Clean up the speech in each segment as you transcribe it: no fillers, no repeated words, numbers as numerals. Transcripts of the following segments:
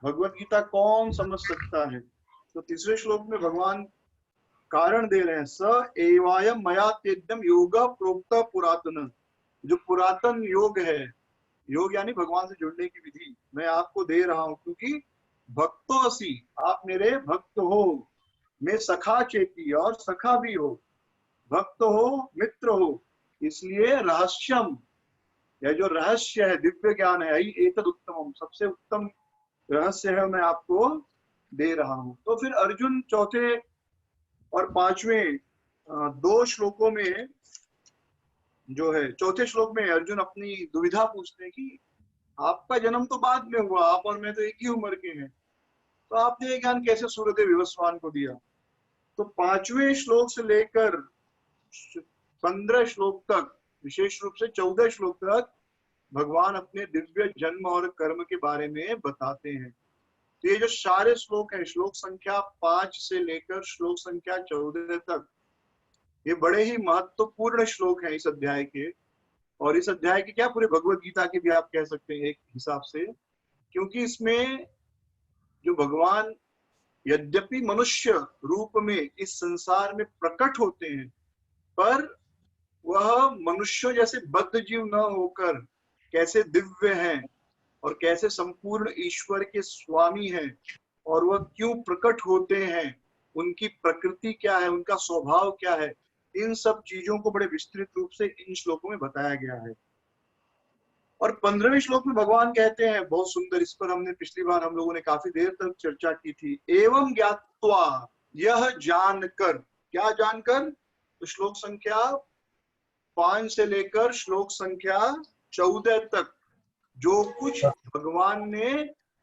भगवत गीता कौन समझ सकता है? तो तीसरे श्लोक में भगवान कारण दे रहे हैं, स एवायम मया तेद्यम योग प्रोक्त पुरातन। जो पुरातन योग है, योग यानी भगवान से जुड़ने की विधि, मैं आपको दे रहा हूं, क्योंकि भक्तो असी, आप मेरे भक्त हो। मैं सखा चेती, और सखा भी हो, भक्त हो, मित्र हो, इसलिए रहस्यम, यह जो रहस्य है, दिव्य ज्ञान है, यही एतद उत्तमम, सबसे उत्तम रहस्य है, मैं आपको दे रहा हूं। तो फिर अर्जुन चौथे और पांचवें दो श्लोकों में जो है, चौथे श्लोक में अर्जुन अपनी दुविधा पूछते हैं कि आपका जन्म तो बाद में हुआ, आप और मैं तो एक ही उम्र के हैं, तो आपने ये ज्ञान कैसे सूर्यदेव विवस्वान को दिया? तो पांचवें श्लोक से लेकर 15 श्लोक तक, विशेष रूप से 14 श्लोक तक, भगवान अपने दिव्य जन्म और कर्म के बारे में बताते हैं। तो ये जो सारे श्लोक हैं, श्लोक संख्या 5 से लेकर श्लोक संख्या 14 तक, ये बड़े ही महत्वपूर्ण श्लोक हैं इस अध्याय के, और इस अध्याय के क्या, पूरे भगवत गीता के भी आप कह सकते हैं एक हिसाब से, क्योंकि इसमें जो भगवान यद्यपि मनुष्य रूप में इस संसार में प्रकट होते हैं, पर वह मनुष्य जैसे बद्ध जीव न होकर कैसे दिव्य हैं और कैसे संपूर्ण ईश्वर के स्वामी हैं, और वह क्यों प्रकट होते हैं, उनकी प्रकृति क्या है, उनका स्वभाव क्या है, इन सब चीजों को बड़े विस्तृत रूप से इन श्लोकों में बताया गया है। और 15वें श्लोक में भगवान कहते हैं, बहुत सुंदर, इस पर हमने पिछली बार हम लोगों ने काफी देर तक चर्चा की थी, एवं ज्ञात्वा, यह जानकर, क्या जानकर? तो श्लोक संख्या 5 से लेकर श्लोक संख्या 14 तक जो कुछ भगवान ने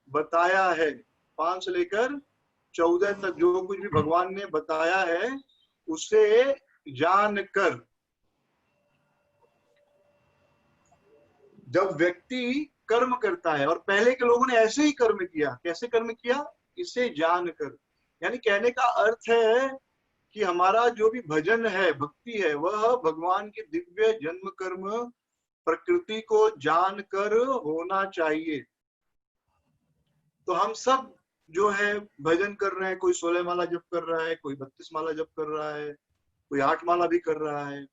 बताया है, 5 से लेकर 14 तक जो कुछ भी भगवान ने बताया है, उसे जानकर, जब व्यक्ति कर्म करता है, और पहले के लोगों ने ऐसे ही कर्म किया, कैसे कर्म किया? इसे जानकर, यानी कहने का अर्थ है कि हमारा जो भी भजन है, भक्ति है, वह भगवान के दिव्य जन्म कर्म प्रकृति को जानकर होना चाहिए। तो हम सब जो है भजन कर रहे हैं, कोई 16 माला जप कर रहा है, कोई 32 माला जप कर रहा है, कोई 8 माला भी कर रहा है,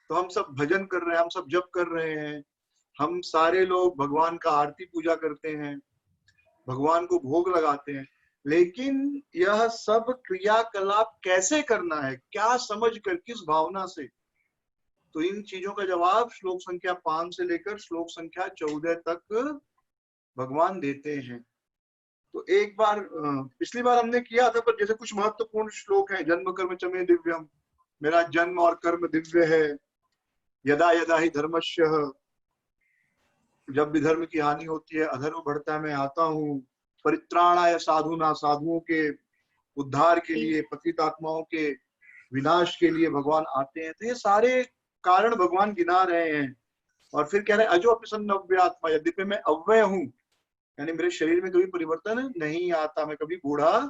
तो हम सब भजन कर रहे हैं, हम सब जप कर रहे हैं, हम सारे लोग भगवान का आरती पूजा करते हैं, भगवान को भोग लगाते हैं, लेकिन यह सब क्रियाकलाप कैसे करना है, क्या समझ कर, किस भावना से? तो इन चीजों का जवाब श्लोक संख्या 5 से लेकर श्लोक संख्या 14 तक भगवान देते हैं। तो एक बार पिछली बार हमने किया था, पर जैसे कुछ महत्वपूर्ण श्लोक हैं, जन्म कर्म च मे दिव्यम, मेरा जन्म और कर्म दिव्य है, यदा यदा ही धर्मस्य, जब भी धर्म की हानि होती है, अधर्म बढ़ता है, मैं आता हूँ, परित्राणाय साधुना, साधुओं के उद्धार के लिए, पतित आत्माओं के विनाश के लिए भगवान आते हैं। तो ये सारे कारण भगवान गिना रहे हैं, और फिर कह रहे हैं अजो प्रसन्न अव्यय आत्मा, यद्यपि मैं अव्यय हूँ, यानी मेरे शरीर में कभी परिवर्तन नहीं आता, मैं कभी बूढ़ा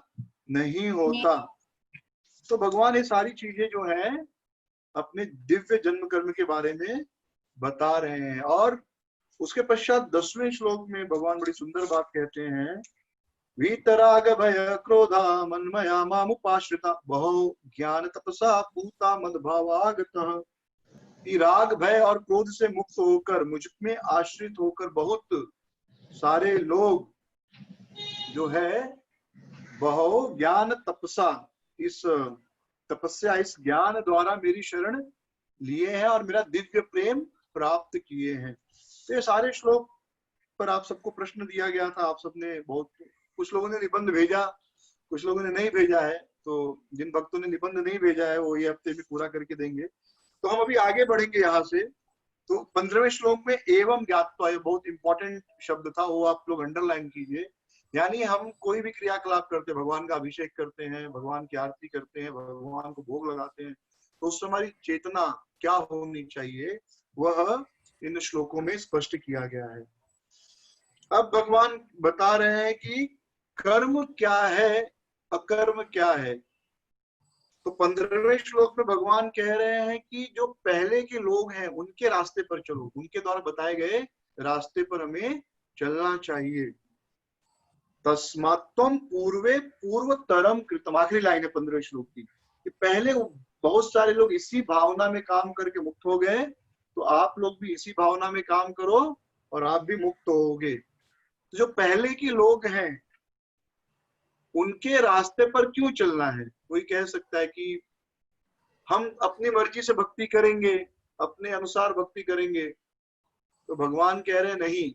नहीं होता। तो भगवान ये सारी चीजें जो है अपने दिव्य जन्म कर्म के बारे में बता रहे हैं। और उसके पश्चात 10वें श्लोक में भगवान बड़ी सुंदर बात कहते हैं, वीतराग भय क्रोधा मन्मया मामुपाश्रिता बहु ज्ञान तपसा पूता मद्भावागतः। राग भय और क्रोध से मुक्त होकर, मुझ में आश्रित होकर बहुत सारे लोग जो है बहु ज्ञान तपसा, इस तपस्या, इस ज्ञान द्वारा मेरी शरण लिए हैं और मेरा दिव्य प्रेम प्राप्त किए हैं। तो ये सारे श्लोक पर आप सबको प्रश्न दिया गया था, आप सबने बहुत, कुछ लोगों ने निबंध भेजा, कुछ लोगों ने नहीं भेजा है, तो जिन भक्तों ने निबंध नहीं भेजा है वो ये हफ्ते भी पूरा करके देंगे। तो हम अभी आगे बढ़ेंगे यहाँ से। तो 15वें श्लोक में एवं ज्ञात्वा, ये बहुत इंपॉर्टेंट शब्द था, वो आप लोग अंडरलाइन कीजिए। यानी हम कोई भी क्रियाकलाप करते हैं, भगवान का अभिषेक करते हैं, भगवान की आरती करते हैं, भगवान को भोग लगाते हैं, तो उस हमारी चेतना क्या होनी चाहिए, वह इन श्लोकों में स्पष्ट किया गया है। अब भगवान बता रहे हैं कि कर्म क्या है, अकर्म क्या है। तो 15वें श्लोक में भगवान कह रहे हैं कि जो पहले के लोग हैं उनके रास्ते पर चलो, उनके द्वारा बताए गए रास्ते पर हमें चलना चाहिए, तस्मात्त्वं पूर्वे पूर्वतरम कृतम, आखिरी लाइन है 15वें श्लोक की, कि पहले बहुत सारे लोग इसी भावना में काम करके मुक्त हो गए, तो आप लोग भी इसी भावना में काम करो और आप भी मुक्त होगे। तो जो पहले के लोग हैं उनके रास्ते पर क्यों चलना है? कोई कह सकता है कि हम अपनी मर्जी से भक्ति करेंगे, अपने अनुसार भक्ति करेंगे, तो भगवान कह रहे नहीं,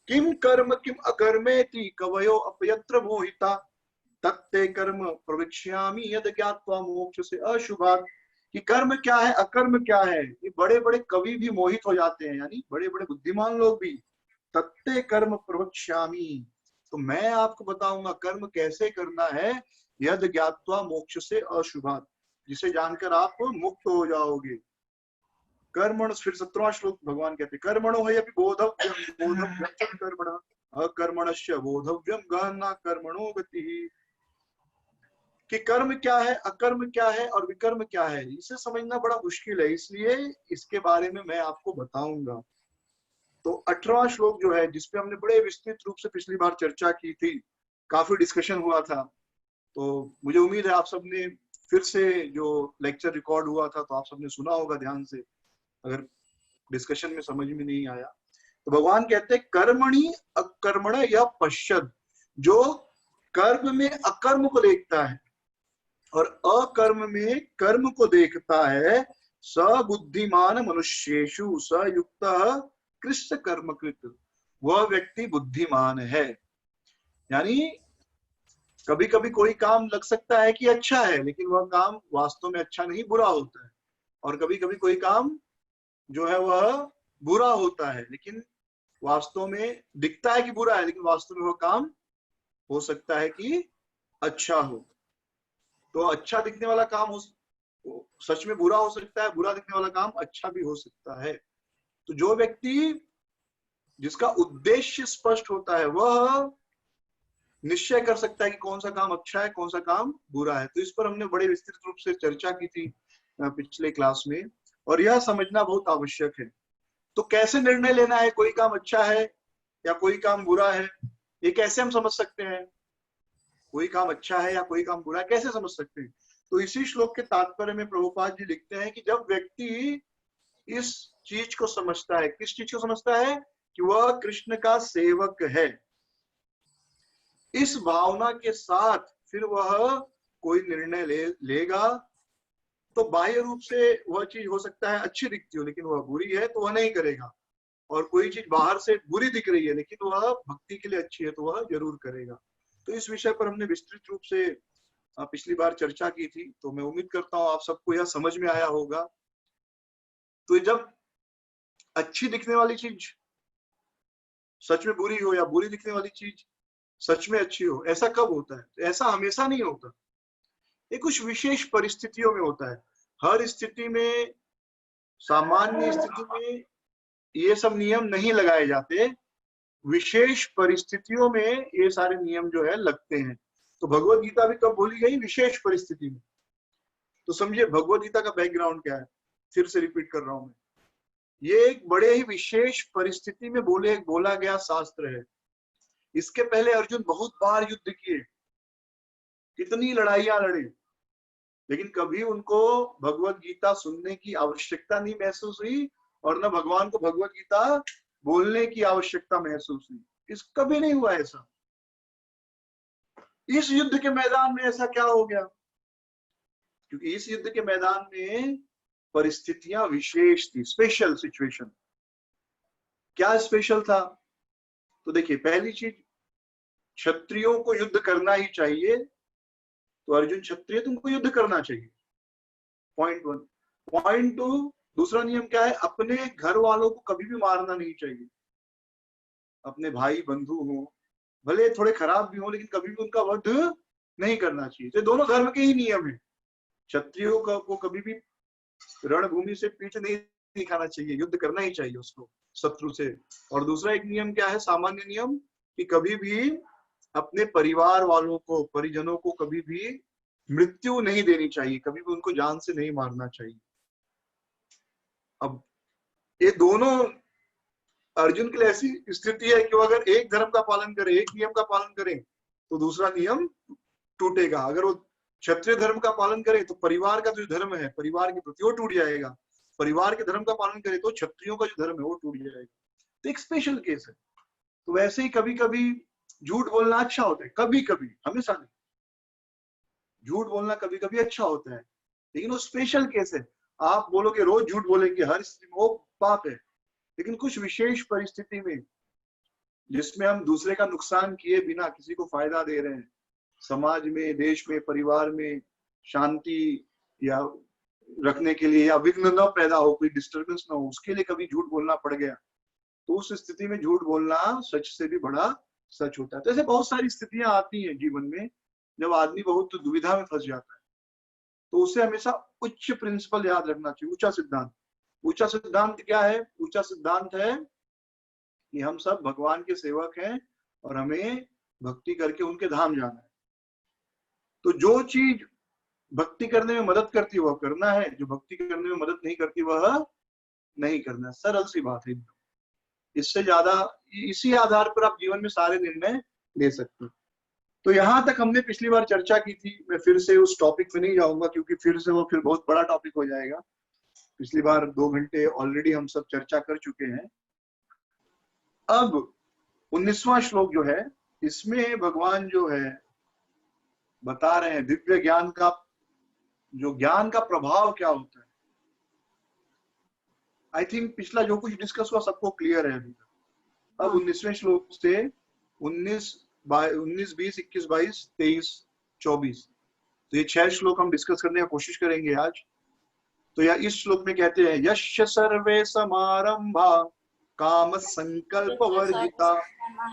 किम कर्म किम अकर्मेति कवयो अपयत्र मोहिता तत्ते कर्म प्रवक्ष्यामि यद ज्ञात्वा मोक्ष से अशुभात्। कि कर्म क्या है, अकर्म क्या है, ये बड़े बड़े कवि भी मोहित हो जाते हैं, यानी बड़े बड़े बुद्धिमान लोग भी। तत्ते कर्म प्रवक्ष्यामि, तो मैं आपको बताऊंगा कर्म कैसे करना है, यद ज्ञात्वा मोक्ष से अशुभात्, जिसे जानकर आप मुक्त हो जाओगे। कर्मण, फिर 17वां श्लोक भगवान कहते कर्मणो है अभी बोधव्यम बोधव्यम कर्मण अकर्मणस्य बोधव्यम गहना कर्मणो गति। कि कर्म क्या है, अकर्म क्या है और विकर्म क्या है, इसे समझना बड़ा मुश्किल है, इसलिए इसके बारे में मैं आपको बताऊंगा। तो 18वां श्लोक जो है, जिसपे हमने बड़े विस्तृत रूप से पिछली बार चर्चा की थी, काफी डिस्कशन हुआ था, तो मुझे उम्मीद है आप सबने फिर से जो लेक्चर रिकॉर्ड हुआ था तो आप सबने सुना होगा ध्यान से, अगर डिस्कशन में समझ में नहीं आया। तो भगवान कहते हैं कर्मणि अकर्मण या पश्यद, जो कर्म में अकर्म को देखता है और अकर्म में कर्म को देखता है, स बुद्धिमान मनुष्येषु स युक्त कृष्ण कर्मकृत, वह व्यक्ति बुद्धिमान है। यानी कभी कभी कोई काम लग सकता है कि अच्छा है, लेकिन वह काम वास्तव में अच्छा नहीं, बुरा होता है। और कभी कभी कोई काम जो है वह बुरा होता है, लेकिन वास्तव में दिखता है कि बुरा है, लेकिन वास्तव में वह काम हो सकता है कि अच्छा हो। तो अच्छा दिखने वाला काम सच में बुरा हो सकता है, बुरा दिखने वाला काम अच्छा भी हो सकता है। तो जो व्यक्ति, जिसका उद्देश्य स्पष्ट होता है, वह निश्चय कर सकता है कि कौन सा काम अच्छा है, कौन सा काम बुरा है। तो इस पर हमने बड़े विस्तृत रूप से चर्चा की थी पिछले क्लास में, और यह समझना बहुत आवश्यक है। तो कैसे निर्णय लेना है, कोई काम अच्छा है या कोई काम बुरा है, ये कैसे हम समझ सकते हैं? कोई काम अच्छा है या कोई काम बुरा है, कैसे समझ सकते हैं? तो इसी श्लोक के तात्पर्य में प्रभुपाद जी लिखते हैं कि जब व्यक्ति इस चीज को समझता है, किस चीज को समझता है, कि वह कृष्ण का सेवक है, इस भावना के साथ फिर वह कोई निर्णय लेगा, तो बाह्य रूप से वह चीज हो सकता है अच्छी दिखती हो, लेकिन वह बुरी है तो वह नहीं करेगा। और कोई चीज बाहर से बुरी दिख रही है लेकिन वह भक्ति के लिए अच्छी है तो वह जरूर करेगा। तो इस विषय पर हमने विस्तृत रूप से पिछली बार चर्चा की थी, तो मैं उम्मीद करता हूँ आप सबको यह समझ में आया होगा। तो जब अच्छी दिखने वाली चीज सच में बुरी हो या बुरी दिखने वाली चीज सच में अच्छी हो, ऐसा कब होता है? तो ऐसा हमेशा नहीं होता, ये कुछ विशेष परिस्थितियों में होता है। हर स्थिति में, सामान्य स्थिति में ये सब नियम नहीं लगाए जाते, विशेष परिस्थितियों में ये सारे नियम जो है लगते हैं। तो भगवत गीता भी कब बोली गई? विशेष परिस्थिति में। तो समझिए भगवत गीता का बैकग्राउंड क्या है, फिर से रिपीट कर रहा हूं मैं। ये एक बड़े ही विशेष परिस्थिति में बोला गया शास्त्र है। इसके पहले अर्जुन बहुत बार युद्ध किए, कितनी लड़ाइयां लड़े, लेकिन कभी उनको भगवत गीता सुनने की आवश्यकता नहीं महसूस हुई, और न भगवान को भगवत गीता बोलने की आवश्यकता महसूस हुई। इस कभी नहीं हुआ ऐसा। इस युद्ध के मैदान में ऐसा क्या हो गया? क्योंकि इस युद्ध के मैदान में परिस्थितियां विशेष थी, स्पेशल सिचुएशन। क्या स्पेशल था? तो देखिए, पहली चीज, क्षत्रियों को युद्ध करना ही चाहिए, तो अर्जुन क्षत्रिय, तुमको युद्ध करना चाहिए, पॉइंट 1। पॉइंट 2, दूसरा नियम क्या है? अपने घर वालों को कभी भी मारना नहीं चाहिए। अपने भाई बंधु हो, भले थोड़े खराब भी हो, लेकिन कभी भी उनका वध नहीं करना चाहिए। तो दोनों धर्म के ही नियम है। क्षत्रियों को कभी भी रणभूमि से पीठ नहीं दिखाना चाहिए, युद्ध करना ही चाहिए उसको शत्रु से। और दूसरा एक नियम क्या है, सामान्य नियम, कि कभी भी अपने परिवार वालों को, परिजनों को कभी भी मृत्यु नहीं देनी चाहिए, कभी भी उनको जान से नहीं मारना चाहिए। अब ये दोनों अर्जुन के लिए ऐसी स्थिति है कि वो अगर एक धर्म का पालन करे, एक नियम का पालन करे, तो दूसरा नियम टूटेगा। अगर वो क्षत्रिय धर्म का पालन करे तो परिवार का जो धर्म है, परिवार के प्रति, वो टूट जाएगा। परिवार के धर्म का पालन करे तो क्षत्रियों का जो धर्म है वो टूट जाएगा। तो एक स्पेशल केस है। तो वैसे ही कभी कभी झूठ बोलना अच्छा होता है, कभी कभी, हमेशा नहीं। झूठ बोलना कभी कभी अच्छा होता है, लेकिन वो स्पेशल केस है। आप बोलोगे रोज झूठ बोलेंगे हर स्थिति में, वो पाप है। लेकिन कुछ विशेष परिस्थिति में, जिसमें हम दूसरे का नुकसान किए बिना किसी को फायदा दे रहे हैं, समाज में, देश में, परिवार में शांति या रखने के लिए, या विघ्न न पैदा हो, कोई डिस्टर्बेंस ना हो, उसके लिए कभी झूठ बोलना पड़ गया, तो उस स्थिति में झूठ बोलना सच से भी बड़ा सच होता है। तो ऐसे बहुत सारी स्थितियां आती हैं जीवन में जब आदमी बहुत दुविधा में फंस जाता है। तो उसे हमेशा उच्च प्रिंसिपल याद रखना चाहिए, ऊंचा सिद्धांत। ऊंचा सिद्धांत क्या है? ऊंचा सिद्धांत है कि हम सब भगवान के सेवक हैं और हमें भक्ति करके उनके धाम जाना है। तो जो चीज भक्ति करने में मदद करती है वह करना है, जो भक्ति करने में मदद नहीं करती वह नहीं करना है। सरल सी बात है। इससे ज्यादा, इसी आधार पर आप जीवन में सारे निर्णय ले सकते हैं। तो यहां तक हमने पिछली बार चर्चा की थी। मैं फिर से उस टॉपिक में नहीं जाऊंगा, क्योंकि फिर से वो बहुत बड़ा टॉपिक हो जाएगा। पिछली बार 2 घंटे ऑलरेडी हम सब चर्चा कर चुके हैं। अब 19वां श्लोक जो है, इसमें भगवान जो है बता रहे हैं दिव्य ज्ञान का, जो ज्ञान का प्रभाव क्या होता है। आई थिंक पिछला जो कुछ डिस्कस हुआ सबको क्लियर है अभी तक। अब 19वें श्लोक से 19, 20, 21, 22, 23, 24, तो ये 6 श्लोक हम डिस्कस करने की कोशिश करेंगे आज। तो या इस श्लोक में कहते हैं, यश्च सर्वे समारंभा काम संकल्प वर्जिता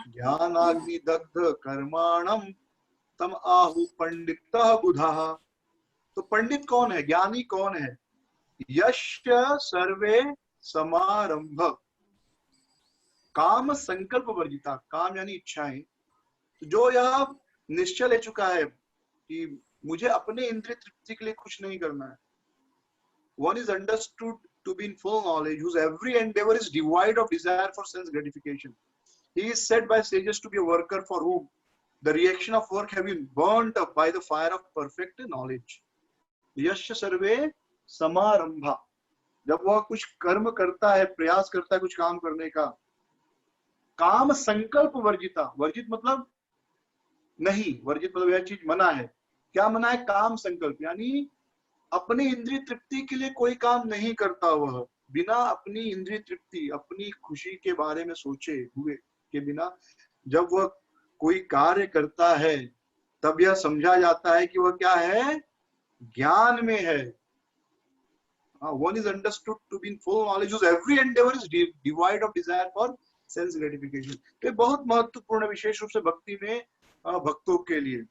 ज्ञानाग्नि दग्ध कर्माणम तम आहु पंडितः बुधाः। तो पंडित कौन है, ज्ञानी कौन है? यश्च सर्वे समारंभ काम संकल्प वर्जिता, काम यानी इच्छाएं, जो यह निश्चय ले चुका है कि मुझे अपने इंद्रिय तृप्ति के लिए कुछ नहीं करना है। One is understood to be in full knowledge, whose every endeavor is devoid of desire for sense gratification. He is said by sages to be a worker for whom the reaction of work have been burnt up by the fire of perfect knowledge. यश सर्वे समारंभा, जब वह कुछ कर्म करता है, प्रयास करता है कुछ काम करने का, काम संकल्प वर्जिता, वर्जित मतलब नहीं, वर्जित मतलब यह चीज मना है। क्या मना है? काम संकल्प, यानी अपनी इंद्रिय तृप्ति के लिए कोई काम नहीं करता। वह बिना अपनी इंद्रिय तृप्ति, अपनी खुशी के बारे में सोचे हुए के बिना जब वह कोई कार्य करता है, तब यह समझा जाता है कि वह क्या है? ज्ञान में है। One is understood to be in full knowledge, whose every endeavor is devoid of desire for sense gratification. तो बहुत महत्वपूर्ण, विशेष रूप से भक्ति में भक्तों के लिए।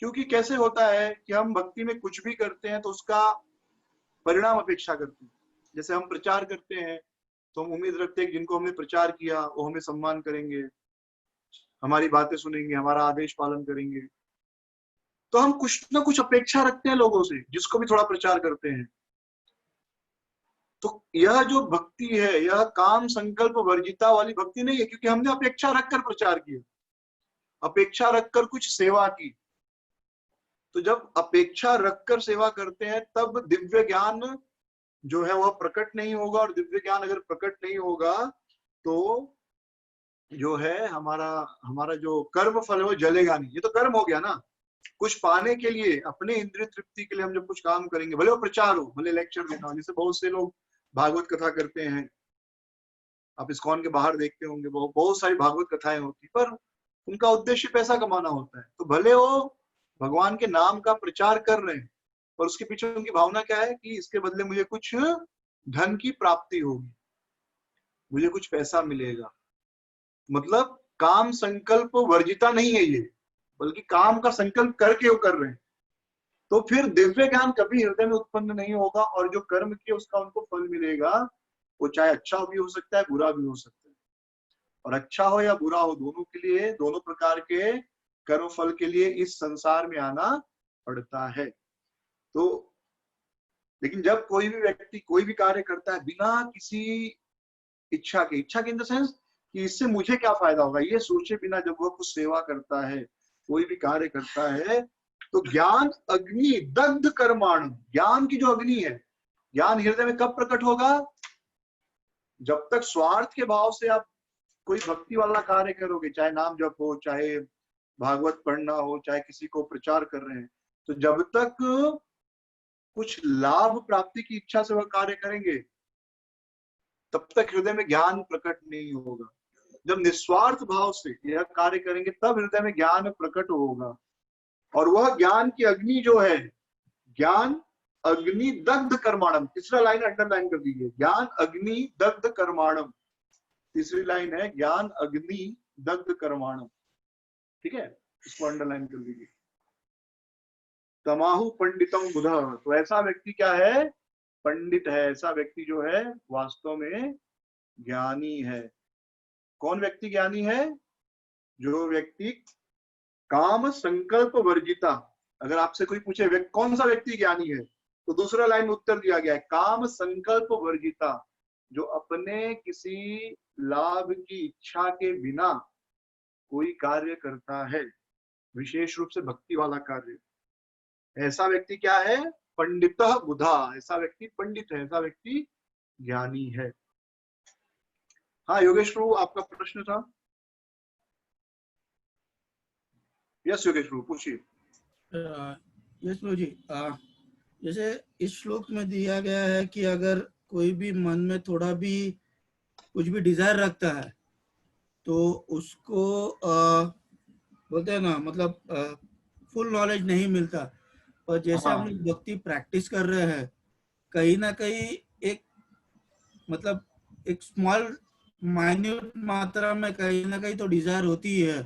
क्योंकि कैसे होता है कि हम भक्ति में कुछ भी करते हैं तो उसका परिणाम अपेक्षा करते हैं। जैसे हम प्रचार करते हैं तो हम उम्मीद रखते हैं कि जिनको हमने प्रचार किया वो हमें सम्मान करेंगे, हमारी बातें सुनेंगे, हमारा आदेश पालन करेंगे। तो हम कुछ ना कुछ अपेक्षा रखते हैं लोगों से, जिसको भी थोड़ा प्रचार करते हैं। तो यह जो भक्ति है, यह काम संकल्प वर्जिता वाली भक्ति नहीं है, क्योंकि हमने अपेक्षा रखकर प्रचार किया, अपेक्षा रखकर कुछ सेवा की। तो जब अपेक्षा रखकर सेवा करते हैं तब दिव्य ज्ञान जो है वह प्रकट नहीं होगा, और दिव्य ज्ञान अगर प्रकट नहीं होगा तो जो है हमारा जो कर्म फल है वो जलेगा नहीं। ये तो कर्म हो गया ना। कुछ पाने के लिए, अपने इंद्रिय तृप्ति के लिए हम जब कुछ काम करेंगे, भले वो प्रचार हो, भले लेक्चर देना हो, जैसे बहुत से लोग भागवत कथा करते हैं, आप इस्कॉन के बाहर देखते होंगे, बहुत सारी भागवत कथाएं होती, पर उनका उद्देश्य पैसा कमाना होता है। तो भले वो भगवान के नाम का प्रचार कर रहे हैं, और उसके पीछे उनकी भावना क्या है कि इसके बदले मुझे कुछ धन की प्राप्ति होगी, मुझे कुछ पैसा मिलेगा। मतलब काम संकल्प वर्जिता नहीं है ये, बल्कि काम का संकल्प करके वो कर रहे हैं। तो फिर दिव्य ज्ञान कभी हृदय में उत्पन्न नहीं होगा, और जो कर्म किया उसका उनको फल मिलेगा, वो चाहे अच्छा भी हो सकता है, बुरा भी हो सकता है। और अच्छा हो या बुरा हो, दोनों के लिए, दोनों प्रकार के कर्म फल के लिए इस संसार में आना पड़ता है। तो लेकिन जब कोई भी व्यक्ति कोई भी कार्य करता है बिना किसी इच्छा की इन द सेंस कि इससे मुझे क्या फायदा होगा, ये सोचे बिना जब वह कुछ सेवा करता है, कोई भी कार्य करता है, तो ज्ञान अग्नि दग्ध कर्माण, ज्ञान की जो अग्नि है, ज्ञान हृदय में कब प्रकट होगा? जब तक स्वार्थ के भाव से आप कोई भक्ति वाला कार्य करोगे, चाहे नाम जप हो, चाहे भागवत पढ़ना हो, चाहे किसी को प्रचार कर रहे हैं, तो जब तक कुछ लाभ प्राप्ति की इच्छा से वह कार्य करेंगे, तब तक हृदय में ज्ञान प्रकट नहीं होगा। जब निस्वार्थ भाव से यह कार्य करेंगे, तब हृदय में ज्ञान प्रकट होगा। और वह ज्ञान की अग्नि जो है, ज्ञान अग्नि दग्ध कर्माणम, तीसरा लाइन अंडरलाइन कर दीजिए, ज्ञान अग्नि दग्ध कर्माणम, तीसरी लाइन है ज्ञान अग्नि दग्ध कर्माणम, ठीक है, इसको अंडरलाइन कर दीजिए। तमाहु पंडितम बुधा, तो ऐसा व्यक्ति क्या है? पंडित है। ऐसा व्यक्ति जो है वास्तव में ज्ञानी है। कौन व्यक्ति ज्ञानी है? जो व्यक्ति काम संकल्प वर्जिता। अगर आपसे कोई पूछे कौन सा व्यक्ति ज्ञानी है, तो दूसरा लाइन में उत्तर दिया गया है काम संकल्प वर्जिता, जो अपने किसी लाभ की इच्छा के बिना कोई कार्य करता है, विशेष रूप से भक्ति वाला कार्य, ऐसा व्यक्ति क्या है? पंडितः बुधा, ऐसा व्यक्ति पंडित है, ऐसा व्यक्ति ज्ञानी है। हाँ योगेश प्रभु, आपका प्रश्न था। यस योगेश प्रभु, पूछिए। यस प्रभु जी, जैसे इस श्लोक में दिया गया है कि अगर कोई भी मन में थोड़ा भी कुछ भी डिजायर रखता है, तो उसको बोलते हैं ना, मतलब फुल नॉलेज नहीं मिलता। पर जैसे हम लोग भक्ति प्रैक्टिस कर रहे हैं, कहीं ना कहीं एक मतलब एक स्मॉल माइन्यूट मात्रा में कहीं ना कहीं तो डिजायर होती है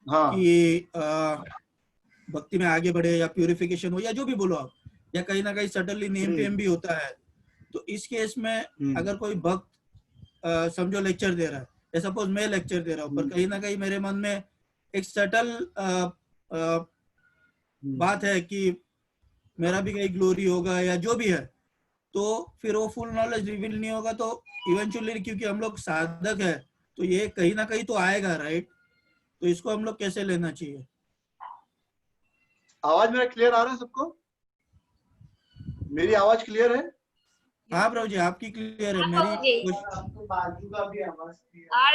कि भक्ति में आगे बढ़े, या प्यूरिफिकेशन हो, या जो भी बोलो आप, या कहीं ना कहीं सडनली नेम फेम भी होता है। तो इस केस में अगर कोई भक्त समझो लेक्चर दे रहा है, या सपोज मैं लेक्चर दे रहा हूँ, पर कहीं ना कहीं मेरे मन में एक सटल बात है कि मेरा भी कहीं ग्लोरी होगा या जो भी है, तो फिर वो फुल नॉलेज रिवील नहीं होगा। तो इवेंचुअली, क्योंकि हम लोग साधक है, तो ये कहीं ना कहीं तो आएगा, राइट? तो इसको हम लोग कैसे लेना चाहिए? आवाज मेरा क्लियर आ रहा है सबको? मेरी आवाज क्लियर है? हाँ प्रभु जी, आपकी क्लियर है, मेरी बाजू का भी आवाज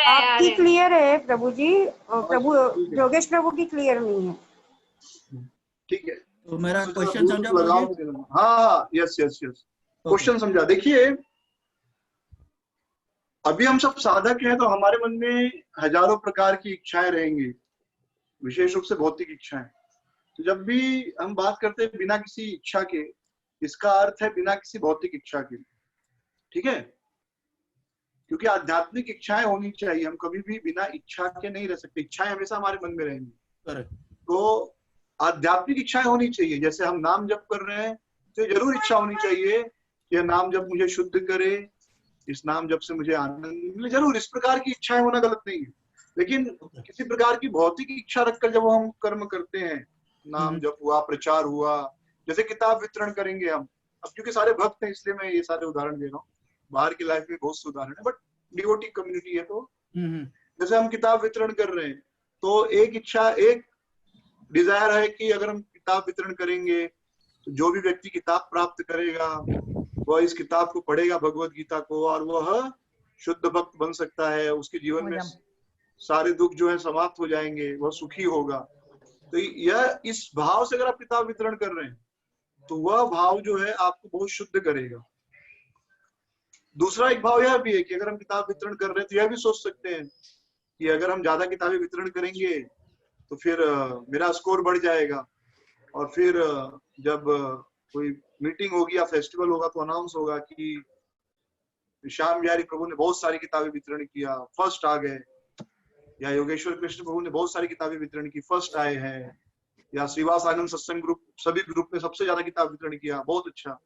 आपकी क्लियर है प्रभु जी, प्रभु योगेश प्रभु की क्लियर नहीं है। ठीक है, तो मेरा क्वेश्चन समझा? हाँ यस यस यस, क्वेश्चन समझा। देखिए, अभी हम सब साधक हैं, तो हमारे मन में हजारों प्रकार की इच्छाएं रहेंगी, विशेष रूप से भौतिक इच्छाएं। तो जब भी हम बात करते हैं बिना किसी इच्छा के, इसका अर्थ है बिना किसी भौतिक इच्छा के, ठीक है? क्योंकि आध्यात्मिक इच्छाएं होनी चाहिए, हम कभी भी बिना इच्छा के नहीं रह सकते, इच्छाएं हमेशा हमारे मन में रहेंगी। तो आध्यात्मिक इच्छाएं होनी चाहिए। जैसे हम नाम जप कर रहे हैं, तो जरूर इच्छा होनी चाहिए कि यह नाम जप मुझे शुद्ध करे, इस नाम जप से मुझे आनंद मिले, जरूर इस प्रकार की इच्छाएं होना गलत नहीं है। लेकिन किसी प्रकार की भौतिक इच्छा रखकर जब हम कर्म करते हैं, नाम जप हुआ, प्रचार हुआ, जैसे किताब वितरण करेंगे हम, अब क्योंकि सारे भक्त हैं इसलिए मैं ये सारे उदाहरण दे रहा हूँ, बाहर की लाइफ में बहुत से उदाहरण है, बट डिवोटी कम्युनिटी है, तो जैसे हम किताब वितरण कर रहे हैं, तो एक इच्छा, एक डिजायर है कि अगर हम किताब वितरण करेंगे, तो जो भी व्यक्ति किताब प्राप्त करेगा, वह इस किताब को पढ़ेगा, भगवत गीता को, और वह शुद्ध भक्त बन सकता है, उसके जीवन में सारे दुख जो है समाप्त हो जाएंगे, वह सुखी होगा। तो यह इस भाव से अगर आप किताब वितरण कर रहे हैं, तो वह भाव जो है आपको बहुत शुद्ध करेगा। दूसरा एक भाव यह भी है कि अगर हम किताब वितरण कर रहे हैं, तो यह भी सोच सकते हैं कि अगर हम ज्यादा किताबें वितरण करेंगे तो फिर मेरा स्कोर बढ़ जाएगा, और फिर जब कोई मीटिंग होगी या फेस्टिवल होगा तो अनाउंस होगा कि श्याम बिहारी प्रभु ने बहुत सारी किताबें वितरण किया, फर्स्ट आ गए, या योगेश्वर कृष्ण प्रभु ने बहुत सारी किताबें वितरण की, फर्स्ट आए हैं, या श्रीवास आनंद सत्संग ग्रुप, सभी ग्रुप में सबसे ज्यादा किताब वितरण किया, बहुत अच्छा।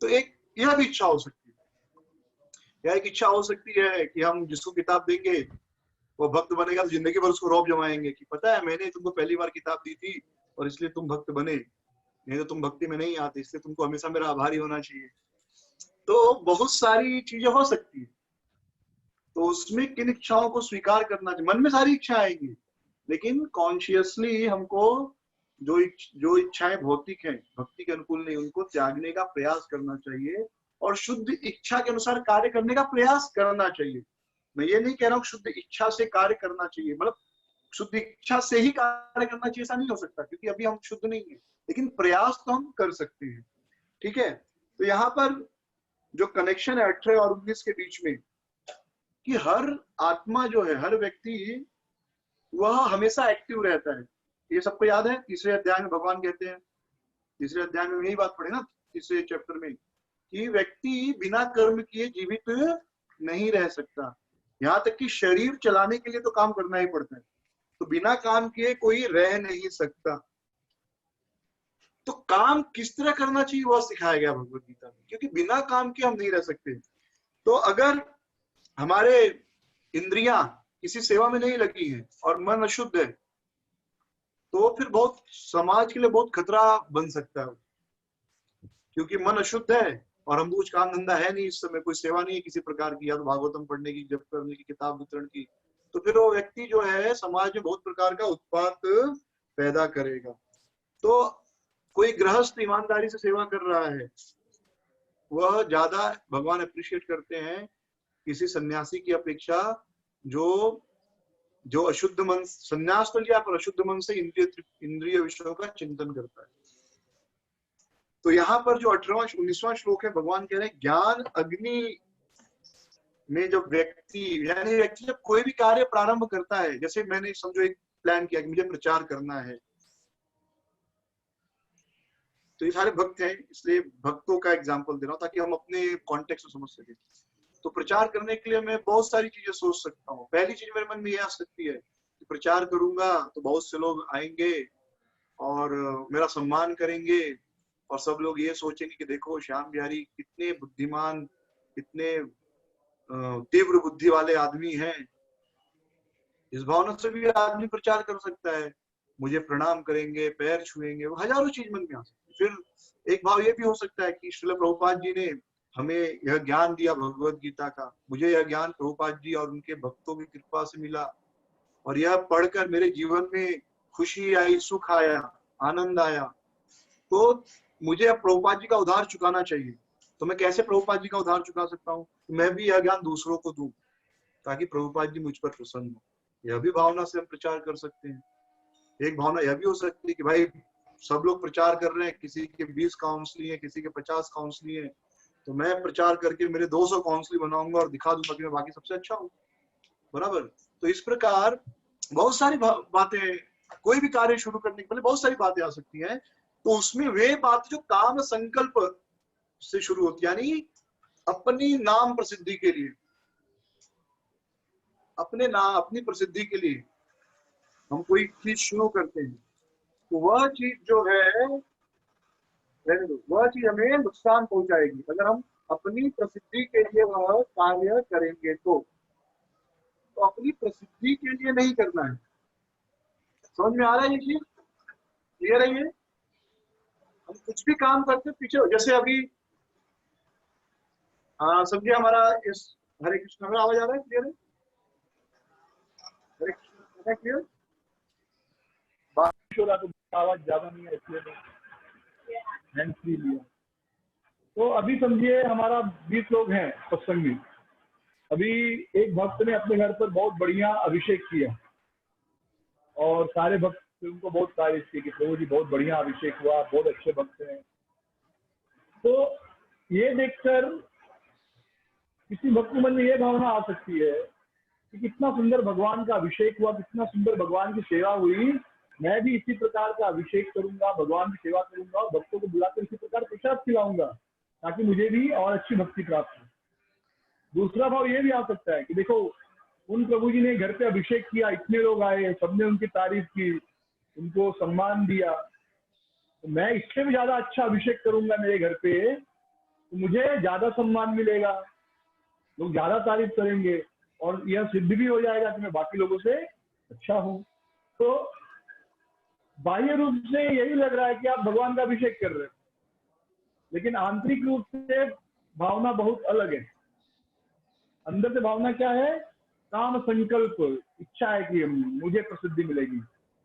तो एक यह भी इच्छा हो सकती है, यह एक इच्छा हो सकती है कि हम जिसको किताब देंगे वो भक्त बनेगा, तो जिंदगी भर उसको रौब जमाएंगे कि पता है मैंने तुमको पहली बार किताब दी थी और इसलिए तुम भक्त बने, नहीं तो तुम भक्ति में नहीं आते, इसलिए तुमको हमेशा मेरा आभारी होना चाहिए। तो बहुत सारी चीजें हो सकती है, तो उसमें किन इच्छाओं को स्वीकार करना चाहिए। मन में सारी इच्छा आएंगी, लेकिन कॉन्शियसली हमको जो इच्छाएं भौतिक हैं, भक्ति के अनुकूल नहीं, उनको त्यागने का प्रयास करना चाहिए और शुद्ध इच्छा के अनुसार कार्य करने का प्रयास करना चाहिए। मैं ये नहीं कह रहा हूँ शुद्ध इच्छा से कार्य करना चाहिए, मतलब शुद्ध इच्छा से ही कार्य करना चाहिए, ऐसा नहीं हो सकता, क्योंकि अभी हम शुद्ध नहीं है, लेकिन प्रयास तो हम कर सकते हैं। ठीक है, तो यहाँ पर जो कनेक्शन है 18 और 19 के बीच में, कि हर आत्मा जो है, हर व्यक्ति वह हमेशा एक्टिव रहता है। ये सबको याद है, तीसरे अध्याय में भगवान कहते हैं, तीसरे अध्याय में यही बात पढ़े ना, तीसरे चैप्टर में, कि व्यक्ति बिना कर्म किए जीवित नहीं रह सकता। यहाँ तक कि शरीर चलाने के लिए तो काम करना ही पड़ता है, तो बिना काम किए कोई रह नहीं सकता। तो काम किस तरह करना चाहिए वह सिखाया गया भगवत गीता में, क्योंकि बिना काम के हम नहीं रह सकते। तो अगर हमारे इंद्रियां किसी सेवा में नहीं लगी है और मन अशुद्ध है, तो फिर बहुत समाज के लिए बहुत खतरा बन सकता है, क्योंकि मन अशुद्ध है और हम कुछ काम धंधा है नहीं, इस समय कोई सेवा नहीं है किसी प्रकार की, या तो भागवतम पढ़ने की, जप करने की, किताब वितरण की, तो फिर वो व्यक्ति जो है समाज में बहुत प्रकार का उत्पात पैदा करेगा। तो कोई गृहस्थ ईमानदारी से सेवा कर रहा है, वह ज्यादा भगवान अप्रिशिएट करते हैं किसी सन्यासी की अपेक्षा जो अशुद्ध मन, संन्यास तो लिया पर अशुद्ध मन से इंद्रिय विषयों का चिंतन करता है। तो यहाँ पर जो 18वां 19वां श्लोक है, भगवान कह रहे हैं ज्ञान अग्नि में जब व्यक्ति, यानी व्यक्ति जब कोई भी कार्य प्रारंभ करता है, जैसे मैंने समझो एक प्लान किया कि मुझे प्रचार करना है, तो ये सारे भक्त हैं, इसलिए भक्तों का एग्जाम्पल दे रहा हूँ ताकि हम अपने कॉन्टेक्स्ट को समझ सके। तो प्रचार करने के लिए मैं बहुत सारी चीजें सोच सकता हूँ। पहली चीज मेरे मन में ये आ सकती है कि प्रचार करूंगा तो बहुत से लोग आएंगे और मेरा सम्मान करेंगे, और सब लोग ये सोचेंगे कि देखो श्याम बिहारी कितने बुद्धिमान, कितने तीव्र बुद्धि वाले आदमी हैं। इस भावना से भी आदमी प्रचार कर सकता है, मुझे प्रणाम करेंगे, पैर छुएंगे, वो हजारों चीज मन में आ सकती है। फिर एक भाव ये भी हो सकता है कि श्रील प्रभुपाद जी ने हमें यह ज्ञान दिया भगवत गीता का, मुझे यह ज्ञान प्रभुपाद जी और उनके भक्तों की कृपा से मिला, और यह पढ़कर मेरे जीवन में खुशी आई, सुख आया, आनंद आया, तो मुझे अब प्रभुपाद जी का उधार चुकाना चाहिए। तो मैं कैसे प्रभुपाद जी का उधार चुका सकता हूँ? मैं भी यह ज्ञान दूसरों को दूं ताकि प्रभुपाद जी मुझ पर प्रसन्न हो। यह भी भावना से हम प्रचार कर सकते हैं। एक भावना यह भी हो सकती है कि भाई सब लोग प्रचार कर रहे हैं, किसी के 20 काउंसली है, किसी के 50 काउंसली है, तो मैं प्रचार करके मेरे 200 काउंसली बनाऊंगा और दिखा दूंगा कि मैं बाकी सबसे अच्छा हूँ, बराबर। तो इस प्रकार बहुत सारी बातें, कोई भी कार्य शुरू करने के पहले बहुत सारी बातें आ सकती हैं। तो उसमें वे बात जो काम संकल्प से शुरू होती है, यानी अपनी नाम प्रसिद्धि के लिए, अपनी प्रसिद्धि के लिए हम कोई चीज शुरू करते हैं, तो वह चीज जो है, वह चीज हमें नुकसान पहुंचाएगी अगर हम अपनी प्रसिद्धि के लिए वह कार्य करेंगे। तो अपनी प्रसिद्धि के लिए नहीं करना है। समझ में आ रहा है ये चीज? क्लियर है ये? हम कुछ भी काम करते पीछे, जैसे अभी समझिए हमारा इस हरे कृष्ण में आवाज आ रहा है? क्लियर है? हरे कृष्ण क्लियर? बारिश हो रहा तो आवाज ज्यादा नहीं है, इसलिए हैंड फ्री लिया। तो अभी समझिए हमारा 20 लोग हैं सत्संग में। अभी एक भक्त ने अपने घर पर बहुत बढ़िया अभिषेक किया और सारे भक्त उनको बहुत तारीफ की कि प्रभु जी बहुत बढ़िया अभिषेक हुआ, बहुत अच्छे भक्त हैं। तो ये देखकर किसी भक्त मन में ये भावना आ सकती है कि कितना सुंदर भगवान का अभिषेक हुआ, कितना सुंदर भगवान की सेवा हुई, मैं भी इसी प्रकार का अभिषेक करूंगा, भगवान की सेवा करूंगा और भक्तों को बुलाकर इसी प्रकार प्रसाद खिलाऊंगा ताकि मुझे भी और अच्छी भक्ति प्राप्त हो। दूसरा भाव ये भी आ सकता है कि देखो उन प्रभु जी ने घर पे अभिषेक किया, इतने लोग आए, सबने उनकी तारीफ की, उनको सम्मान दिया, तो मैं इससे भी ज्यादा अच्छा अभिषेक करूंगा मेरे घर पे, तो मुझे ज्यादा सम्मान मिलेगा, लोग ज्यादा तारीफ करेंगे और यह सिद्ध भी हो जाएगा कि मैं बाकी लोगों से अच्छा हूँ। तो बाह्य रूप से यही लग रहा है कि आप भगवान का अभिषेक कर रहे हैं, लेकिन आंतरिक रूप से भावना बहुत अलग है। अंदर से भावना क्या है? काम संकल्प, इच्छा है कि मुझे प्रसिद्धि मिलेगी।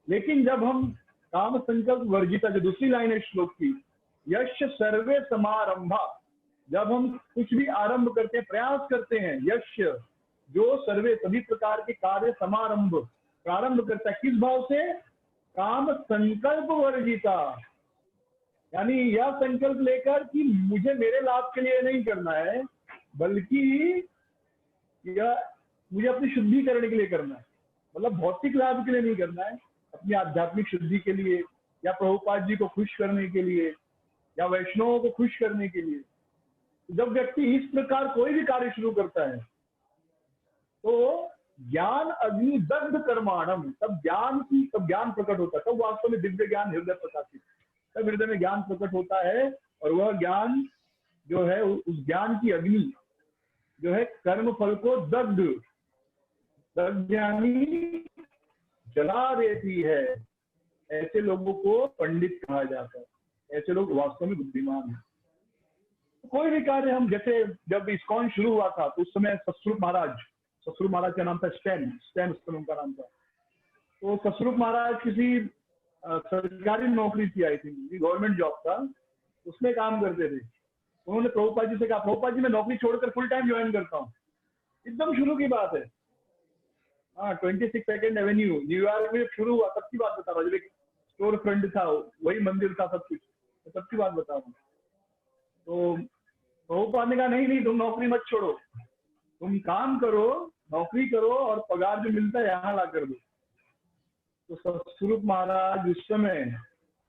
लेकिन जब हम काम संकल्प वर्जिता, जो दूसरी लाइन है श्लोक की, यश सर्वे समारंभा, जब हम कुछ भी आरंभ करते हैं, प्रयास करते हैं, यश जो सर्वे सभी प्रकार के कार्य समारंभ प्रारंभ करता है, किस भाव से? काम संकल्प वर्जिता, यानी यह संकल्प लेकर कि मुझे मेरे लाभ के लिए नहीं करना है, बल्कि यह मुझे अपनी शुद्धिकरण के लिए करना है। मतलब भौतिक लाभ के लिए नहीं करना है, अपनी आध्यात्मिक शुद्धि के लिए, या प्रभुपाद जी को खुश करने के लिए, या वैष्णवों को खुश करने के लिए। जब व्यक्ति इस प्रकार कोई भी कार्य शुरू करता है तो ज्ञान अग्नि दग्ध कर्माणम, तब ज्ञान प्रकट होता है, तब वास्तव में दिव्य ज्ञान हृदय प्रकाशित, तब हृदय में ज्ञान प्रकट होता है। और वह ज्ञान जो है, उस ज्ञान की अग्नि जो है कर्म फल को दग्ध यानी जला देती है। ऐसे लोगों को पंडित कहा जाता है, ऐसे लोग वास्तव में बुद्धिमान हैं। कोई भी कार्य हम, जैसे जब इस्कॉन शुरू हुआ था तो उस समय ससुर महाराज का नाम था स्टैन उनका नाम था। तो ससुर महाराज किसी सरकारी नौकरी थी, आई थी गवर्नमेंट जॉब था, उसमें काम करते थे। उन्होंने प्रभुपाद जी से कहा, प्रभुपाद जी मैं नौकरी छोड़कर फुल टाइम ज्वाइन करता हूँ। एकदम शुरू की बात है, हाँ 26 सेकेंड एवेन्यू न्यूयॉर्क में शुरू हुआ, तब की बात बता रहा हूँ, जब एक स्टोर फ्रंट था, वही मंदिर था, सब कुछ, तब की बात बता रहा हूँ। तो प्रभुपाद ने कहा नहीं तुम नौकरी मत छोड़ो, तुम काम करो, नौकरी करो, और पगार जो मिलता है यहाँ ला कर दो। तो सतस्वरूप महाराज उस समय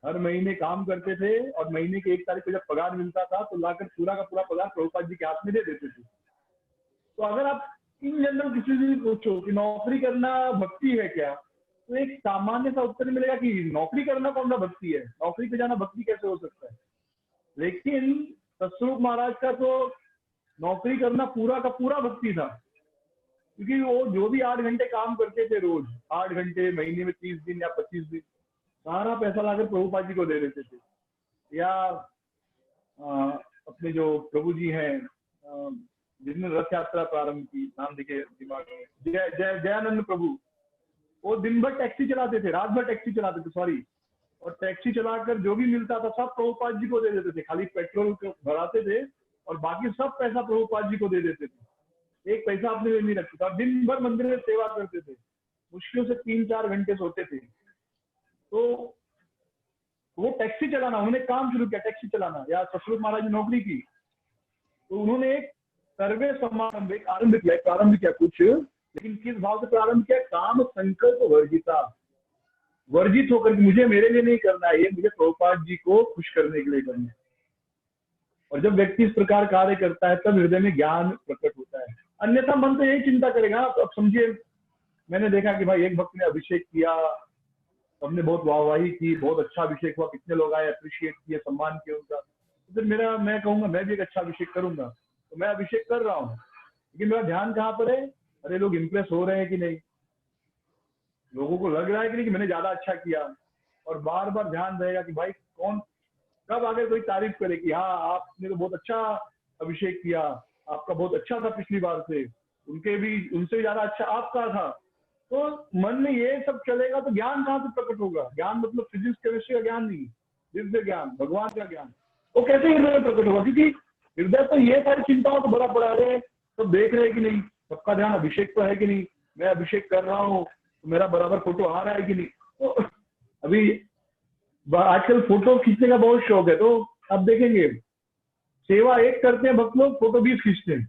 हर महीने काम करते थे, और महीने की 1 तारीख को जब पगार मिलता था तो लाकर पूरा का पूरा पगार प्रभुपाद जी के हाथ में दे देते थे। तो अगर आप इन जनरल किसी से पूछो कि नौकरी करना भक्ति है क्या, तो एक सामान्य सा उत्तर मिलेगा कि नौकरी करना कौन सा भक्ति है, नौकरी पे जाना भक्ति कैसे हो सकता है। लेकिन सतस्वरूप महाराज का तो नौकरी करना पूरा का पूरा भक्ति था, क्योंकि वो जो भी 8 घंटे काम करते थे रोज, 8 घंटे महीने में 30 दिन या 25 दिन, सारा पैसा लाकर प्रभुपाद जी को दे देते थे। या अपने जो प्रभु जी हैं जिन्होंने रथ यात्रा प्रारंभ की, नाम देखिए दिमाग में, जयानंद प्रभु, वो दिन भर टैक्सी चलाते थे, रात भर टैक्सी चलाते थे, सॉरी, और टैक्सी चलाकर जो भी मिलता था सब प्रभुपाद जी को दे देते थे। खाली पेट्रोल भराते थे और बाकी सब पैसा प्रभुपाद जी को दे देते थे, एक पैसा अपने लिए नहीं रखते थे। दिन भर मंदिर में सेवा करते थे, मुश्किल से 3-4 घंटे सोते थे। तो वो टैक्सी चलाना, उन्होंने काम शुरू किया टैक्सी चलाना, या सतस्वरूप महाराज ने नौकरी की, तो उन्होंने एक सर्वे समारंभ एक प्रारंभ किया कुछ, लेकिन किस भाव से प्रारंभ किया? काम संकल्प वर्जिता, वर्जित होकर मुझे मेरे लिए नहीं करना है, ये मुझे प्रभुपाद जी को खुश करने के लिए करना है। और जब व्यक्ति इस प्रकार कार्य करता है तब हृदय में ज्ञान प्रकट होता है। अन्यथा मन तो यही चिंता करेगा। अब समझिए, मैंने देखा कि भाई एक भक्त ने अभिषेक किया, सबने बहुत वाहवाही की, बहुत अच्छा अभिषेक हुआ, कितने लोग आए, अप्रिशिएट किए, सम्मान किया उनका। तो फिर मैं कहूंगा मैं भी एक अच्छा अभिषेक करूंगा, तो मैं अभिषेक कर रहा हूँ, लेकिन मेरा ध्यान कहाँ पर है? अरे लोग इंप्रेस हो रहे हैं कि नहीं, लोगों को लग रहा है कि नहीं कि मैंने ज्यादा अच्छा किया। और बार बार ध्यान रहेगा कि भाई कौन कब आगे कोई तारीफ करे कि हाँ आपने तो बहुत अच्छा अभिषेक किया, आपका बहुत अच्छा था पिछली बार से, उनसे भी ज्यादा अच्छा आपका था। तो मन में ये सब चलेगा तो ज्ञान कहाँ से प्रकट होगा? ज्ञान मतलब फिजिक्स केमिस्ट्री का ज्ञान नहीं, दिव्य ज्ञान, भगवान का ज्ञान, वो कैसे हृदय में प्रकट होगा? क्योंकि हृदय तो ये सारी चिंताओं को भरा पड़ा है, सब देख रहे हैं कि नहीं, सबका ध्यान अभिषेक पर है कि नहीं, मैं अभिषेक कर रहा हूँ तो मेरा बराबर फोटो आ रहा है कि नहीं। तो अभी आजकल फोटो खींचने का बहुत शौक है, तो अब देखेंगे सेवा एक करते हैं भक्त लोग, फोटो 20 खींचते हैं।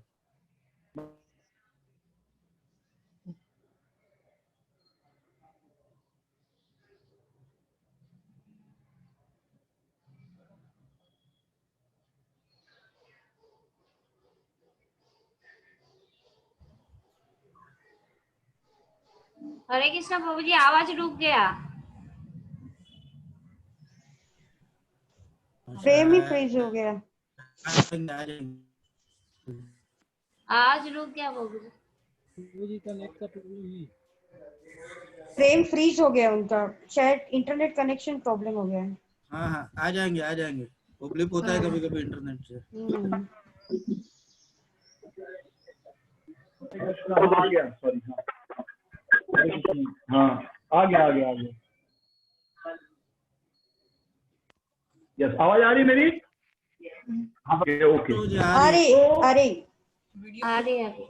हरे कृष्णा प्रभु जी, आवाज रुक गया, फ्रेम ही फ्रीज हो गया, आज रुक गया प्रभु जी। फ्रेम फ्रीज हो गया उनका, शायद इंटरनेट कनेक्शन प्रॉब्लम हो गया है। हाँ आ जाएंगे वो क्लिप होता है कभी कभी इंटरनेट से। आ गया, सॉरी, हाँ आ गया। यस, आवाज आ रही मेरी? हाँ ओके। आ रही। आ रही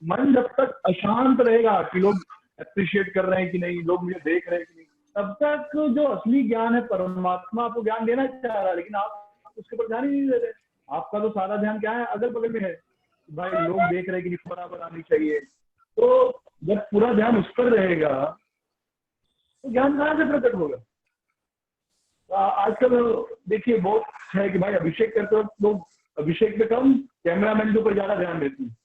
मन जब तक अशांत रहेगा कि लोग अप्रिशिएट कर रहे हैं कि नहीं, लोग मुझे देख रहे हैं कि नहीं, तब तक जो असली ज्ञान है, परमात्मा आपको ज्ञान देना चाह रहा है, लेकिन आप उसके ऊपर ध्यान ही नहीं दे रहे। आपका तो सारा ध्यान क्या है, अगल बगल में है, भाई लोग देख रहे हैं कि नहीं, बराबर आनी चाहिए। तो जब पूरा ध्यान उस पर रहेगा तो ज्ञान कहाँ से प्रकट होगा? आजकल देखिए बहुत है कि भाई अभिषेक करते वक्त लोग अभिषेक पे कम, कैमरामैन के ऊपर ज्यादा ध्यान देते हैं।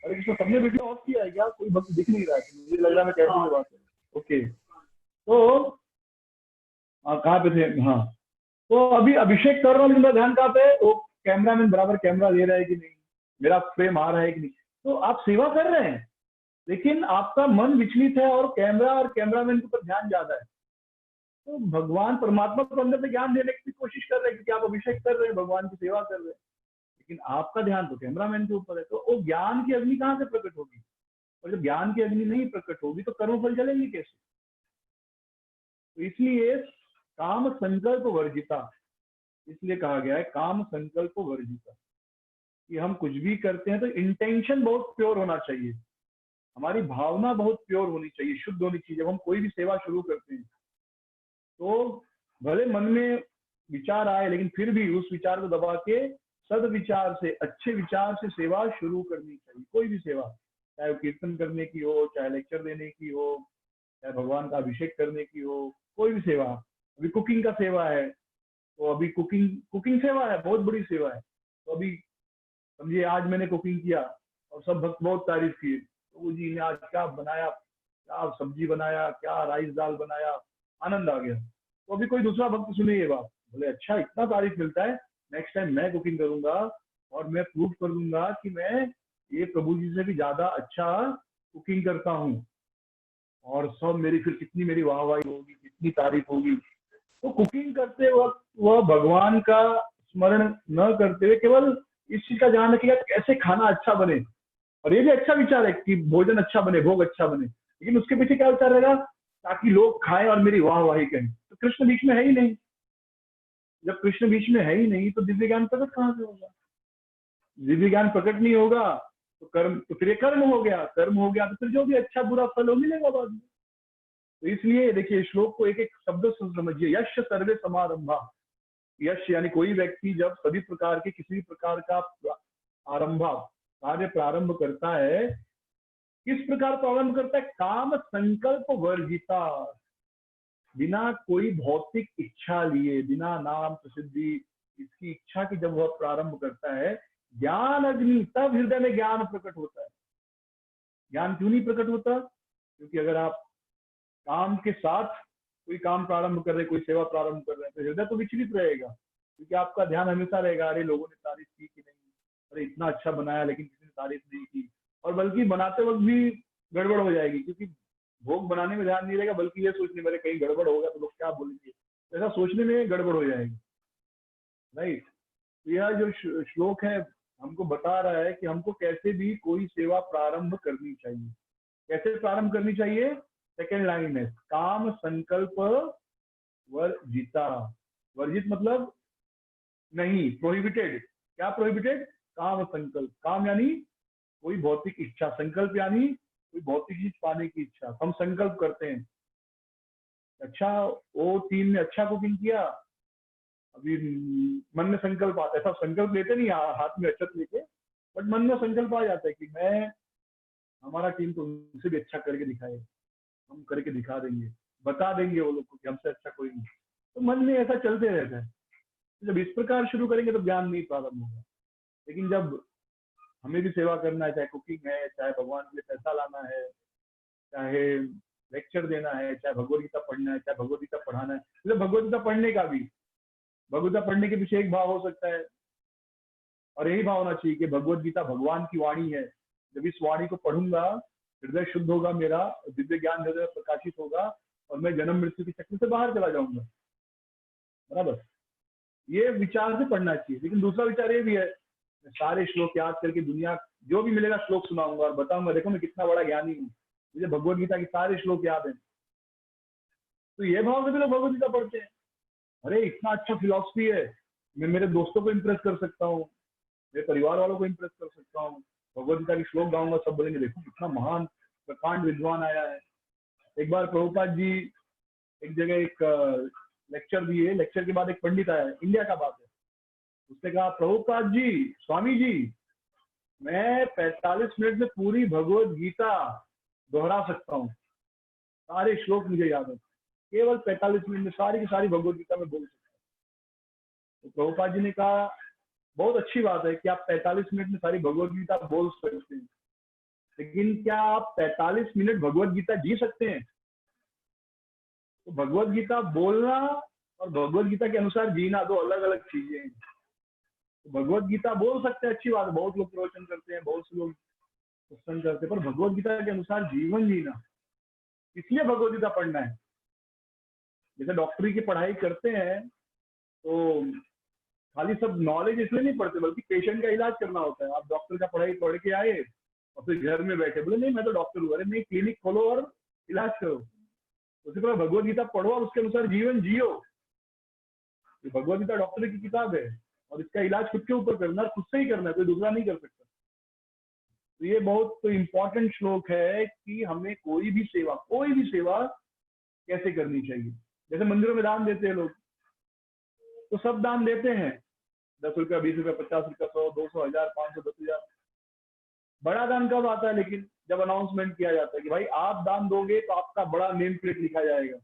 अरे इसमें सबने वीडियो ऑफ किया है क्या? कोई भक्त दिख नहीं रहा है, मुझे लग रहा है मैं कैसे बात करूं। ओके, तो कहाँ पे थे? हाँ, तो अभी अभिषेक कर रहा हूँ, मेरा ध्यान कहाँ पे? वो कैमरामैन बराबर कैमरा ले रहा है कि नहीं, मेरा फ्रेम आ रहा है कि नहीं। तो आप सेवा कर रहे हैं, लेकिन आपका मन विचलित है और कैमरा और कैमरामैन के ऊपर ध्यान ज्यादा है। तो भगवान परमात्मा को अंदर से ज्ञान देने की कोशिश कर रहे हैं, क्योंकि आप अभिषेक कर रहे हैं, भगवान की सेवा कर रहे हैं, लेकिन आपका ध्यान तो कैमरामैन के ऊपर है। तो वो ज्ञान की अग्नि कहाँ से प्रकट होगी? और जब ज्ञान की अग्नि नहीं प्रकट होगी तो कर्मफल चलेंगे कैसे? तो इसलिए काम संकल्प वर्जिता, इसलिए कहा गया है काम संकल्प वर्जिता, कि हम कुछ भी करते हैं तो इंटेंशन बहुत प्योर होना चाहिए, हमारी भावना बहुत प्योर होनी चाहिए, शुद्ध होनी चाहिए। जब हम कोई भी सेवा शुरू करते हैं तो भले मन में विचार आए, लेकिन फिर भी उस विचार को दबा के सद विचार से, अच्छे विचार से सेवा शुरू करनी चाहिए। कोई भी सेवा, चाहे वो कीर्तन करने की हो, चाहे लेक्चर देने की हो, चाहे भगवान का अभिषेक करने की हो, कोई भी सेवा। अभी कुकिंग का सेवा है, तो अभी कुकिंग सेवा है, बहुत बड़ी सेवा है। तो अभी समझिए आज मैंने कुकिंग किया और सब भक्त बहुत तारीफ किए, तो जी ने आज क्या बनाया, क्या सब्जी बनाया, क्या राइस दाल बनाया, आनंद आ गया। तो अभी कोई दूसरा भक्त सुने ये बात, बोले अच्छा इतना तारीफ मिलता है, नेक्स्ट टाइम मैं कुकिंग करूंगा और मैं प्रूव कर दूंगा कि मैं ये प्रभु जी से भी ज्यादा अच्छा कुकिंग करता हूँ, और सब मेरी फिर कितनी मेरी वाहवाही होगी, कितनी तारीफ होगी। तो कुकिंग करते वक्त वह भगवान का स्मरण न करते हुए केवल इस चीज का ध्यान रखेगा कैसे खाना अच्छा बने, और ये भी अच्छा विचार है कि भोजन अच्छा बने, भोग अच्छा बने, लेकिन उसके पीछे क्या विचार रहेगा? ताकि लोग खाएं और मेरी वाहवाही करें। तो कृष्ण बीच में है ही नहीं। जब कृष्ण बीच में है ही नहीं तो दिव्य ज्ञान प्रकट कहाँ से होगा? दिव्य ज्ञान प्रकट नहीं होगा तो कर्म, तो फिर ये कर्म हो गया, कर्म हो गया तो फिर जो भी अच्छा बुरा फल हो मिलेगा बाद में। तो इसलिए देखिए श्लोक को एक एक शब्द से समझिए। यश सर्वे समारंभा, यश यानी कोई व्यक्ति जब सभी प्रकार के किसी भी प्रकार का आरंभा कार्य प्रारंभ करता है, किस प्रकार प्रारंभ करता है? काम संकल्प वर्जिता, बिना कोई भौतिक इच्छा लिए, बिना नाम प्रसिद्धि इसकी इच्छा की जब वह प्रारंभ करता है, ज्ञान अग्नि, तब हृदय में ज्ञान प्रकट होता है। ज्ञान क्यों नहीं प्रकट होता? क्योंकि अगर आप काम के साथ कोई काम प्रारंभ कर रहे, कोई सेवा प्रारंभ कर रहे हैं, तो हृदय तो विचलित रहेगा, क्योंकि आपका ध्यान हमेशा रहेगा अरे लोगों ने तारीफ की कि नहीं, अरे इतना अच्छा बनाया लेकिन किसी ने तारीफ नहीं की, और बल्कि बनाते वक्त भी गड़बड़ हो जाएगी, क्योंकि भोग बनाने में ध्यान नहीं रहेगा, बल्कि ये सोचने में कहीं गड़बड़ होगा तो लोग क्या बोलेंगे, ऐसा सोचने में गड़बड़ हो जाएगी। राइट, तो यह जो श्लोक है हमको बता रहा है कि हमको कैसे भी कोई सेवा प्रारंभ करनी चाहिए। कैसे प्रारंभ करनी चाहिए? सेकेंड लाइन है काम संकल्प वर्जिता। वर्जित मतलब नहीं, प्रोहिबिटेड। क्या प्रोहिबिटेड? काम संकल्प। काम यानी कोई भौतिक इच्छा, संकल्प यानी कोई भौतिक चीज पाने की इच्छा। हम संकल्प करते हैं, अच्छा वो टीम ने अच्छा कुकिंग किया, अभी मन में संकल्प आता है, सब संकल्प लेते नहीं हाथ में अक्षत लेके, बट मन में संकल्प आ जाता है कि मैं, हमारा टीम तो उनसे भी अच्छा करके दिखाए, हम करके दिखा देंगे, बता देंगे वो लोग को कि हमसे अच्छा कोई नहीं। तो मन में ऐसा चलते रहता है। जब इस प्रकार शुरू करेंगे तो ज्ञान नहीं प्रारंभ होगा। लेकिन जब हमें भी सेवा करना है, चाहे कुकिंग है, चाहे भगवान के लिए पैसा लाना है, चाहे लेक्चर देना है, चाहे भगवद गीता पढ़ना है, चाहे भगवद गीता पढ़ाना है, मतलब भगवद गीता पढ़ने का भी, भगवद गीता पढ़ने के पीछे एक भाव हो सकता है, और यही भाव होना चाहिए कि भगवद गीता भगवान की वाणी है। जब इस वाणी को पढ़ूंगा हृदय शुद्ध होगा मेरा, दिव्य ज्ञान हृदय प्रकाशित होगा, और मैं जन्म मृत्यु की चक्र से बाहर चला जाऊंगा। बराबर, ये विचार से पढ़ना चाहिए। लेकिन दूसरा विचार ये भी है, सारे श्लोक याद करके दुनिया जो भी मिलेगा श्लोक सुनाऊंगा और बताऊंगा देखो मैं कितना बड़ा ज्ञानी हूँ, मुझे भगवत गीता के सारे श्लोक याद हैं। तो ये भाव से भी लोग भगवत गीता पढ़ते हैं। अरे इतना अच्छा फिलॉसफी है, मैं मेरे दोस्तों को इम्प्रेस कर सकता हूँ, मेरे परिवार वालों को इम्प्रेस कर सकता हूँ, भगवत गीता के श्लोक गाऊंगा, सब बोलेंगे देखो कितना महान प्रकांड विद्वान आया है। एक बार प्रभुपाद जी एक जगह एक लेक्चर दिए, लेक्चर के बाद एक पंडित आया, इंडिया का बात है, उसने कहा प्रभुपाद जी, स्वामी जी, मैं 45 मिनट में पूरी भगवत गीता दोहरा सकता हूँ, सारे श्लोक मुझे याद है, केवल 45 मिनट में सारी की सारी भगवत गीता में बोल सकता हूँ। तो प्रभुपाद जी ने कहा बहुत अच्छी बात है कि आप 45 मिनट में सारी भगवत गीता बोल सकते हैं, लेकिन क्या आप 45 मिनट भगवत गीता जी सकते हैं? तो भगवत गीता बोलना और भगवत गीता के अनुसार जीना दो अलग अलग चीजें हैं। तो भगवत गीता बोल सकते हैं, अच्छी बात है, बहुत लोग प्रवचन करते हैं, बहुत से लोग सत्संग करते हैं, पर भगवत गीता के अनुसार जीवन जीना, इसलिए भगवत गीता पढ़ना है। जैसे डॉक्टरी की पढ़ाई करते हैं तो खाली सब नॉलेज इसलिए नहीं पढ़ते, बल्कि पेशेंट का इलाज करना होता है। आप डॉक्टर का पढ़ाई पढ़ के आए और फिर घर में बैठे बोले नहीं मैं तो डॉक्टर हूँ, अरे नहीं, क्लिनिक खोलो और इलाज करो। उसी तरह भगवत गीता पढ़ो और उसके अनुसार जीवन जियो। ये भगवत गीता डॉक्टर की किताब है और इसका इलाज खुद के ऊपर करना, खुद से ही करना है, कोई दूसरा नहीं कर सकता। तो ये बहुत इंपॉर्टेंट श्लोक है कि हमें कोई भी सेवा कैसे करनी चाहिए। जैसे मंदिरों में दान देते हैं लोग, तो सब दान देते हैं, 10 रुपया, 20 रुपया, 50 रुपया, 100, 200, 1000, 500, 10,000। बड़ा दान कब आता है? लेकिन जब अनाउंसमेंट किया जाता है कि भाई आप दान दोगे तो आपका बड़ा नेम प्लेट लिखा जाएगा,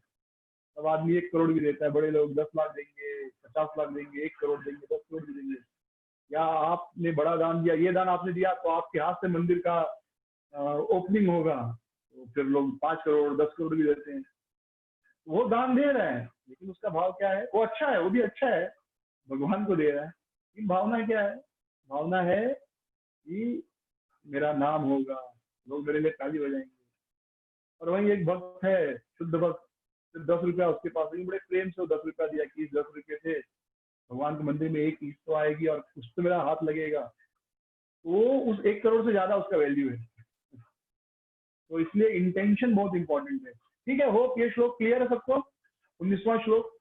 तब आदमी 1 करोड़ भी देता है। बड़े लोग 10 लाख देंगे, 50 लाख देंगे, 1 करोड़ देंगे, 10 करोड़ भी देंगे। या आपने बड़ा दान दिया, ये दान आपने दिया तो आपके हाथ से मंदिर का ओपनिंग होगा, तो फिर लोग 5 करोड़ 10 करोड़ भी देते हैं। वो दान दे रहे हैं, लेकिन उसका भाव क्या है? वो अच्छा है, वो भी अच्छा है, भगवान को दे रहा है, लेकिन भावना क्या है? भावना है कि मेरा नाम होगा, लोग मेरे लिए ताली बजाएंगे। और वही एक भक्त है, शुद्ध भक्त, 10 रुपया उसके पास, बड़े प्रेम से 10 रुपया दिया कि 10 रुपये थे, भगवान के मंदिर में एक ईंट तो आएगी और उस पर मेरा हाथ लगेगा, वो उस 1 करोड़ से ज्यादा उसका वैल्यू है। तो इसलिए इंटेंशन बहुत इंपॉर्टेंट है। ठीक है, होप ये श्लोक क्लियर है सबको। 19वां श्लोक,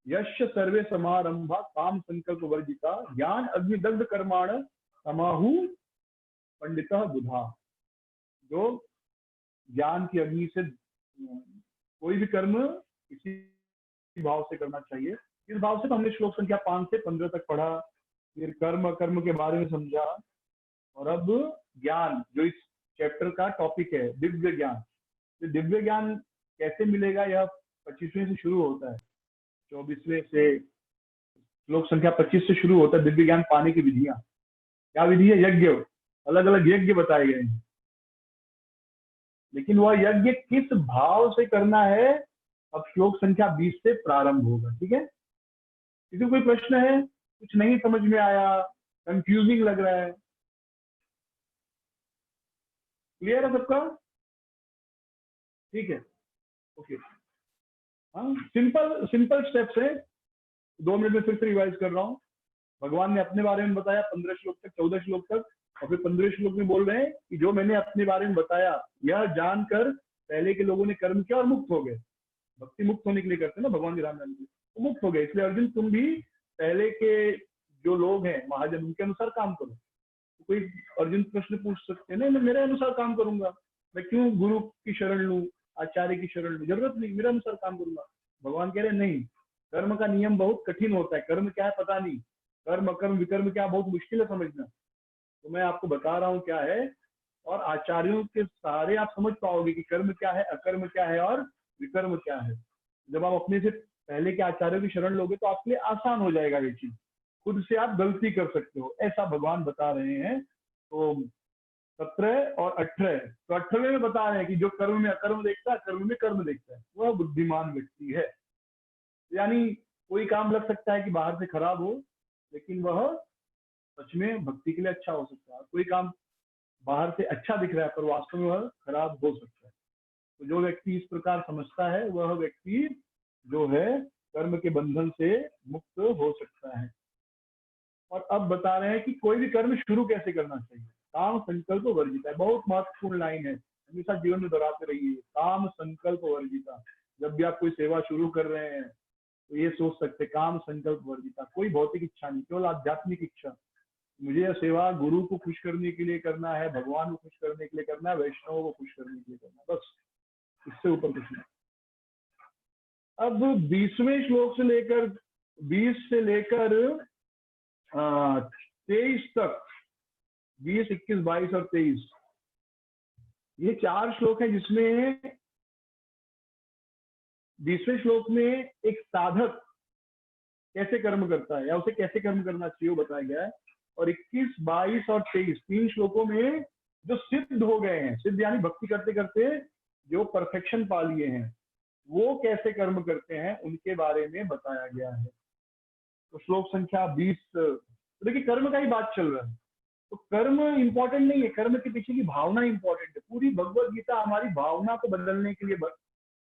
यश सर्वे समारंभा काम संकल्प वर्जिता ज्ञान अग्निदग्ध कर्माण समाहु पंडितः बुधा। जो ज्ञान की अग्नि से कोई भी कर्म इसी भाव से करना चाहिए। इस भाव से तो हमने श्लोक संख्या 5 से 15 तक पढ़ा, फिर कर्म कर्म के बारे में समझा, और अब ज्ञान जो इस चैप्टर का टॉपिक है, दिव्य ज्ञान। तो दिव्य ज्ञान कैसे मिलेगा, यह 25वें से शुरू होता है, 24वें से श्लोक संख्या 25 से शुरू होता है। दिव्य ज्ञान पाने की विधियां, क्या विधि है? यज्ञ, अलग अलग यज्ञ बताए गए हैं, लेकिन वह यज्ञ किस भाव से करना है अब श्लोक संख्या 20 से प्रारंभ होगा। ठीक है, किसी कोई प्रश्न है? कुछ नहीं समझ में आया, कंफ्यूजिंग लग रहा है? क्लियर है सबका? ठीक है, ओके। हाँ, सिंपल स्टेप्स है, 2 मिनट में फिर से रिवाइज कर रहा हूँ। भगवान ने अपने बारे में बताया 15 श्लोक तक, 14 श्लोक तक, और फिर 15 श्लोक में बोल रहे हैं कि जो मैंने अपने बारे में बताया यह जानकर पहले के लोगों ने कर्म किया और मुक्त हो गए। भक्ति मुक्त होने के लिए करते हैं ना भगवान की राम नाम की, तो मुक्त हो गए। इसलिए अर्जुन तुम भी पहले के जो लोग हैं महाजन, उनके अनुसार काम करो। तो कोई अर्जुन प्रश्न पूछ सकते हैं, नहीं मैं मेरे अनुसार काम करूंगा, मैं क्यों गुरु की शरण लूं, आचार्य की शरण लूं, जरूरत नहीं, मेरे अनुसार काम करूंगा। भगवान कह रहे नहीं, कर्म का नियम बहुत कठिन होता है, कर्म क्या है पता नहीं, कर्म अकर्म विकर्म क्या बहुत मुश्किल है समझना, तो मैं आपको बता रहा हूँ क्या है, और आचार्यों के सहारे आप समझ पाओगे कि कर्म क्या है, अकर्म क्या है और विकर्म क्या है। जब आप अपने से पहले के आचार्यों की शरण लोगे तो आपके लिए आसान हो जाएगा ये चीज, खुद से आप गलती कर सकते हो, ऐसा भगवान बता रहे हैं। तो 17 और 18, तो 18वें में बता रहे हैं कि जो कर्म में अकर्म देखता है, कर्म में कर्म देखता है, वह बुद्धिमान व्यक्ति है। यानी कोई काम लग सकता है कि बाहर से खराब हो, लेकिन वह सच में भक्ति के लिए अच्छा हो सकता है। कोई काम बाहर से अच्छा दिख रहा है पर वास्तव में वह खराब हो सकता है। तो जो व्यक्ति इस प्रकार समझता है वह व्यक्ति जो है कर्म के बंधन से मुक्त हो सकता है। और अब बता रहे हैं कि कोई भी कर्म शुरू कैसे करना चाहिए। काम संकल्प वर्जिता है। बहुत महत्वपूर्ण लाइन है, हमेशा जीवन में दोहराते रहिए, काम संकल्प वर्जिता। जब भी आप कोई सेवा शुरू कर रहे हैं तो ये सोच सकते, काम संकल्प वर्जिता, कोई भौतिक इच्छा नहीं, केवल आध्यात्मिक इच्छा। मुझे यह सेवा गुरु को खुश करने के लिए करना है, भगवान को खुश करने के लिए करना है, वैष्णवों को खुश करने के लिए करना है, बस, इससे ऊपर कुछ नहीं। अब 20वें श्लोक से लेकर 20 से लेकर 23 तक, 20, 21, 22 और 23, ये 4 श्लोक है जिसमें 20वें श्लोक में एक साधक कैसे कर्म करता है या उसे कैसे कर्म करना चाहिए वो बताया गया है। और 21, 22 और 23 3 श्लोकों में जो सिद्ध हो गए हैं, सिद्ध यानी भक्ति करते करते जो परफेक्शन पा लिए हैं, वो कैसे कर्म करते हैं उनके बारे में बताया गया है। तो श्लोक संख्या 20, तो देखिए कर्म का ही बात चल रहा है, तो कर्म इंपॉर्टेंट नहीं है, कर्म के पीछे की भावना इंपॉर्टेंट है। पूरी भगवत गीता हमारी भावना को बदलने के लिए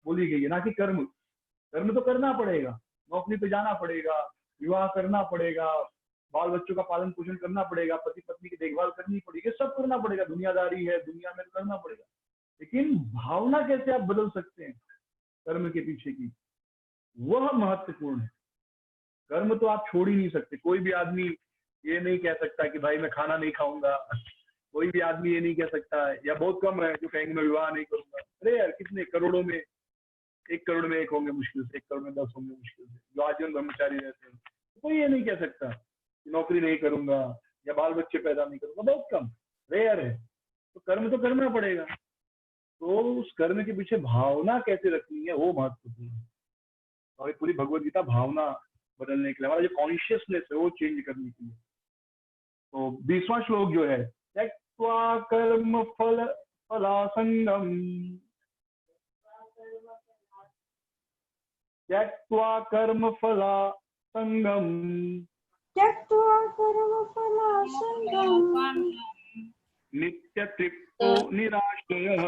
बोली गई है, ना कि कर्म। कर्म तो करना पड़ेगा, नौकरी पे जाना पड़ेगा, विवाह करना पड़ेगा, बाल बच्चों का पालन पोषण करना पड़ेगा, पति पत्नी की देखभाल करनी पड़ेगी, सब करना पड़ेगा, दुनियादारी है, दुनिया में करना पड़ेगा। लेकिन भावना कैसे आप बदल सकते हैं कर्म के पीछे की, वह महत्वपूर्ण है। कर्म तो आप छोड़ ही नहीं सकते। कोई भी आदमी ये नहीं कह सकता कि भाई मैं खाना नहीं खाऊंगा, कोई भी आदमी ये नहीं कह सकता है, या बहुत कम है जो कहेंगे मैं विवाह नहीं करूंगा। अरे यार, कितने करोड़ों में 1 करोड़ में 1 होंगे मुश्किल से, 1 करोड़ में 10 होंगे मुश्किल से जो आजीवन ब्रह्मचारी रहते हैं। कोई ये नहीं कह सकता कि नौकरी नहीं करूंगा या बाल बच्चे पैदा नहीं करूंगा, बहुत कम, रेयर है। तो कर्म तो करना पड़ेगा। तो उस कर्म के पीछे भावना कैसे रखनी है वो महत्वपूर्ण है। और पूरी भगवत गीता भावना बदलने के लिए, हमारा जो कॉन्शियसनेस है वो चेंज करने के लिए। तो 20वां श्लोक जो है, त्यक्त्वा कर्म फलासंगम, त्यक्त्वा कर्म फलासंगम, त्यक्त्वा कर्मफलासंगम् नित्यतृप्तो निराश्रयः,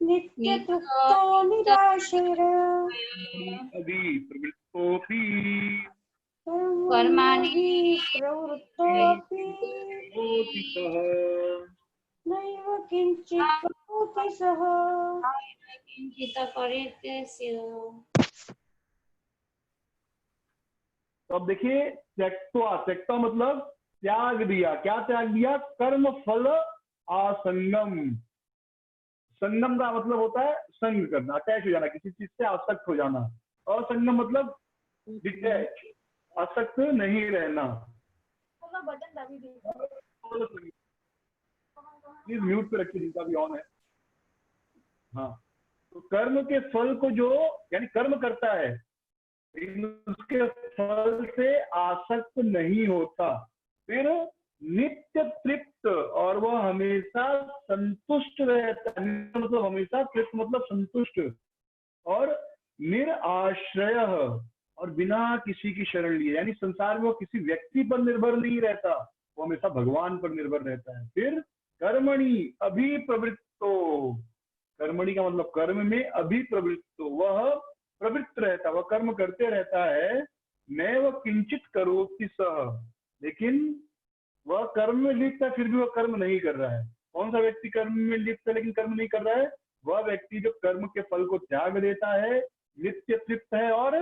नित्यतृप्तो निराश्रयः प्रवृत्तोऽपि कर्माणि प्रवृत्तोऽपि बोधितः। नैव किञ्चित् करोति सः। किंचित करेत्यस्य। तो अब देखिए, त्यक्त्वा, त्यक्त्वा मतलब त्याग दिया। क्या त्याग दिया? कर्म फल आसंगम। संगम का मतलब होता है संग करना, अटैच हो जाना, किसी चीज से आसक्त हो जाना। असंगम मतलब डिटैच, आसक्त नहीं रहना। प्लीज म्यूट पे रखिए जिनका भी ऑन है। हाँ, तो कर्म के फल को जो यानी कर्म करता है, उसके फल से आसक्त नहीं होता, फिर नित्य तृप्त, और वह हमेशा संतुष्ट रहता है। मतलब हमेशा तृप्त मतलब संतुष्ट, और निराश्रय, और बिना किसी की शरण लिए, यानी संसार में वो किसी व्यक्ति पर निर्भर नहीं रहता, वो हमेशा भगवान पर निर्भर रहता है। फिर कर्मणि अभिप्रवृत्तो, कर्मणि का मतलब कर्म में अभिप्रवृत्तो, वह प्रवृत्त रहता, वह कर्म करते रहता है। नैव किंचित करोति सः, लेकिन वह कर्म में लिप्त है फिर भी वह कर्म नहीं कर रहा है। कौन सा व्यक्ति कर्म में लिप्त है लेकिन कर्म नहीं कर रहा है? वह व्यक्ति जो कर्म के फल को त्याग देता है, नित्य तृप्त है और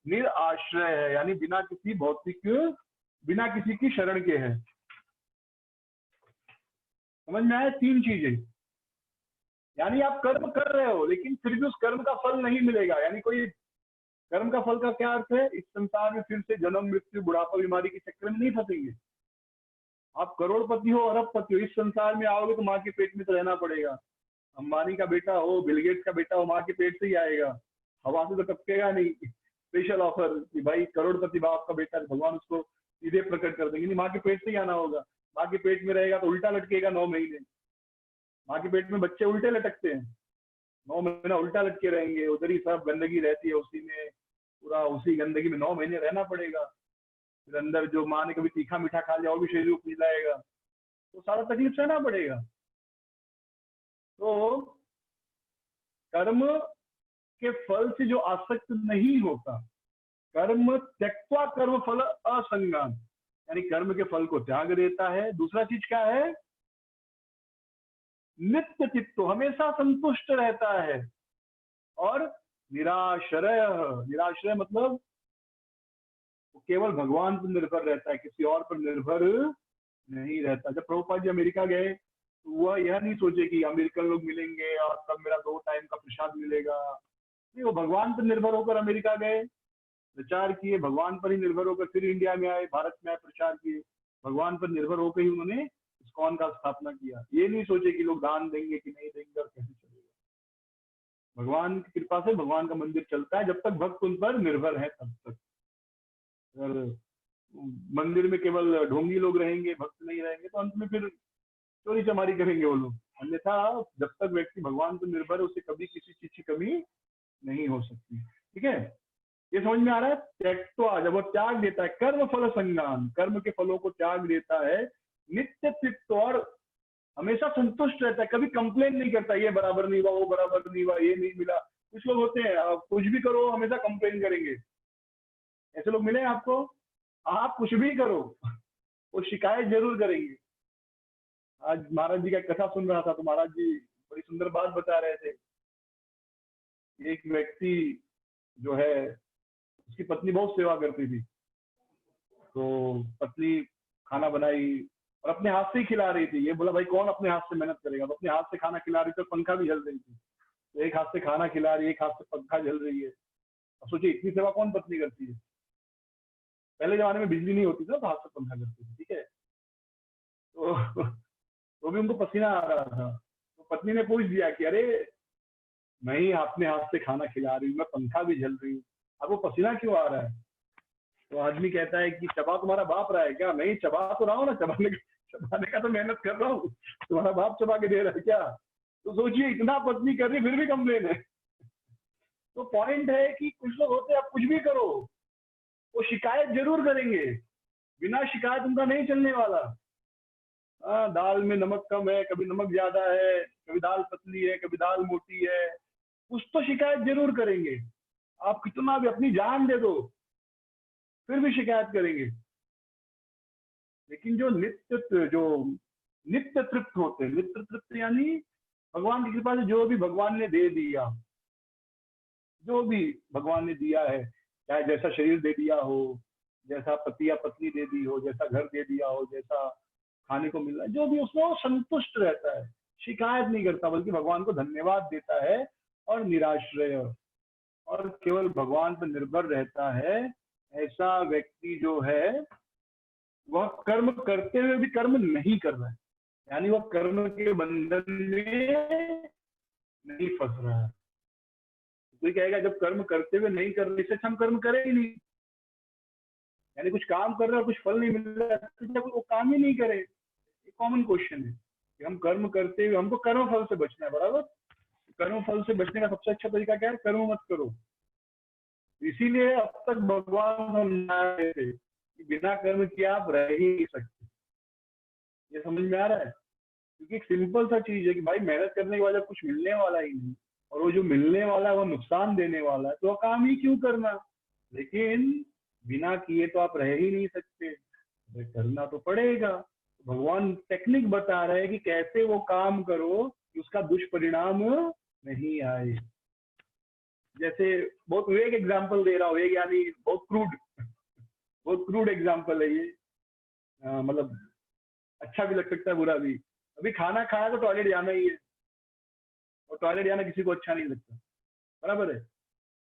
निराश्रय है, यानी बिना किसी भौतिक, बिना किसी की शरण के है। समझ में आया? 3 चीजें, यानी आप कर्म कर रहे हो लेकिन फिर भी उस कर्म का फल नहीं मिलेगा। यानी कोई कर्म का फल का क्या अर्थ है? इस संसार में फिर से जन्म मृत्यु बुढ़ापा बीमारी के चक्कर में नहीं फंसेंगे। आप करोड़पति हो, अरबपति हो, इस संसार में आओगे तो माँ के पेट में तो रहना पड़ेगा। अंबानी का बेटा हो, बिल गेट्स का बेटा हो, माँ के पेट से ही आएगा, हवा से तो टपकेगा नहीं। स्पेशल ऑफर कि भाई करोड़पति बाप का बेटा, भगवान उसको सीधे प्रकट कर देंगे, नहीं, माँ के पेट से ही आना होगा। माँ के पेट में रहेगा तो उल्टा लटकेगा 9 महीने। माँ के पेट में बच्चे उल्टे लटकते हैं, 9 महीना उल्टा लटके रहेंगे, उधर ही सब गंदगी रहती है, उसी में पूरा उसी गंदगी में 9 महीने रहना पड़ेगा। फिर अंदर जो माँ ने कभी तीखा मीठा खा लिया और भी शरीर को पिलाएगा, तो सारा तकलीफ सहना पड़ेगा। तो कर्म के फल से जो आसक्त नहीं होता, कर्म त्यक्त्वा कर्म फल असंगान, यानी कर्म के फल को त्याग देता है। दूसरा चीज क्या है? नित्य चित्तो, हमेशा संतुष्ट रहता है, और निराश्रय, निराश्रय मतलब वो केवल भगवान पर निर्भर रहता है, किसी और पर निर्भर नहीं रहता। जब प्रभुपाद जी अमेरिका गए तो वह यह नहीं सोचे कि अमेरिकन लोग मिलेंगे और तब मेरा 2 टाइम का प्रसाद मिलेगा। नहीं, वो भगवान पर निर्भर होकर अमेरिका गए, प्रचार किए, भगवान पर ही निर्भर होकर फिर इंडिया में आए, भारत में आए, प्रचार किए, भगवान पर निर्भर होकर ही उन्होंने इस्कॉन का स्थापना किया। ये नहीं सोचे कि लोग दान देंगे कि नहीं देंगे और कैसे चलेगा। भगवान की कृपा से भगवान का मंदिर चलता है, जब तक भक्त उन पर निर्भर है तब तक। अगर मंदिर में केवल ढोंगी लोग रहेंगे, भक्त नहीं रहेंगे, तो अंत में फिर चोरी चमारी करेंगे वो लोग। अन्यथा जब तक व्यक्ति भगवान पर निर्भर है, उसे कभी किसी चीज की कमी नहीं हो सकती। ठीक है, ये समझ में आ रहा है। त्यक्त्वा, जब वो त्याग देता है, कर्म फल संज्ञान, कर्म के फलों को त्याग देता है, नित्य तृप्त, और हमेशा संतुष्ट रहता है, कभी कंप्लेन नहीं करता, ये बराबर नहीं हुआ, वो बराबर नहीं हुआ, ये नहीं मिला। कुछ लोग होते हैं कुछ भी करो हमेशा कंप्लेन करेंगे, ऐसे लोग मिले आपको? आप कुछ भी करो वो शिकायत जरूर करेंगे। आज महाराज जी का कथा सुन रहा था तो महाराज जी बड़ी सुंदर बात बता रहे थे। एक व्यक्ति जो है, उसकी पत्नी बहुत सेवा करती थी, तो पत्नी खाना बनाई और अपने हाथ से ही खिला रही थी। ये बोला भाई कौन अपने हाथ से मेहनत करेगा, तो अपने हाथ से खाना खिला रही थी, तो पंखा भी जल रही थी। तो एक हाथ से खाना खिला रही है, एक हाथ से पंखा जल रही है। अब सोचिए इतनी सेवा कौन पत्नी करती है। पहले जमाने में बिजली नहीं होती थी तो हाथ से पंखा करती थी। ठीक है, तो भी उनको पसीना आ रहा था, तो पत्नी ने पूछ दिया कि अरे मैं ही अपने हाथ से खाना खिला रही हूँ, मैं पंखा भी झल रही हूँ, आपको पसीना क्यों आ रहा है? तो आदमी कहता है कि चबा तुम्हारा बाप रहा है क्या? नहीं, चबा तो रहा हूँ ना, चबाने का तो मेहनत कर रहा हूँ, तुम्हारा बाप चबा के दे रहा है क्या? तो सोचिए इतना पत्नी कर रही फिर भी कंप्लेन है। तो पॉइंट है कि कुछ लोग होते हैं, आप कुछ भी करो वो शिकायत जरूर करेंगे, बिना शिकायत उनका नहीं चलने वाला। दाल में नमक कम है, कभी नमक ज्यादा है, कभी दाल पतली है, कभी दाल मोटी है, कुछ तो शिकायत जरूर करेंगे। आप कितना भी अपनी जान दे दो फिर भी शिकायत करेंगे। लेकिन जो नित्य तृप्त होते हैं, नित्य तृप्त यानी भगवान की कृपा से जो भी भगवान ने दे दिया, जो भी भगवान ने दिया है, चाहे जैसा शरीर दे दिया हो, जैसा पति या पत्नी दे दी हो, जैसा घर दे दिया हो, जैसा खाने को मिल रहा है, जो भी उसमें वो संतुष्ट रहता है, शिकायत नहीं करता, बल्कि भगवान को धन्यवाद देता है और निराश्रय और केवल भगवान पर निर्भर रहता है। ऐसा व्यक्ति जो है वह कर्म करते हुए भी कर्म नहीं कर रहा है, यानी वह कर्म के बंधन में नहीं फंस रहा है। कोई कहेगा जब कर्म करते हुए नहीं कर रहे, इससे हम कर्म करें ही नहीं, यानी कुछ काम कर रहे हैं और कुछ फल नहीं मिल रहा है, तो जब वो काम ही नहीं करे। एक कॉमन क्वेश्चन है कि हम कर्म करते हुए, हमको कर्म फल से बचना है, बराबर। कर्म फल से बचने का सबसे अच्छा तरीका क्या है? कर्म मत करो। इसीलिए अब तक भगवान समझा रहे थे कि बिना कर्म किए आप रह ही नहीं सकते। ये समझ में आ रहा है? क्योंकि एक सिंपल सा चीज है कि भाई मेहनत करने के बाद कुछ मिलने वाला ही नहीं, और वो जो मिलने वाला है वो नुकसान देने वाला है, तो काम ही क्यों करना। लेकिन बिना किए तो आप रह ही नहीं सकते, करना तो पड़ेगा। भगवान टेक्निक बता रहे हैं कि कैसे वो काम करो कि उसका दुष्परिणाम नहीं आए। जैसे बहुत वेग एग्जांपल दे रहा हूँ, वेग यानी बहुत क्रूड एग्जांपल है ये, मतलब अच्छा भी लग सकता है, बुरा भी। अभी खाना खाया तो टॉयलेट जाना ही है, और टॉयलेट जाना किसी को अच्छा नहीं लगता, बराबर है।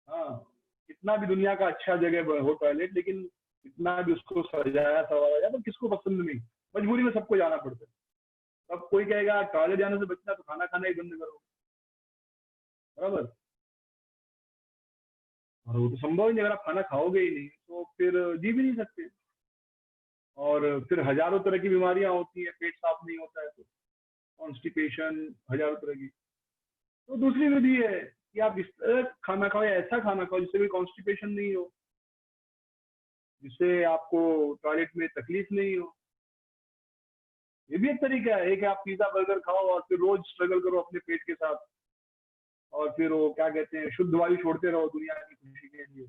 हाँ, कितना भी दुनिया का अच्छा जगह हो टॉयलेट, लेकिन कितना भी उसको सजाया सवाया जाए तो किसको पसंद नहीं, मजबूरी में सबको जाना पड़ता है। अब कोई कहेगा टॉयलेट जाने से बचना तो खाना खाना ही बंद करो, बराबर। और वो तो संभव ही नहीं, अगर आप खाना खाओगे ही नहीं तो फिर जी भी नहीं सकते। और फिर हजारों तरह की बीमारियां होती है, पेट साफ नहीं होता है तो कॉन्स्टिपेशन, हजारों तरह की। तो दूसरी विधि है कि आप इस तरह खाना खाओ, या ऐसा खाना खाओ जिससे कोई कॉन्स्टिपेशन नहीं हो, जिससे आपको टॉयलेट में तकलीफ नहीं हो। ये भी एक तरीका है। एक आप पिज्जा बर्गर खाओ और फिर रोज स्ट्रगल करो अपने पेट के साथ, और फिर वो क्या कहते हैं, शुद्ध वायु छोड़ते रहो दुनिया की खुशी के लिए।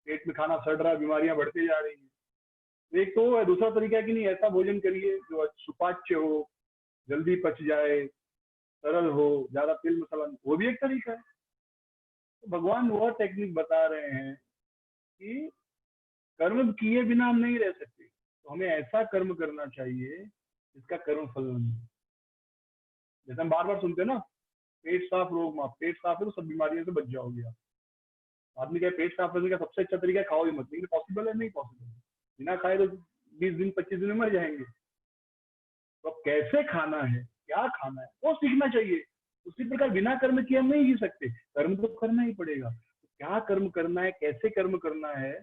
पेट में खाना सड़ रहा है, बीमारियां बढ़ती जा रही हैं। एक तो है, दूसरा तरीका है कि नहीं, ऐसा भोजन करिए जो सुपाच्य हो, जल्दी पच जाए, सरल हो, ज्यादा तेल मसाला, वो भी एक तरीका है। तो भगवान वह टेक्निक बता रहे हैं कि कर्म किए बिना हम नहीं रह सकते, तो हमें ऐसा कर्म करना चाहिए जिसका कर्म फल नहीं। जैसे हम बार बार सुनते हैं ना, पेट साफ रोग माफ, पेट साफ है तो सब बीमारियों से बच जाओगे आप। आदमी का पेट साफ करने का सबसे अच्छा तरीका है खाओ ही मत, लेकिन पॉसिबल है? नहीं पॉसिबल। बिना खाए तो 20 दिन 25 दिन में मर जाएंगे। तो अब कैसे खाना है, क्या खाना है, वो सीखना चाहिए। उसी प्रकार बिना कर्म किए हम नहीं जी सकते, कर्म तो करना ही पड़ेगा। तो क्या कर्म करना है, कैसे कर्म करना है,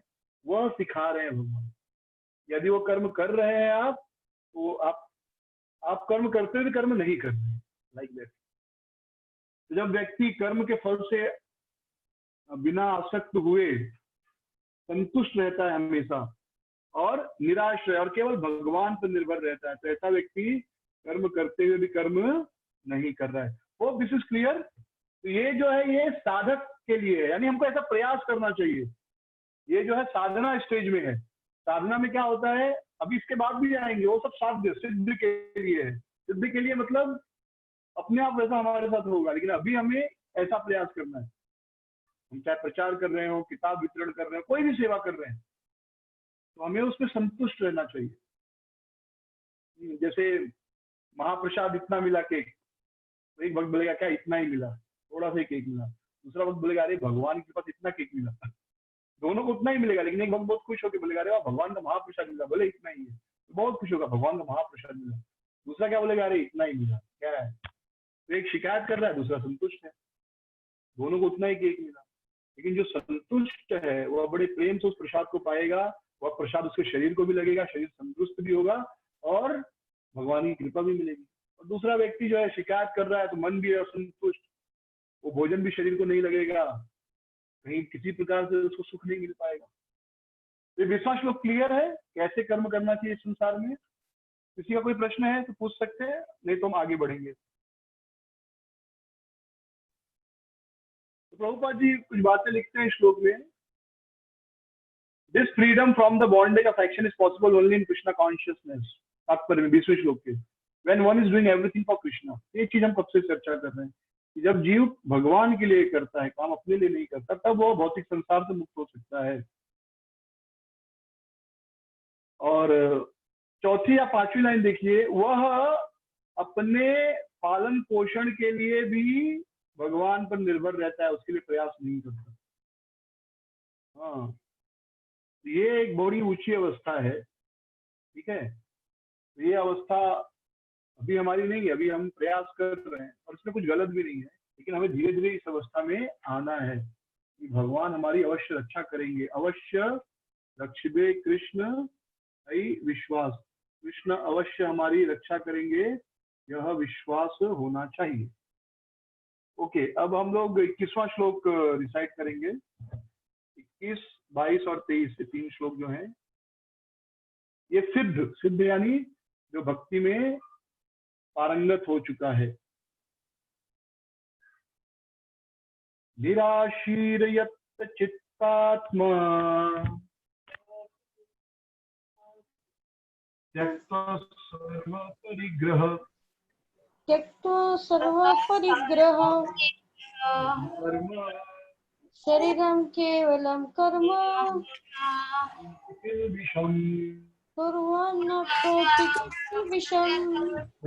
वह सिखा रहे हैं भगवान। यदि वो कर्म कर रहे हैं आप, तो आप कर्म करते हुए कर्म नहीं कर रहे, लाइक दैट। तो जब व्यक्ति कर्म के फल से बिना आसक्त हुए संतुष्ट रहता है हमेशा और निराश है और केवल भगवान पर निर्भर रहता है, तो ऐसा व्यक्ति कर्म करते हुए भी कर्म नहीं कर रहा है। वो दिस इज क्लियर। तो ये जो है ये साधक के लिए है, यानी हमको ऐसा प्रयास करना चाहिए। ये जो है साधना स्टेज में है। साधना में क्या होता है, अभी इसके बाद भी आएंगे, वो सब साध्य सिद्ध के लिए है। सिद्ध के लिए मतलब अपने आप वैसा हमारे साथ होगा, लेकिन अभी हमें ऐसा प्रयास करना है। हम चाहे प्रचार कर रहे हो, किताब वितरण कर रहे हो, कोई भी सेवा कर रहे हैं, तो हमें उसमें संतुष्ट रहना चाहिए। जैसे महाप्रसाद इतना मिला केक, तो एक वक्त बोलेगा क्या इतना ही मिला, थोड़ा सा ही केक मिला। दूसरा वक्त बोलेगा अरे भगवान के पास इतना केक मिला। दोनों को उतना ही मिलेगा, लेकिन एक वक्त बहुत खुश होकर बोलेगा अरे वाह भगवान का महाप्रसाद मिला, बोले इतना ही है, तो बहुत खुश होगा भगवान का महाप्रसाद मिला। दूसरा क्या बोलेगा, अरे इतना ही मिला, क्या है। तो एक शिकायत कर रहा है, दूसरा संतुष्ट है, दोनों को उतना ही केक मिला। लेकिन जो संतुष्ट है वह बड़े प्रेम से उस प्रसाद को पाएगा, वह प्रसाद उसके शरीर को भी लगेगा, शरीर तंदुरुस्त भी होगा और भगवान की कृपा भी मिलेगी। और दूसरा व्यक्ति जो है शिकायत कर रहा है, तो मन भी है असंतुष्ट, वो भोजन भी शरीर को नहीं लगेगा, कहीं किसी प्रकार से उसको सुख नहीं मिल पाएगा। ये विश्वास श्लोक क्लियर है कैसे कर्म करना चाहिए इस संसार में। किसी का कोई प्रश्न है तो पूछ सकते हैं, नहीं तो हम आगे बढ़ेंगे। तो प्रभुपाद जी कुछ बातें लिखते हैं श्लोक में। This freedom from the bondage of action is possible only in Krishna consciousness. तात्पर्य 20वें श्लोक के, when one is doing everything for Krishna. ये चीज हम कब से चर्चा कर रहे हैं कि जब जीव भगवान के लिए करता है काम, अपने लिए नहीं करता, तब वो भौतिक संसार से मुक्त हो सकता है। और चौथी या पांचवी लाइन देखिए, वह अपने पालन पोषण के लिए भी भगवान पर निर्भर रहता है, उसके लिए प्रयास नहीं करता। हाँ, ये एक बड़ी ऊंची अवस्था है, ठीक है। ये अवस्था अभी हमारी नहीं है, अभी हम प्रयास कर रहे हैं और इसमें कुछ गलत भी नहीं है, लेकिन हमें धीरे धीरे इस अवस्था में आना है कि भगवान हमारी अवश्य रक्षा करेंगे। अवश्य रक्षिबे कृष्ण आई विश्वास, कृष्ण अवश्य हमारी रक्षा करेंगे, यह विश्वास होना चाहिए। ओके, अब हम लोग 21वां श्लोक रिसाइट करेंगे। 21, 22 और 23 ये 3 श्लोक जो हैं, ये सिद्ध यानी जो भक्ति में पारंगत हो चुका है। निराशीरयत चित्तात्मा त्यक्त्वा सर्वपरिग्रह शरीरं केवलं कर्म कुर्वन्नप्नोति विषम्।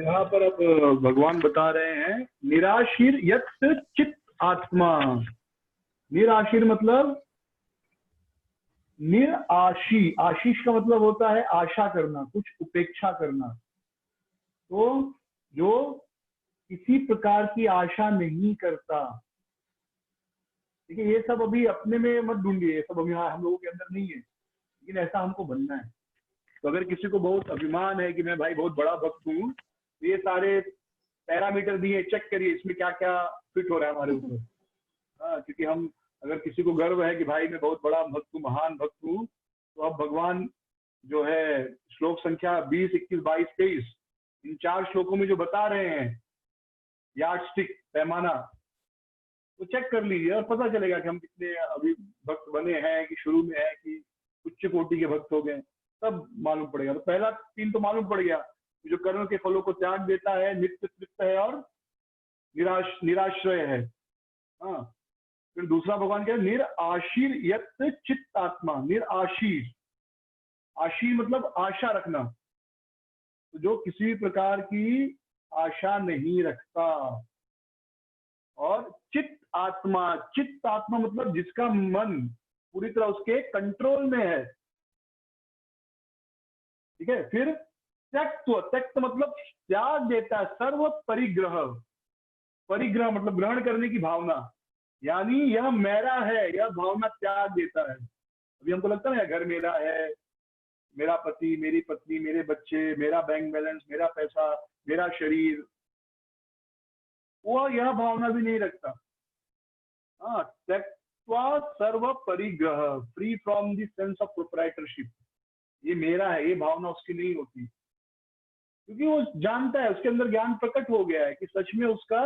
यहाँ पर अब भगवान बता रहे हैं निराशीर यत चित्त आत्मा। निराशीर मतलब निराशी, आशीष का मतलब होता है आशा करना, कुछ उपेक्षा करना। तो जो किसी प्रकार की आशा नहीं करता, ठीक है। ये सब अभी अपने में मत ढूंढिए, ये सब अभी हम लोगों के अंदर नहीं है, लेकिन ऐसा हमको बनना है। तो अगर किसी को बहुत अभिमान है कि मैं भाई बहुत बड़ा भक्त हूँ, तो ये सारे पैरामीटर दिए, चेक करिए इसमें क्या क्या फिट हो रहा है हमारे ऊपर। हाँ, क्योंकि हम अगर किसी को गर्व है कि भाई मैं बहुत बड़ा भक्त हूँ, महान भक्त हूँ, तो अब भगवान जो है श्लोक संख्या 20, 21, 22, 23 इन 4 श्लोकों में जो बता रहे हैं यार्डस्टिक, पैमाना, तो चेक कर लीजिए और पता चलेगा कि हम कितने अभी भक्त बने हैं, कि शुरू में है कि उच्च कोटि के भक्त हो गए, तब मालूम पड़ेगा। तो पहला 3 तो मालूम पड़ गया, जो कर्म के फलों को त्याग देता है, नित्य तृप्त है और निराश्रय है। हाँ, फिर दूसरा भगवान क्या है, निराशीर यत चित्त आत्मा। निराशीर, आशीर मतलब आशा रखना, तो जो किसी भी प्रकार की आशा नहीं रखता। और चित्त आत्मा, चित्त आत्मा मतलब जिसका मन पूरी तरह उसके कंट्रोल में है। ठीक है। फिर त्यक्त्व, त्यक्त मतलब त्याग देता है। सर्व परिग्रह, परिग्रह मतलब ग्रहण करने की भावना, यानी यह मेरा है, यह भावना त्याग देता है। अभी हमको लगता है ना घर मेरा है, मेरा पति, मेरी पत्नी, मेरे बच्चे, मेरा बैंक बैलेंस, मेरा पैसा, मेरा शरीर, वो यह भावना भी नहीं रखता। हाँ, त्यक्त्वा सर्व परिग्रह, free from the sense of proprietorship, ये मेरा है, ये भावना उसकी नहीं होती, क्योंकि वो जानता है, उसके अंदर ज्ञान प्रकट हो गया है कि सच में उसका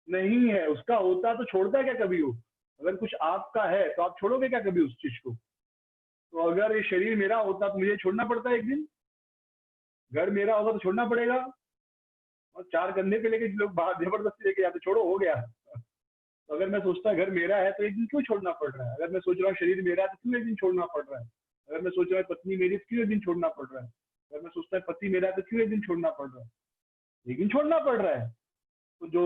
नहीं है। उसका होता तो छोड़ता क्या कभी हो? अगर कुछ आपका है तो आप छोड़ोगे क्या कभी उस चीज को? तो अगर ये शरीर मेरा होता तो मुझे छोड़ना पड़ता है एक दिन, घर मेरा होगा तो छोड़ना पड़ेगा, और चार कंधे पे लेके लोग बाहर जबरदस्ती लेके जाते, छोड़ो हो गया। तो अगर मैं सोचता घर मेरा है तो एक दिन क्यों छोड़ना पड़ रहा है? अगर मैं सोच रहा हूँ शरीर मेरा है तो क्यों एक दिन छोड़ना पड़ रहा है? अगर मैं सोच रहा हूँ पत्नी मेरी तो क्यों एक दिन छोड़ना पड़ रहा है? अगर मैं सोचता है पति मेरा है तो क्यों एक दिन छोड़ना पड़ रहा है? एक दिन छोड़ना पड़ रहा है। तो जो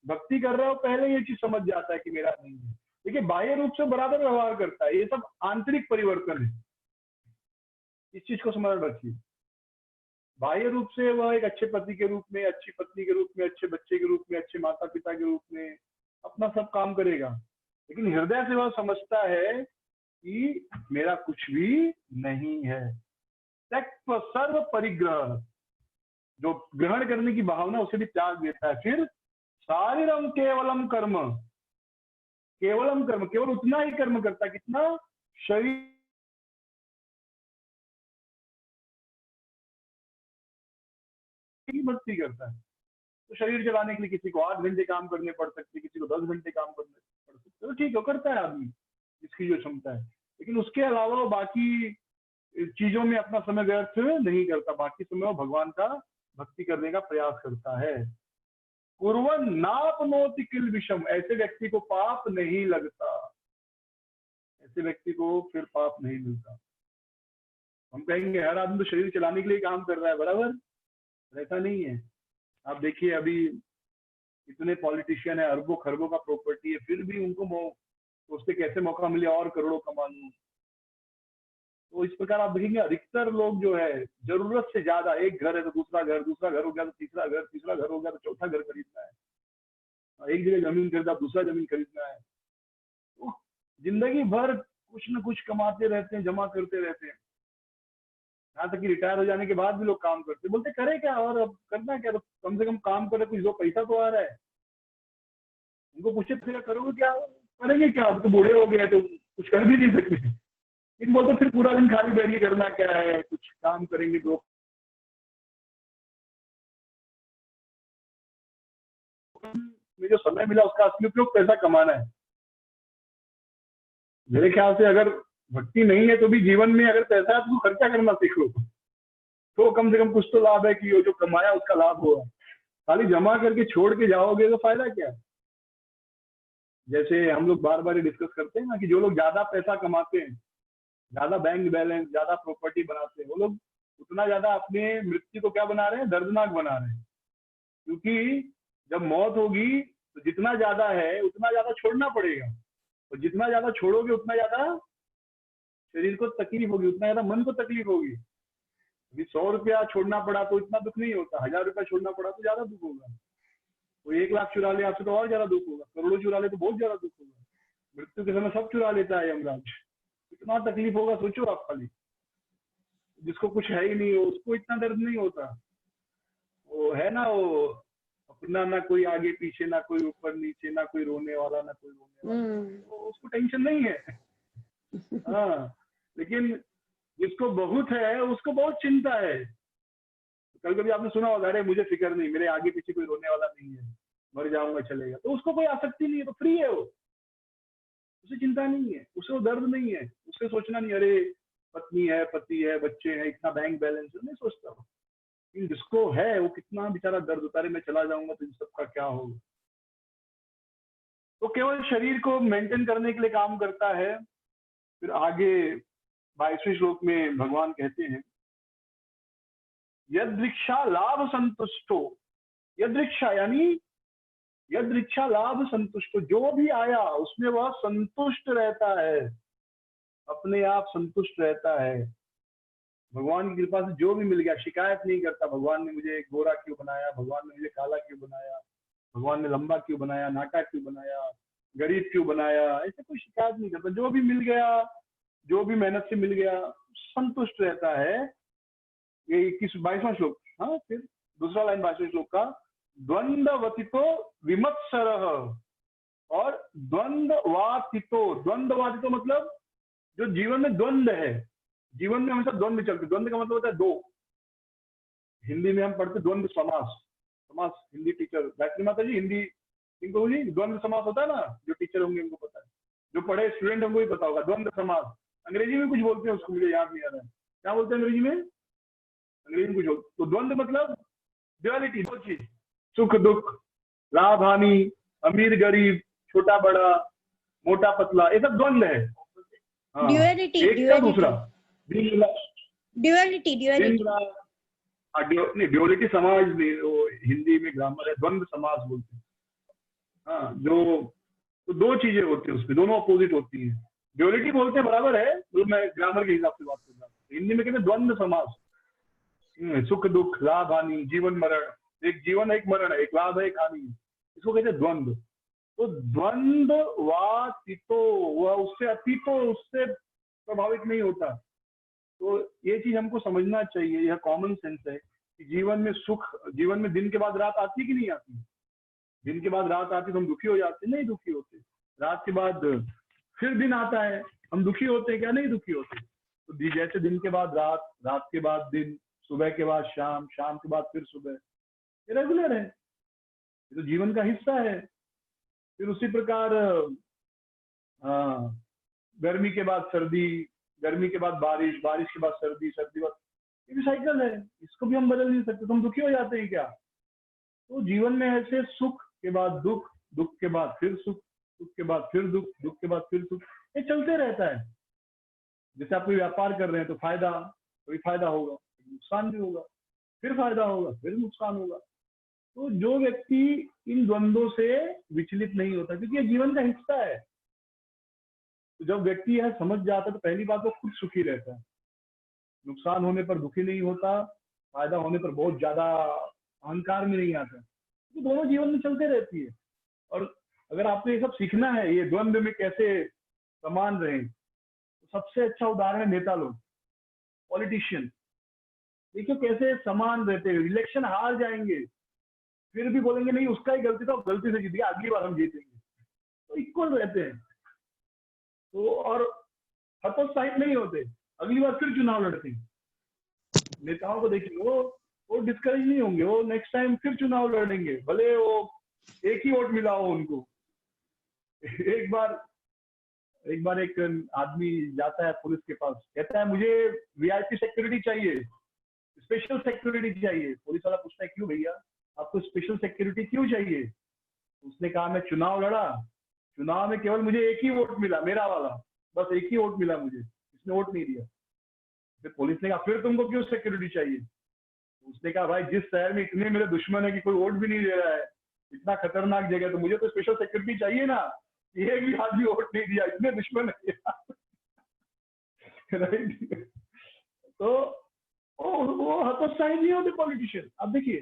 भक्ति कर रहा है वो पहले ये चीज समझ जाता है कि मेरा नहीं है। देखिए, बाह्य रूप से बराबर व्यवहार करता है, ये सब आंतरिक परिवर्तन है, इस चीज को समझ रखिए। बाह्य रूप से वह एक अच्छे पति के रूप में, अच्छी पत्नी के रूप में, अच्छे बच्चे के रूप में, अच्छे माता पिता के रूप में अपना सब काम करेगा, लेकिन हृदय से वह समझता है कि मेरा कुछ भी नहीं है। त्यक्त्व सर्व परिग्रह, जो ग्रहण करने की भावना उसे भी त्याग देता है। फिर शारीरम केवलम कर्म, केवलम कर्म, केवल उतना ही कर्म करता है कितना शरीर की भक्ति करता है। तो शरीर चलाने के लिए किसी को 8 घंटे काम करने पड़ सकते, किसी को 10 घंटे काम करने पड़ सकते, तो ठीक है, करता है आदमी जिसकी जो क्षमता है, लेकिन उसके अलावा बाकी चीजों में अपना समय व्यर्थ नहीं करता, बाकी समय वो भगवान का भक्ति करने का प्रयास करता है। कुर्वन् नाप्नोति किल विषम, ऐसे व्यक्ति को पाप नहीं लगता, ऐसे व्यक्ति को फिर पाप नहीं मिलता। हम कहेंगे हर आदमी तो शरीर चलाने के लिए काम कर रहा है, बराबर? ऐसा नहीं है। आप देखिए, अभी इतने पॉलिटिशियन है, अरबों खरबों का प्रॉपर्टी है, फिर भी उनको सोचते कैसे मौका मिले और करोड़ों कमा लूं। तो इस प्रकार आप देखेंगे अधिकतर लोग जो है जरूरत से ज्यादा, एक घर है तो दूसरा घर, दूसरा घर हो गया तो तीसरा घर, तीसरा घर हो गया तो चौथा घर खरीदना है, एक जगह जमीन खरीदा दूसरा जमीन खरीदना है। तो जिंदगी भर कुछ न कुछ कमाते रहते हैं, जमा करते रहते हैं, यहाँ तक कि रिटायर हो जाने के बाद भी लोग काम करते, बोलते करे क्या और अब करना क्या, तो कम से कम काम करे, कुछ दो पैसा तो आ रहा है। उनको पूछे फिर करोगे क्या, करेंगे क्या, अब तो बूढ़े हो गए तो कुछ कर भी नहीं सकते, लेकिन बोलते फिर पूरा दिन खाली बैठ के करना क्या है, कुछ काम करेंगे तो में जो समय मिला उसका असली उपयोग पैसा कमाना है। मेरे ख्याल से अगर भक्ति नहीं है तो भी जीवन में अगर पैसा है तो खर्चा करना सीख लो, तो कम से कम कुछ तो लाभ है कि जो कमाया उसका लाभ होगा। खाली जमा करके छोड़ के जाओगे तो फायदा क्या? जैसे हम लोग बार बार डिस्कस करते हैं ना कि जो लोग ज्यादा पैसा कमाते हैं, ज्यादा बैंक बैलेंस, ज्यादा प्रॉपर्टी बनाते हैं, वो लोग उतना ज्यादा अपने मृत्यु को क्या बना रहे हैं, दर्दनाक बना रहे हैं। क्योंकि जब मौत होगी तो जितना ज्यादा है उतना ज्यादा छोड़ना पड़ेगा, और जितना ज्यादा छोड़ोगे उतना ज्यादा शरीर को तकलीफ होगी, उतना ज्यादा मन को तकलीफ होगी। अभी 100 रुपया छोड़ना पड़ा तो इतना दुख नहीं होता, 1000 रुपया छोड़ना पड़ा तो ज्यादा दुख होगा। वो 1 लाख चुरा ले आपसे तो और ज्यादा दुख होगा, करोड़ों चुरा ले तो बहुत ज्यादा दुख होगा। मृत्यु के समय सब चुरा लेता है यमराज, इतना तकलीफ होगा सोचो आप। खाली जिसको कुछ है ही नहीं हो उसको इतना दर्द नहीं होता। वो है ना, वो अपना ना कोई आगे पीछे, ना कोई ऊपर नीचे, ना कोई रोने वाला, ना कोई रोने वाला, तो उसको टेंशन नहीं है। हाँ, लेकिन जिसको बहुत है उसको बहुत चिंता है। कभी कभी आपने सुना होगा, अरे मुझे फिक्र नहीं, मेरे आगे पीछे कोई रोने वाला नहीं है, मर जाऊंगा चलेगा, तो उसको कोई आसक्ति नहीं है, तो फ्री है वो, उसे चिंता नहीं है, उसे वो दर्द नहीं है, उसे सोचना नहीं अरे पत्नी है, पति है, बच्चे हैं, इतना बैंक बैलेंस है, नहीं सोचता। जिसको है वो कितना बेचारा दर्द होता है, मैं चला जाऊंगा तो इन सबका क्या होगा। तो केवल शरीर को मेंटेन करने के लिए काम करता है। फिर आगे 22वें श्लोक में भगवान कहते हैं, यदृक्षा लाभ संतुष्टो, यदृक्षा यानी यदृक्षा लाभ संतुष्टो, जो भी आया उसमें वह संतुष्ट रहता है, अपने आप संतुष्ट रहता है। भगवान की कृपा से जो भी मिल गया शिकायत नहीं करता, भगवान ने मुझे गोरा क्यों बनाया, भगवान ने मुझे काला क्यों बनाया, भगवान ने लंबा क्यों बनाया, नाटा क्यों बनाया, गरीब क्यों बनाया, ऐसे कोई शिकायत नहीं करता। जो भी मिल गया, जो भी मेहनत से मिल गया, संतुष्ट रहता है। ये 22वां श्लोक। हाँ, फिर दूसरा लाइन 22वें श्लोक का, द्वंद्ववतितो विमत्सरः, और द्वंद्वातीतो, द्वंद्वातीतो मतलब जो जीवन में द्वंद्व है, जीवन में हमेशा द्वंद्व चलते। द्वंद्व का मतलब होता है दो। हिंदी में हम पढ़ते द्वंद्व समास। समास हिंदी टीचर गायत्री माता जी हिंदी इनको जी द्वंद्व समास होता है ना, जो टीचर होंगे इनको पता है, जो पढ़े स्टूडेंट हमको भी पता होगा। द्वंद्व समास अंग्रेजी में कुछ बोलते हैं उसको, मुझे याद नहीं आ रहा है क्या बोलते हैं अंग्रेजी में। अंग्रेजी में कुछ तो द्वंद्व मतलब ड्युअलिटी, दो चीज, सुख दुख, लाभ हानि, अमीर गरीब, छोटा बड़ा, मोटा पतला, ये सब द्वंद्व है। हाँ, ड्युअलिटी, एक का दूसरा ड्युअलिटी, ड्युअलिटी समाज में वो हिंदी में ग्रामर है, द्वंद्व समास बोलते हैं। हाँ, जो तो दो चीजें होती है उसमें, दोनों अपोजिट होती हैं। ड्युअलिटी बोलते हैं बराबर है, तो मैं ग्रामर के हिसाब से बात कर रहा हूँ। हिंदी में कहते हैं द्वंद्व समास, सुख दुख, लाभ हानि, जीवन मरण, एक जीवन है एक मरण है, एक लाभ है एक हानि, इसको कहते हैं द्वंद्व। तो द्वंद्व वातितो, वह उससे अतीतो, उससे प्रभावित नहीं होता। तो ये चीज हमको समझना चाहिए, यह कॉमन सेंस है कि जीवन में सुख, जीवन में दिन के बाद रात आती है कि नहीं आती। दिन के बाद रात आती तो हम दुखी हो जाते, नहीं दुखी होते। रात के बाद फिर दिन आता है, हम दुखी होते हैं क्या, नहीं दुखी होते। तो जैसे दिन के बाद रात, रात के बाद दिन, सुबह के बाद शाम, शाम के बाद फिर सुबह, ये रेगुलर है, ये तो जीवन का हिस्सा है। फिर उसी प्रकार गर्मी के बाद सर्दी, गर्मी के बाद बारिश, बारिश के बाद सर्दी, सर्दी बाद, ये भी साइकिल है, इसको भी हम बदल नहीं सकते। तो हम दुखी हो जाते हैं क्या। तो जीवन में ऐसे सुख के बाद दुख, दुख के बाद फिर सुख, सुख के बाद फिर दुख, दुख के बाद फिर सुख, ये चलते रहता है। जैसे आप कोई व्यापार कर रहे हैं तो फायदा, कोई फायदा होगा, नुकसान भी होगा, फिर फायदा होगा, फिर नुकसान होगा। तो जो व्यक्ति इन द्वंद्वों से विचलित नहीं होता, क्योंकि ये जीवन का हिस्सा है। तो जब व्यक्ति यह समझ जाता है तो पहली बात वो खुद सुखी रहता है, नुकसान होने पर दुखी नहीं होता, फायदा होने पर बहुत ज्यादा अहंकार में नहीं आता। तो दोनों जीवन में चलते रहती है। और अगर आपको ये सब सीखना है, ये द्वंद्व में कैसे समान रहे, तो सबसे अच्छा उदाहरण है नेता लोग, पॉलिटिशियन। देखिए कैसे समान रहते हैं, इलेक्शन हार जाएंगे फिर भी बोलेंगे नहीं उसका ही गलती था, गलती से जीत गया, अगली बार हम जीतेंगे। तो इक्वल रहते हैं। तो और हतोत्साहित नहीं होते, अगली बार फिर चुनाव लड़ते हैं। नेताओं को देखिए, वो डिस्करेज नहीं होंगे, वो नेक्स्ट टाइम फिर चुनाव लड़ेंगे, भले वो एक ही वोट मिला हो उनको। एक बार एक आदमी जाता है पुलिस के पास, कहता है मुझे वीआईपी सिक्योरिटी चाहिए, स्पेशल सिक्योरिटी चाहिए। पुलिस वाला पूछता है क्यों भैया, आपको स्पेशल सिक्योरिटी क्यों चाहिए। उसने कहा मैं चुनाव लड़ा, चुनाव में केवल मुझे एक ही वोट मिला, मेरा वाला, बस एक ही वोट मिला मुझे, इसने वोट नहीं दिया। फिर पुलिस ने कहा फिर तुमको क्यों सिक्योरिटी चाहिए। उसने कहा भाई जिस शहर में इतने मेरे दुश्मन है कि कोई वोट भी नहीं दे रहा है, इतना खतरनाक जगह, तो मुझे तो स्पेशल सिक्योरिटी चाहिए ना, एक भी आदमी वोट नहीं दिया, इतने दुश्मन है। राइट। तो वो हतोत्साहित नहीं होते पॉलिटिशियन। अब देखिए,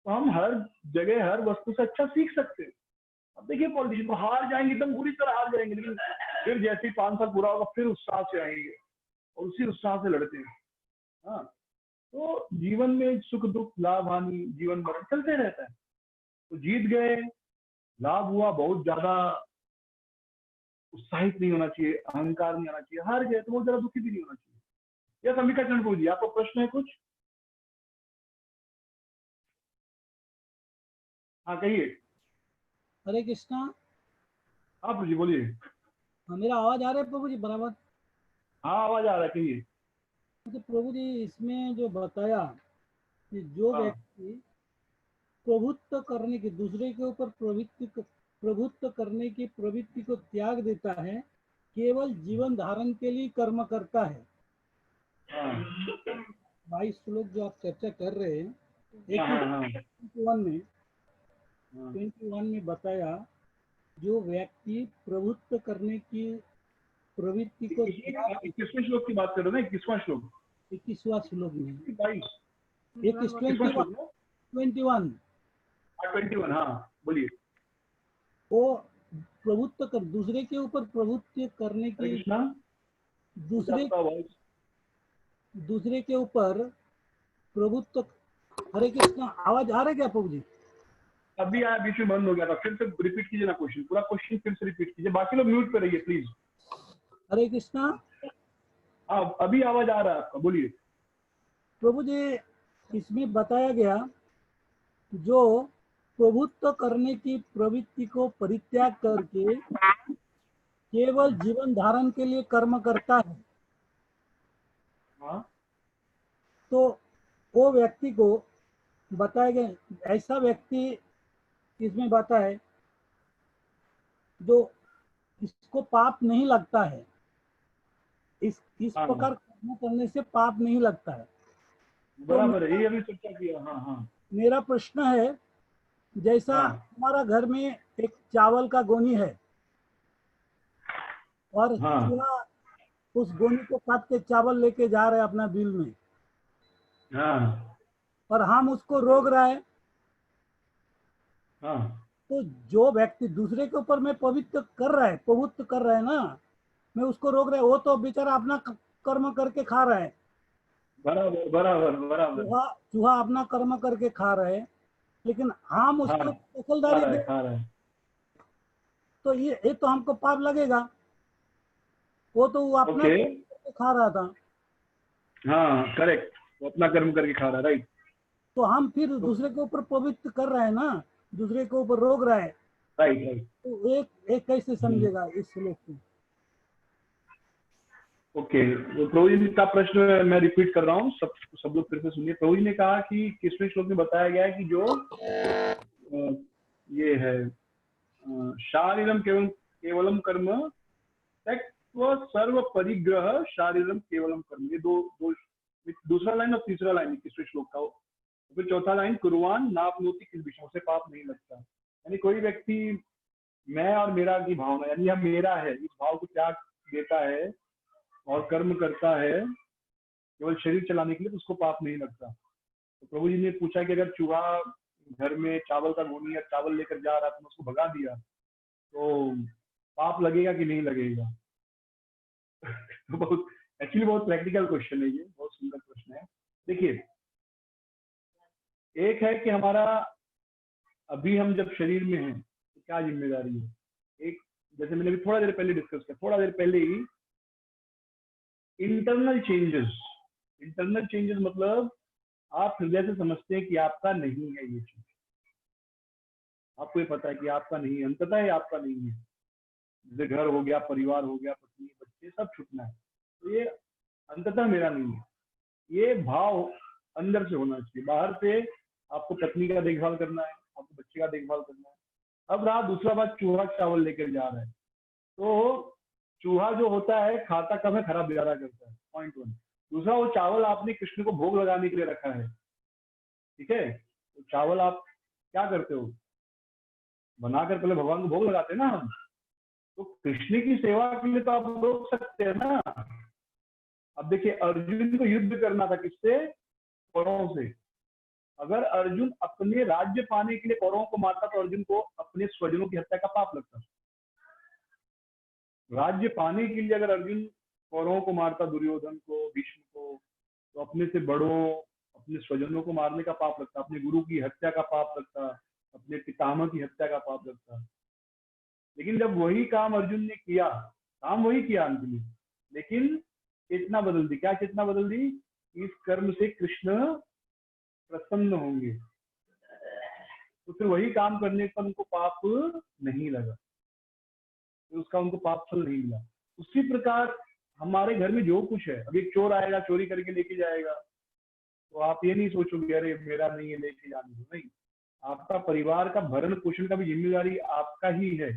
तो हम हर जगह हर वस्तु से अच्छा सीख सकते हैं। अब देखिए पॉलिटिशियन को हार जाएंगे, एकदम बुरी तरह हार जाएंगे, लेकिन फिर जैसे ही 5 साल पूरा होगा फिर उत्साह से आएंगे और उसी उत्साह से लड़ते हैं। हाँ, तो जीवन में सुख दुख, लाभ हानि, जीवन मरण चलते रहता है। तो जीत गए, लाभ हुआ, बहुत ज्यादा उत्साहित नहीं होना चाहिए, अहंकार नहीं आना चाहिए। हार गए तो बहुत ज्यादा दुखी भी नहीं होना चाहिए। यह अंबिका चरण प्रभु जी, आपको प्रश्न है कुछ? हाँ कहिए। हरे कृष्णा। हाँ प्रभु जी बोलिए। हाँ, मेरा आवाज आ रहा है प्रभु जी बराबर? हाँ आवाज आ रहा है, कहिए। तो प्रभु जी इसमें जो बताया कि जो हाँ। व्यक्ति प्रभुत्व करने की, दूसरे के ऊपर प्रभुत्व प्रभुत्व करने की प्रवृत्ति को त्याग देता है, केवल जीवन धारण के लिए कर्म करता है। हाँ 22 श्लोक जो आप चर्चा कर रहे हैं, हाँ 21 में बताया, जो व्यक्ति प्रभुत्व करने की प्रवृत्ति को 21वें श्लोक की बात कर रहे हो ना? 21वां श्लोक 21वां श्लोक में 22 21 श्लोक ना? 21 21 हाँ बोलिए। वो प्रभुत्व कर दूसरे के ऊपर प्रभुत्व करने हरे की कृष्णा। आपका आवाज दूसरे के ऊपर प्रभुत्व। हरे कृष्णा, आवाज आ रहा है क्या प्रभु जी? अभी आया, बीच में बंद हो गया था, फिर से रिपीट कीजिए ना क्वेश्चन, पूरा क्वेश्चन फिर से रिपीट कीजिए, बाकी लोग म्यूट पे रहिए प्लीज। हरे कृष्णा। हाँ अभी आवाज आ रहा है आपका, बोलिए। प्रभु जी, इसमें बताया गया, जो प्रभुत्व करने की प्रवृत्ति को परित्याग करके केवल जीवन धारण के लिए कर्म करता है, हाँ तो वो व्यक्ति को बताया गया, ऐसा व्यक्ति इसमें बताए जो इसको पाप नहीं लगता है, इस हाँ प्रकार कर्म करने से पाप नहीं लगता है। बराबर है, ये अभी चर्चा किया। हाँ हाँ मेरा प्रश्न है, जैसा हाँ हमारा घर में एक चावल का गोनी है और हाँ चूहा उस गोनी को काट के चावल लेके जा रहे हैं अपना बिल में, हाँ और हम उसको रोक रहे हैं, हाँ तो जो व्यक्ति दूसरे के ऊपर में प्रभुत्व कर रहा है ना, मैं उसको रोक रहा है, वो तो बेचारा अपना कर्म करके खा रहा है। बराबर बराबर बराबर। चूहा अपना कर्म करके खा रहा है, लेकिन हम उसको हाँ दखलदारी दे, खा रहा है। तो ये तो हमको पाप लगेगा। वो तो वो अपना ओके करके खा रहा था, हाँ करेक्ट, वो अपना कर्म करके खा रहा है, राइट। तो हम फिर दूसरे के ऊपर पवित्र कर रहे हैं ना, दूसरे के ऊपर रोक रहा है, राइट राइट। तो एक कैसे समझेगा इस श्लोक को? ओके, तो प्रभु जी का प्रश्न मैं रिपीट कर रहा हूँ, सब लोग फिर से सुनिए। प्रभु जी ने कहा कि 21वें श्लोक में बताया गया है कि जो ये है शारीरम केवलम कर्म त्यक्त्वा सर्व परिग्रह शारीरम केवलम कर्म, ये दूसरा लाइन और तीसरा लाइन 21वें श्लोक का। फिर चौथा लाइन, कुर्वान नापनोति किल विषयों से पाप नहीं लगता। यानी कोई व्यक्ति मैं और मेरा की भावना, यानी यह मेरा है, इस भाव को त्याग देता है और कर्म करता है केवल शरीर चलाने के लिए, तो उसको पाप नहीं लगता। तो प्रभु जी ने पूछा कि अगर चूहा घर में चावल का गोनी या चावल लेकर जा रहा तो उसको भगा दिया, तो पाप लगेगा कि नहीं लगेगा? तो बहुत प्रैक्टिकल क्वेश्चन है ये, बहुत सुंदर प्रश्न है। देखिए, एक है कि हमारा अभी हम जब शरीर में हैं तो क्या जिम्मेदारी है। एक, जैसे मैंने अभी थोड़ा देर पहले डिस्कस किया, थोड़ा देर पहले ही, इंटरनल चेंजेस मतलब आप हृदय से समझते हैं कि आपका नहीं है ये चीज, आपको ये पता है कि आपका नहीं है, अंततः ये आपका नहीं है। जैसे घर हो गया, परिवार हो गया, पत्नी बच्चे सब छूटना है, तो ये अंततः मेरा नहीं है। ये भाव अंदर से होना चाहिए। बाहर से आपको पत्नी का देखभाल करना है, आपको बच्चे का देखभाल करना है। अब रहा दूसरा बात, चूहा चावल लेकर जा रहा है, तो चूहा जो होता है खाता कम है, खराब ज्यादा करता है, पॉइंट 1। दूसरा, वो चावल आपने कृष्ण को भोग लगाने के लिए रखा है, ठीक है? तो चावल आप क्या करते हो, बनाकर पहले भगवान को भोग लगाते हैं ना हम, तो कृष्ण की सेवा के लिए तो आप रोक सकते हैं ना। अब देखिए, अर्जुन को युद्ध करना था किससे? कौरवों से। अगर अर्जुन अपने राज्य पाने के लिए कौरवों को मारता तो अर्जुन को अपने स्वजनों की हत्या का पाप लगता। राज्य पाने के लिए अगर अर्जुन कौरवों को मारता, दुर्योधन को, भीष्म को, तो अपने से बड़ों, अपने स्वजनों को मारने का पाप लगता, अपने गुरु की हत्या का पाप लगता, अपने पितामह की हत्या का पाप लगता। लेकिन जब वही काम अर्जुन ने किया, काम वही किया अंत में, लेकिन चेतना बदल दी। क्या चेतना बदल दी? इस कर्म से कृष्ण प्रसन्न होंगे, तो फिर वही काम करने पर उनको पाप नहीं लगा, तो उसका उनको पाप फल नहीं मिला। उसी प्रकार हमारे घर में जो कुछ है, अब एक चोर आएगा, चोरी करके लेके जाएगा, तो आप ये नहीं सोचोगे अरे मेरा नहीं है, लेके जाने दो, नहीं। आपका परिवार का भरण पोषण का भी जिम्मेदारी आपका ही है,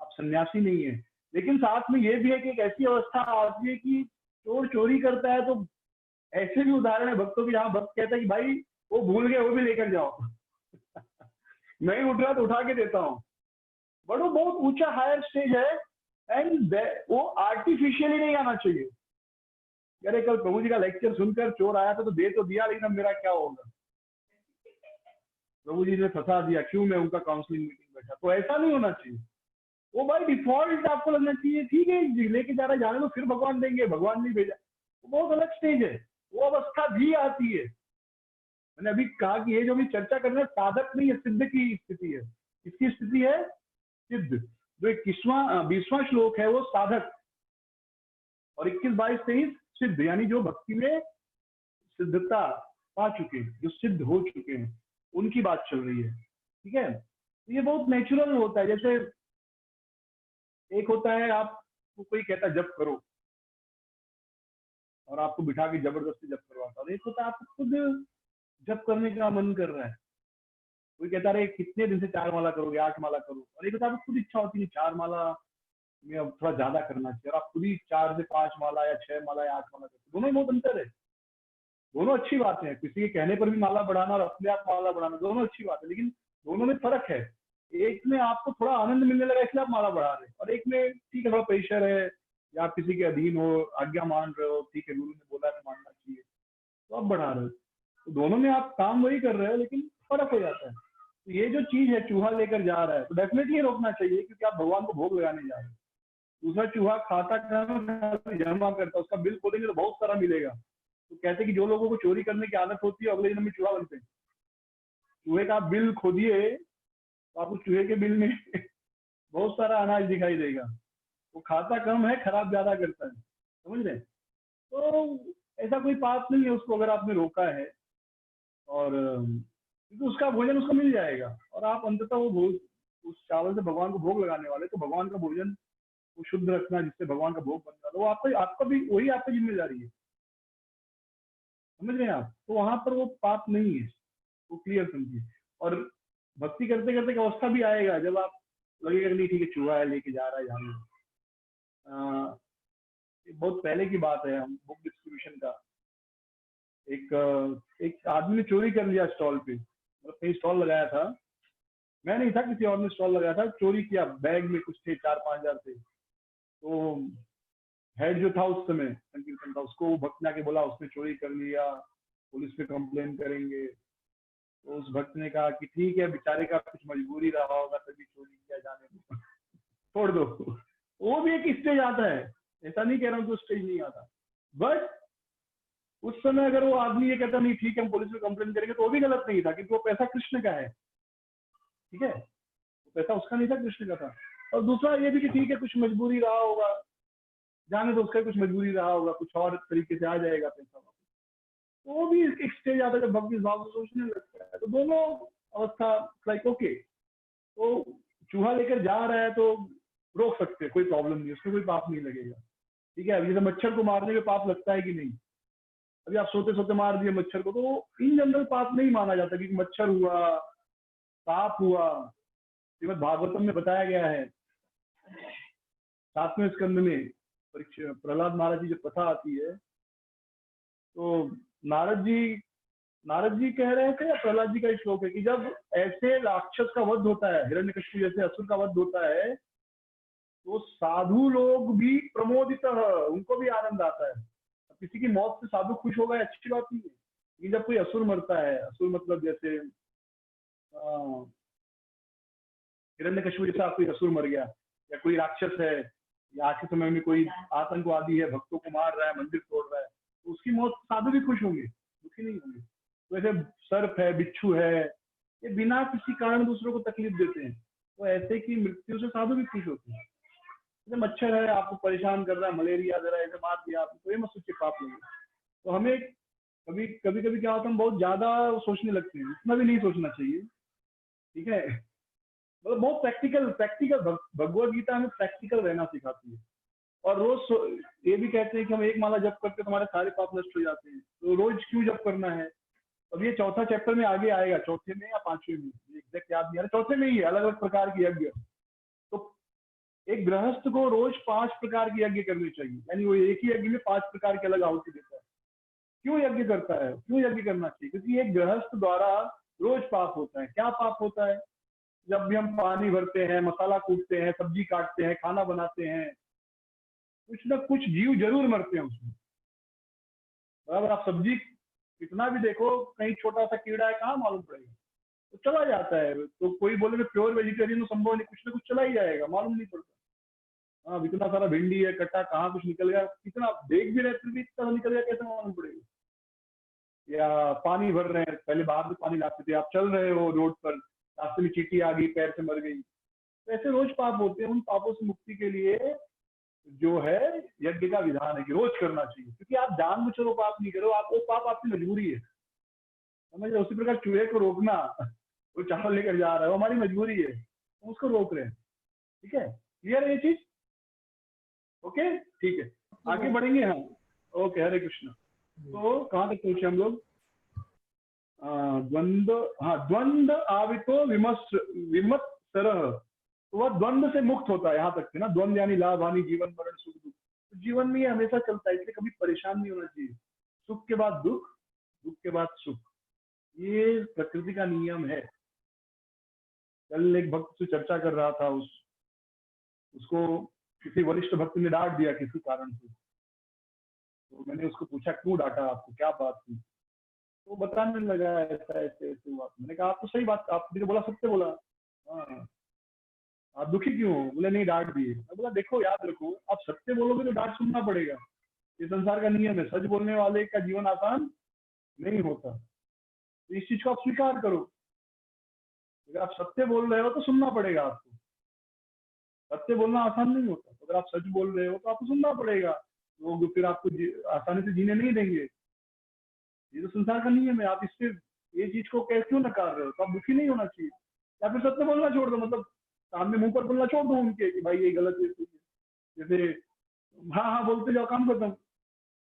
आप सन्यासी नहीं है। लेकिन साथ में ये भी है कि एक ऐसी अवस्था आती है कि चोर चोरी करता है, तो ऐसे भी उदाहरण है भक्तों की जहाँ भक्त कहता है कि भाई वो भूल गए, वो भी लेकर जाओ नहीं उठ रहा तो उठा के देता हूँ। बट वो बहुत ऊंचा हायर स्टेज है एंड वो आर्टिफिशियली नहीं आना चाहिए। अरे कल प्रभु जी का लेक्चर सुनकर चोर आया था तो दे तो दिया, लेकिन अब मेरा क्या होगा, प्रभु जी ने फंसा दिया, क्यों मैं उनका काउंसलिंग मीटिंग बैठा। तो ऐसा नहीं होना चाहिए। वो बाय डिफॉल्ट आपको लगना चाहिए ठीक है जी लेके जा रहा जाने तो फिर भगवान देंगे, भगवान नहीं भेजा, वो बहुत अलग स्टेज है, वो अवस्था भी आती है। मैंने अभी कहा कि ये जो भी चर्चा कर रहे हैं साधक नहीं है, सिद्ध की स्थिति है। किसकी स्थिति है? सिद्ध। जो 21वां श्लोक है वो साधक और 21, 22, 23 सिद्ध, यानी जो भक्ति में सिद्धता पा चुके हैं, जो सिद्ध हो चुके हैं, उनकी बात चल रही है। ठीक है, तो ये बहुत नेचुरल होता है। जैसे एक होता है आपको कोई कहता है जप करो और आपको बिठा के जबरदस्ती जप करवाता, और एक होता है आपको खुद जप करने का मन कर रहा है। कोई कहता है कितने दिन से 4 माला करोगे, 8 माला करो, और एक होता है आपको खुद इच्छा होती है 4 माला में अब थोड़ा ज्यादा करना चाहिए, और आप खुद ही 4 से 5 माला या 6 माला या 8 माला करते। दोनों में बहुत अंतर है, दोनों अच्छी बातें हैं। किसी के कहने पर भी माला बढ़ाना और अपने आप माला बढ़ाना, दोनों अच्छी बात है, लेकिन दोनों में फर्क है। एक में आपको थोड़ा आनंद मिलने लगा इसलिए आप माला बढ़ा रहे हैं, और एक में ठीक है थोड़ा प्रेशर है या आप किसी के अधीन हो, आज्ञा मान रहे हो, ठीक है गुरु ने बोला है मानना चाहिए, तो आप बढ़ा रहे हो। तो दोनों में आप काम वही कर रहे हो, लेकिन फर्क हो जाता है। तो ये जो चीज है चूहा लेकर जा रहा है तो डेफिनेटली रोकना चाहिए, क्योंकि आप भगवान को भोग लगाने जा रहे हैं। दूसरा चूहा खाता जमा करता, उसका बिल खोलेंगे तो बहुत सारा मिलेगा। तो कहते हैं कि जो लोगों को चोरी करने की आदत होती है अगले जन्म में चूहा बनते हैं। चूहे का बिल खोदिए तो आपको चूहे के बिल में बहुत सारा अनाज दिखाई देगा। वो खाता कम है, खराब ज्यादा करता है, समझ रहे? तो ऐसा कोई पाप नहीं है उसको अगर आपने रोका है, और क्योंकि उसका भोजन उसको मिल जाएगा, और आप अंततः वो उस चावल से भगवान को भोग लगाने वाले, तो भगवान का भोजन वो शुद्ध रखना जिससे भगवान का भोग बनता है, वो आपका भी वही आपकी जिम्मेदारी है, समझ रहे हैं आप? तो वहां पर वो पाप नहीं है, वो क्लियर समझिए। और भक्ति करते करते एक अवस्था भी आएगा जब आप लगेगा नहीं ठीक है चूहा है लेके जा रहा है जाने। बहुत पहले की बात है, हम बुक डिस्ट्रीब्यूशन का, एक आदमी ने चोरी कर लिया स्टॉल पे, मतलब कहीं स्टॉल लगाया था, मैं नहीं था किसी और ने स्टॉल लगाया था, चोरी किया, बैग में कुछ थे 4-5 हजार थे। तो हेड जो था उस समय संकीर्तन का, उसको भक्त ने आके बोला उसने चोरी कर लिया, पुलिस पे कंप्लेन करेंगे। तो उस भक्त ने कहा कि ठीक है बेचारे का कुछ मजबूरी रहा होगा तभी चोरी किया, जाने दो छोड़ दो। वो भी एक स्टेज आता है, ऐसा नहीं कह रहा हूँ कि स्टेज नहीं आता, बट उस समय अगर वो आदमी ये कहता नहीं ठीक है हम पुलिस में कंप्लेन करेंगे, तो वो भी गलत नहीं था, क्योंकि वो पैसा कृष्ण का है। ठीक है, पैसा उसका नहीं था, कृष्ण का था। और दूसरा ये भी कि ठीक है कुछ मजबूरी रहा होगा, जाने तो उसका कुछ मजबूरी रहा होगा, कुछ और तरीके से आ जाएगा पैसा वापस। तो वो भी एक स्टेज आता है जब भक्ति भाव से सोचने लगता है। तो दोनों अवस्था लाइक ओके, तो चूहा लेकर जा रहा है तो रोक सकते हैं, कोई प्रॉब्लम नहीं, उसमें कोई पाप नहीं लगेगा। ठीक है, अभी जैसे मच्छर को मारने में पाप लगता है कि नहीं, अभी आप सोते सोते मार दिए मच्छर को, तो इन जनरल पाप नहीं माना जाता, क्योंकि मच्छर हुआ, सांप हुआ। श्रीमद् भागवतम में बताया गया है 7वें स्कंद में, प्रहलाद महाराज जी जब कथा आती है तो नारद जी कह रहे थे, या प्रहलाद जी का श्लोक है कि जब ऐसे राक्षस का वध होता है, हिरण्यकशिपु जैसे असुर का वध होता है, तो साधु लोग भी प्रमोदित, उनको भी आनंद आता है। किसी की मौत से साधु खुश होगा अच्छी बात नहीं है, लेकिन जब कोई असुर मरता है, असुर मतलब जैसे हिरण्यकशिपु जैसा कोई असुर मर गया, या कोई राक्षस है, या आज के समय में कोई आतंकवादी है भक्तों को मार रहा है, मंदिर तोड़ रहा है, तो उसकी मौत साधु भी खुश होंगे, दुखी नहीं होंगे। तो ऐसे सर्प है, बिच्छू है, ये बिना किसी कारण दूसरों को तकलीफ देते हैं, तो ऐसे की मृत्यु से साधु भी खुश होते हैं। जैसे मच्छर है आपको परेशान कर रहा है, मलेरिया दे रहा है, ऐसे मार दिया आपको, तो ये मत सोचिए पाप लगे। तो हमें कभी कभी क्या होता है, हम बहुत ज्यादा सोचने लगते हैं, इतना भी नहीं सोचना चाहिए। ठीक है, मतलब बहुत प्रैक्टिकल भगवत गीता हमें प्रैक्टिकल रहना सिखाती है। और रोज ये भी कहते हैं कि हम 1 माला जप करके तुम्हारे सारे पाप नष्ट हो जाते हैं, तो रोज क्यों जप करना है? अब ये चौथा चैप्टर में आगे आएगा, चौथे में या पांचवें में, एग्जैक्ट याद नहीं आ रहा, चौथे में ही है, अलग अलग प्रकार के यज्ञ। तो एक गृहस्थ को रोज 5 प्रकार के यज्ञ करने चाहिए, यानी वो एक ही यज्ञ में 5 प्रकार के अलग आहुति देता है। क्यों यज्ञ करता है, क्यों यज्ञ करना चाहिए? क्योंकि एक गृहस्थ द्वारा रोज पाप होता है। क्या पाप होता है? जब भी हम पानी भरते हैं, मसाला कूटते हैं, सब्जी काटते हैं, खाना बनाते हैं, कुछ ना कुछ जीव जरूर मरते हैं उसमें, बराबर। आप सब्जी कितना भी देखो, कहीं छोटा सा कीड़ा है, कहाँ मालूम पड़ेगा, तो चला जाता है। तो कोई बोले प्योर वेजिटेरियन तो संभव नहीं, कुछ ना कुछ चला ही जाएगा, मालूम नहीं पड़ता। हाँ, इतना सारा भिंडी है कटा, कहाँ कुछ निकल गया, कितना देख भी रहे फिर भी इतना निकल गया, कैसे मालूम पड़ेगा? या पानी भर रहे हैं, पहले बाहर से पानी लाते थे, आप चल रहे हो रोड पर, रास्ते में चींटी आ गई, पैर से मर गई, तो ऐसे रोज पाप होते हैं। उन पापों से मुक्ति के लिए जो है यज्ञ का विधान है कि रोज करना चाहिए, क्योंकि आप जानबूझकर वो पाप नहीं करो, आप वो पाप आपकी मजबूरी है, समझ रहे? उसी प्रकार चूहे को रोकना, वो चावल लेकर जा रहा है, वो हमारी मजबूरी है, हम उसको रोक रहे हैं। ठीक है, क्लियर है ये चीज? ओके, ठीक है, आगे बढ़ेंगे हम। ओके, हरे कृष्ण। तो कहाँ तक पहुंचे हम लोग? द्वंद्व, हाँ, द्वंद्व आवितो विमत सरह, तो वह द्वंद्व से मुक्त होता है। यहाँ तक है ना, द्वंद्व यानी लाभ हानि, जीवन मरण, सुख दुख। तो जीवन में ये हमेशा चलता है, इसलिए कभी परेशान नहीं होना चाहिए। सुख के बाद दुख, दुख के बाद सुख, ये प्रकृति का नियम है। कल एक भक्त से चर्चा कर रहा था, उसको किसी वरिष्ठ भक्त ने डांट दिया किसी कारण से। तो मैंने उसको पूछा, क्यों डांटा आपको, क्या बात थी? तो बताने लगा, ऐसा ऐसे ऐसे हुआ। मैंने कहा, आप तो सही बात, आपने बोला, सत्य बोला। हाँ, आप दुखी क्यों हो? बोले नहीं, डांट दिए। मैं बोला, देखो याद रखो, आप सत्य बोलोगे तो डांट सुनना पड़ेगा, ये संसार का नियम है। सच बोलने वाले का जीवन आसान नहीं होता, तो इस चीज को आप स्वीकार करो। अगर आप सत्य बोल रहे हो तो सुनना पड़ेगा आपको, सत्य बोलना आसान नहीं होता। अगर आप सच बोल रहे हो तो आपको सुनना पड़ेगा, लोग फिर आपको आसानी से जीने नहीं देंगे। ये तो संसार का नियम है, आप इससे ये चीज को क्यों नकार रहे हो? तो आप दुखी नहीं होना चाहिए, या फिर सत्य बोलना छोड़ दो, मतलब सामने मुंह पर बोलना छोड़ दो उनके कि भाई ये गलत है, जैसे हाँ हाँ बोलते जाओ, काम खत्म।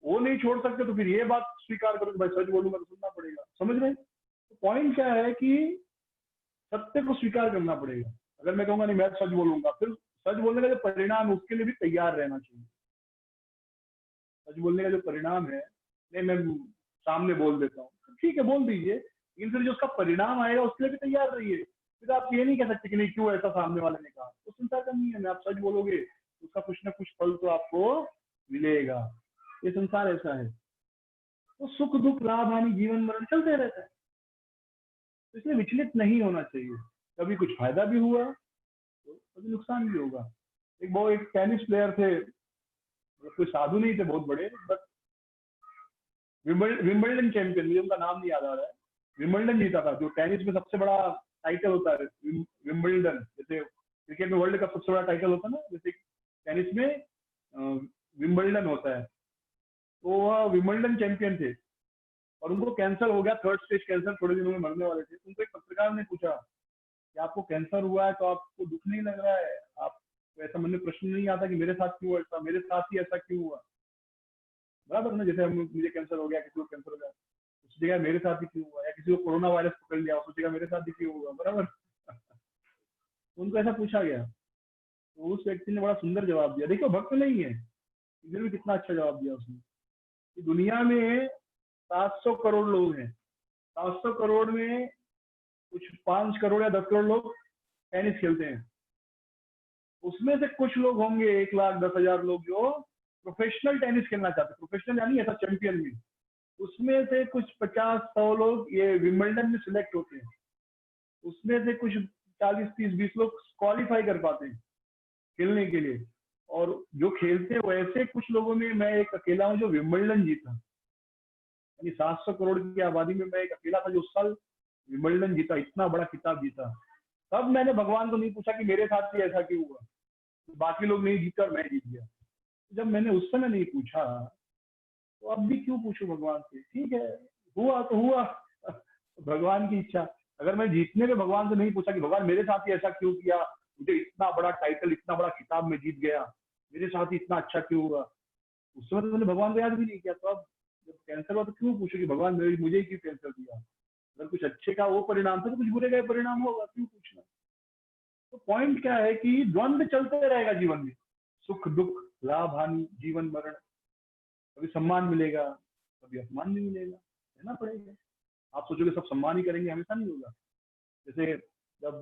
वो नहीं छोड़ सकते तो फिर ये बात स्वीकार करो कि भाई सच बोलूंगा तो सुनना पड़ेगा, समझ रहे? तो पॉइंट क्या है कि सत्य को स्वीकार करना पड़ेगा। अगर मैं कहूंगा नहीं मैं सच बोलूंगा, फिर सच बोलने का जो परिणाम है उसके लिए भी तैयार रहना चाहिए। सच बोलने का जो परिणाम है, नहीं मैं सामने बोल देता हूँ, ठीक है बोल दीजिए, लेकिन फिर जो उसका परिणाम आएगा उसके लिए भी तैयार रहिए। फिर आप ये नहीं कह सकते कि नहीं क्यों ऐसा सामने वाले ने कहा। तो संसार का नियम है, आप सच बोलोगे उसका कुछ ना कुछ फल तो आपको मिलेगा, ये संसार ऐसा है। तो सुख दुख लाभ हानि जीवन मरण चलते रहता है, तो इसलिए विचलित नहीं होना चाहिए। कभी कुछ फायदा भी हुआ तो कभी नुकसान भी होगा। एक टेनिस प्लेयर थे, कोई साधु नहीं थे बहुत बड़े, बट विंबलडन चैंपियन, मुझे उनका नाम नहीं याद आ रहा है, विंबलडन जीता था, जो टेनिस में सबसे बड़ा टाइटल होता है विंबलडन। जैसे क्रिकेट में वर्ल्ड कप सबसे बड़ा टाइटल होता है ना, जैसे टेनिस में विंबलडन होता है। तो वह विंबलडन चैंपियन थे और उनको कैंसर हो गया, 3rd स्टेज कैंसर, थोड़े दिनों में मरने वाले थे। उनको एक पत्रकार ने पूछा कि आपको कैंसर हुआ है तो आपको दुख नहीं लग रहा है, आपको ऐसा मन में प्रश्न नहीं आता कि मेरे साथ क्यों ऐसा, मेरे साथ ही ऐसा क्यों हुआ? बराबर ना, जैसे मुझे कैंसर हो गया, किसी को कैंसर हो गया, उस जगह मेरे साथ ही क्यों हुआ, या किसी को कोरोना वायरस पकड़ लिया, उस जगह मेरे साथ ही क्यों हुआ? बराबर। उनको ऐसा पूछा गया तो उस व्यक्ति ने बड़ा सुंदर जवाब दिया। देखो भक्त नहीं है, इधर भी कितना अच्छा जवाब दिया उसने कि दुनिया में 700 करोड़ लोग हैं, 700 करोड़ में कुछ 5 करोड़ या 10 करोड़ लोग टेनिस खेलते हैं। उसमें से कुछ लोग होंगे 1,10,000 लोग जो प्रोफेशनल टेनिस खेलना चाहते हैं, प्रोफेशनल यानी ऐसा चैंपियन में। उसमें से कुछ 50-100 लोग ये विंबलडन में सिलेक्ट होते हैं, उसमें से कुछ 40-30-20 लोग क्वालिफाई कर पाते हैं खेलने के लिए। और जो खेलते हैं वैसे कुछ लोगों में मैं एक अकेला हूँ जो विंबलडन जीता, यानी 700 करोड़ की आबादी में मैं एक अकेला था जो उस साल विंबलडन जीता, इतना बड़ा खिताब जीता। तब मैंने भगवान को नहीं पूछा कि मेरे साथ भी ऐसा क्यों हुआ, बाकी लोग नहीं जीते और मैं जीत गया। जब मैंने उस समय नहीं पूछा तो अब भी क्यों पूछूं भगवान से? ठीक है, हुआ तो हुआ, भगवान की इच्छा। अगर मैं जीतने के भगवान से नहीं पूछा कि भगवान मेरे साथ ही ऐसा क्यों किया, मुझे इतना बड़ा टाइटल, इतना बड़ा खिताब में जीत गया, मेरे साथ ही इतना अच्छा क्यों हुआ, उस समय तो मैंने भगवान को याद भी नहीं किया। तो अब जब कैंसर हुआ तो क्यों पूछो कि भगवान मुझे क्यों कैंसर दिया? अगर कुछ अच्छे का वो परिणाम था तो कुछ बुरे का परिणाम होगा, क्यों पूछना? तो पॉइंट क्या है कि द्वंद्व चलते रहेगा जीवन में, सुख दुख, लाभ हानि, जीवन मरण। कभी सम्मान मिलेगा, कभी अपमान भी मिलेगा, रहना पड़ेगा। आप सोचोगे सब सम्मान ही करेंगे, हमेशा नहीं होगा। जैसे जब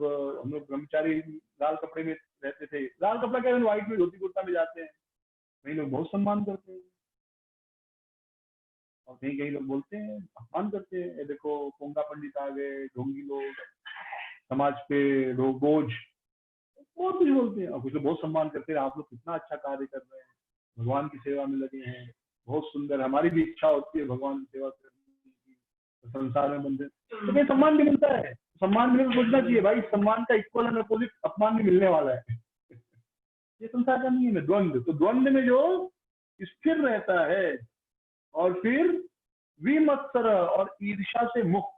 हम लोग ब्रह्मचारी लाल कपड़े में रहते थे, लाल कपड़ा क्या, व्हाइट में धोती कुर्ता में जाते हैं, कई लोग बहुत सम्मान करते हैं और कहीं कहीं लोग बोलते हैं, अपमान करते हैं। ये देखो पोंगा पंडित आ गए, ढोंगी लोग, समाज पे बोझ, बहुत कुछ बोलते हैं। और कुछ लोग बहुत सम्मान करते हैं, आप लोग कितना अच्छा कार्य कर रहे हैं, भगवान की सेवा में लगे हैं, बहुत सुंदर, हमारी भी इच्छा होती है भगवान की सेवा करने की, संसार में बंधे। तो ये सम्मान भी मिलता है, सम्मान मिलने को सोचना चाहिए भाई, सम्मान का इक्वल एंड अपोजिट अपमान भी मिलने वाला है। ये संसार का नहीं है द्वंद्व। तो द्वंद्व में जो स्थिर रहता है और फिर विमत्सर और ईर्ष्या से मुक्त,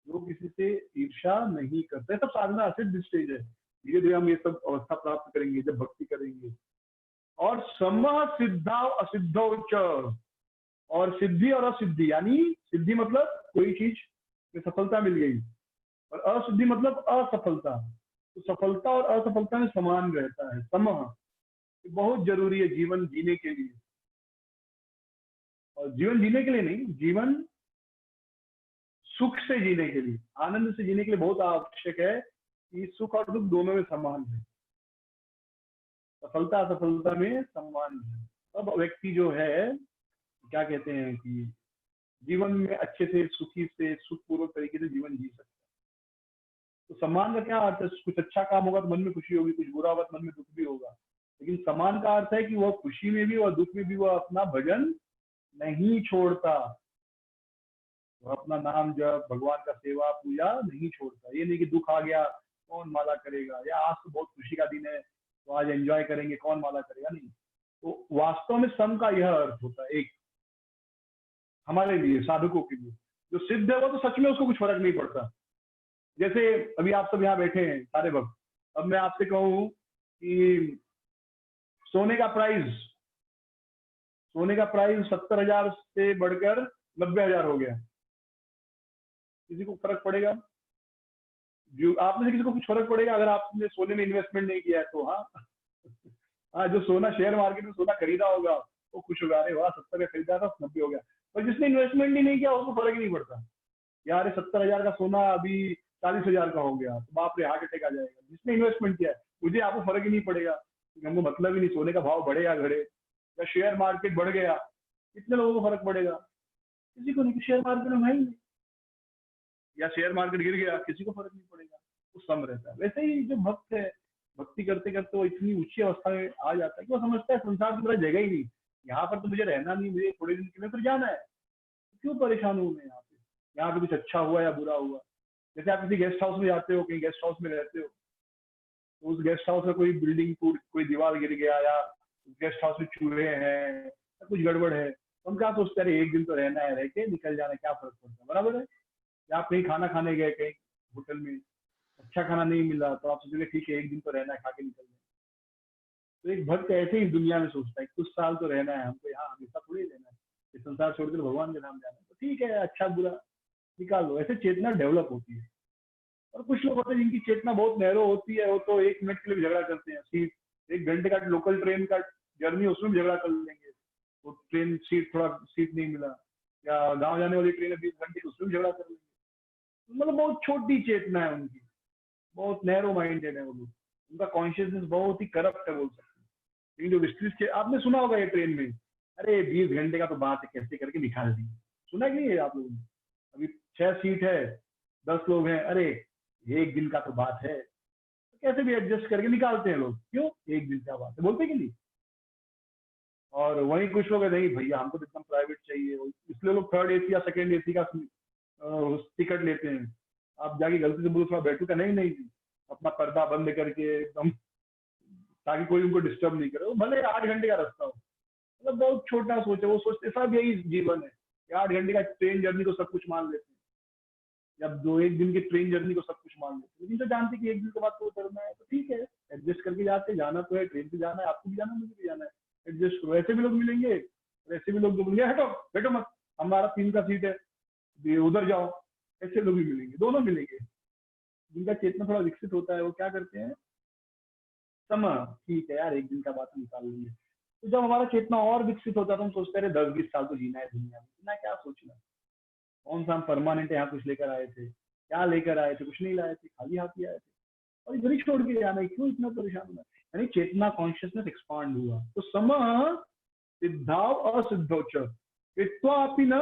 जो किसी से ईर्ष्या नहीं करते, सब साधना असिद्ध स्टेज है। धीरे धीरे हम ये सब अवस्था प्राप्त करेंगे जब भक्ति करेंगे। और समः सिद्धा असिद्धौ च, और सिद्धि और असिद्धि, यानी सिद्धि मतलब कोई चीज में सफलता मिल गई, और असिद्धि मतलब असफलता। तो सफलता और असफलता में समान रहता है। समः बहुत जरूरी है जीवन जीने के लिए, और जीवन जीने के लिए नहीं, जीवन सुख से जीने के लिए, आनंद से जीने के लिए बहुत आवश्यक है कि सुख और दुख दोनों में समान है, सफलता असफलता में समान है। अब व्यक्ति जो है क्या कहते हैं कि जीवन में अच्छे से सुखी से सुखपूर्वक तरीके से जीवन जी सकता है। तो सम्मान का क्या अर्थ है? कुछ अच्छा काम होगा तो मन में खुशी होगी, कुछ बुरा होगा तो मन में दुख भी होगा। लेकिन सम्मान का अर्थ है कि वह खुशी में भी और दुख में भी वह अपना भजन नहीं छोड़ता, वह अपना नाम जप, भगवान का सेवा पूजा नहीं छोड़ता। ये नहीं कि दुख आ गया कौन माला करेगा, या आज तो बहुत खुशी का दिन है तो आज एंजॉय करेंगे, कौन माला करेगा, नहीं। तो वास्तव में सम का यह अर्थ होता है, एक हमारे लिए साधकों के लिए जो सिद्ध है वो तो सच में उसको कुछ फर्क नहीं पड़ता। जैसे अभी आप सब यहाँ बैठे हैं सारे वक्त, अब मैं आपसे कहूँ कि सोने का प्राइस 70,000 से बढ़कर 90,000 हो गया, किसी को फर्क पड़ेगा? जो आप में से किसी को कुछ फर्क पड़ेगा अगर आपने सोने में इन्वेस्टमेंट नहीं किया है तो? हाँ, जो सोना शेयर मार्केट में सोना खरीदा होगा वो खुश होगा, अरे वाह 70 का खरीदा था 90 हो गया। पर जिसने इन्वेस्टमेंट ही नहीं किया उसको फर्क ही नहीं पड़ता, यार 70,000 का सोना अभी 40,000 का हो गया तो बाप रे हार्ट अटैक आ जाएगा। जिसने इन्वेस्टमेंट किया है मुझे आपको फर्क ही नहीं पड़ेगा, हमको मतलब ही नहीं सोने का भाव बढ़े या घटे, या शेयर मार्केट बढ़ गया, कितने लोगों को फर्क पड़ेगा? किसी को नहीं। शेयर मार्केट में नहीं, या शेयर मार्केट गिर गया किसी को फर्क नहीं पड़ेगा, वो सम रहता है। वैसे ही जो भक्त है भक्ति करते करते वो इतनी ऊंची अवस्था में आ जाता है कि वो समझता है संसार में मेरा जगह ही नहीं, यहाँ पर तो मुझे रहना नहीं, मुझे थोड़े दिन के लिए फिर जाना है, क्यों परेशान हूँ मैं यहाँ पे कुछ अच्छा हुआ या बुरा हुआ। जैसे आप किसी गेस्ट हाउस में जाते हो, कहीं गेस्ट हाउस में रहते हो, तो उस गेस्ट हाउस में कोई बिल्डिंग टूट, कोई दीवार गिर गया, या गेस्ट हाउस में चूहे हैं या कुछ गड़बड़ है, तो हम क्या सोचते हैं, एक दिन तो रहना है, रह के निकल जाना है, क्या फर्क पड़ता है, बराबर है। या आप कहीं खाना खाने गए, कहीं होटल में अच्छा खाना नहीं मिला तो आप सोचोगे ठीक है एक दिन तो रहना है, खा के निकल जाए। तो एक भक्त ऐसे ही दुनिया में सोचता है कुछ साल तो रहना है हमको, यहाँ हमेशा थोड़ी रहना है, इस संसार छोड़कर भगवान के नाम जाना है, तो ठीक है अच्छा बुरा निकाल लो। ऐसे चेतना डेवलप होती है। और कुछ लोग होते हैं जिनकी चेतना बहुत नैरो होती है, वो तो 1 मिनट के लिए भी झगड़ा करते हैं, सीट 1 घंटे का लोकल ट्रेन का जर्नी उसमें भी झगड़ा कर लेंगे, वो ट्रेन सीट नहीं मिला, या गाँव जाने वाली ट्रेन है 20 घंटे उसमें भी झगड़ा कर लेंगे। मतलब बहुत छोटी चेतना है उनकी, बहुत नैरो माइंडेड है वो लोग, उनका कॉन्शियसनेस बहुत ही करप्ट है बोल सकते हैं। लेकिन जो विस्तृत, आपने सुना होगा ये ट्रेन में, अरे 20 घंटे का तो बात है कैसे करके निकाल दी, सुना कि नहीं आप लोगों ने? अभी 6 सीट है, 10 लोग हैं, अरे 1 दिन का तो बात है, तो कैसे भी एडजस्ट करके निकालते हैं लोग, क्यों 1 दिन का बात है बोलते कि नहीं। और वहीं कुछ लोग है नहीं भैया हमको तो एकदम प्राइवेट चाहिए, इसलिए लोग 3rd AC या 2nd AC का टिकट लेते हैं। आप जाके गलती से बोलो थोड़ा बैठूगा, नहीं अपना पर्दा बंद करके एकदम, ताकि कोई उनको डिस्टर्ब नहीं करे, वो भले 8 घंटे का रास्ता हो। मतलब बहुत छोटा सोच है, वो सोचते सब यही जीवन है, 8 घंटे का ट्रेन जर्नी को सब कुछ मान लेते हैं, या 1 दिन की ट्रेन जर्नी को सब कुछ मान लेते हैं। लेकिन तो जानते कि 1 दिन के बाद तो उतरना है, तो ठीक है एडजस्ट करके जाते, जाना तो है, ट्रेन से जाना है, आपको भी जाना है, मुझे भी जाना है, एडजस्ट करो। ऐसे भी लोग मिलेंगे ऐसे भी लोग जो बोलेंगे हटो बैठो मत, हमारा 3 का सीट है, ये उधर जाओ, ऐसे लोग भी मिलेंगे, दोनों मिलेंगे। जिनका चेतना थोड़ा विकसित होता है वो क्या करते हैं, समय ठीक है यार, एक दिन का बात निकाल लेंगे। तो जब हमारा चेतना और विकसित होता है तो हम सोचते हैं 10-20 साल तो जीना है दुनिया में, इतना क्या सोचना, कौन सा हम परमानेंट यहाँ कुछ लेकर आए थे, क्या लेकर आए थे, कुछ नहीं लाए थे, खाली हाथ ही आए थे, और इधर ही छोड़ के जाना है, क्यों इतना परेशान होना। यानी चेतना कॉन्शियसनेस एक्सपांड हुआ। तो सम सिद्धाव असिद्धोच कृत्वापि न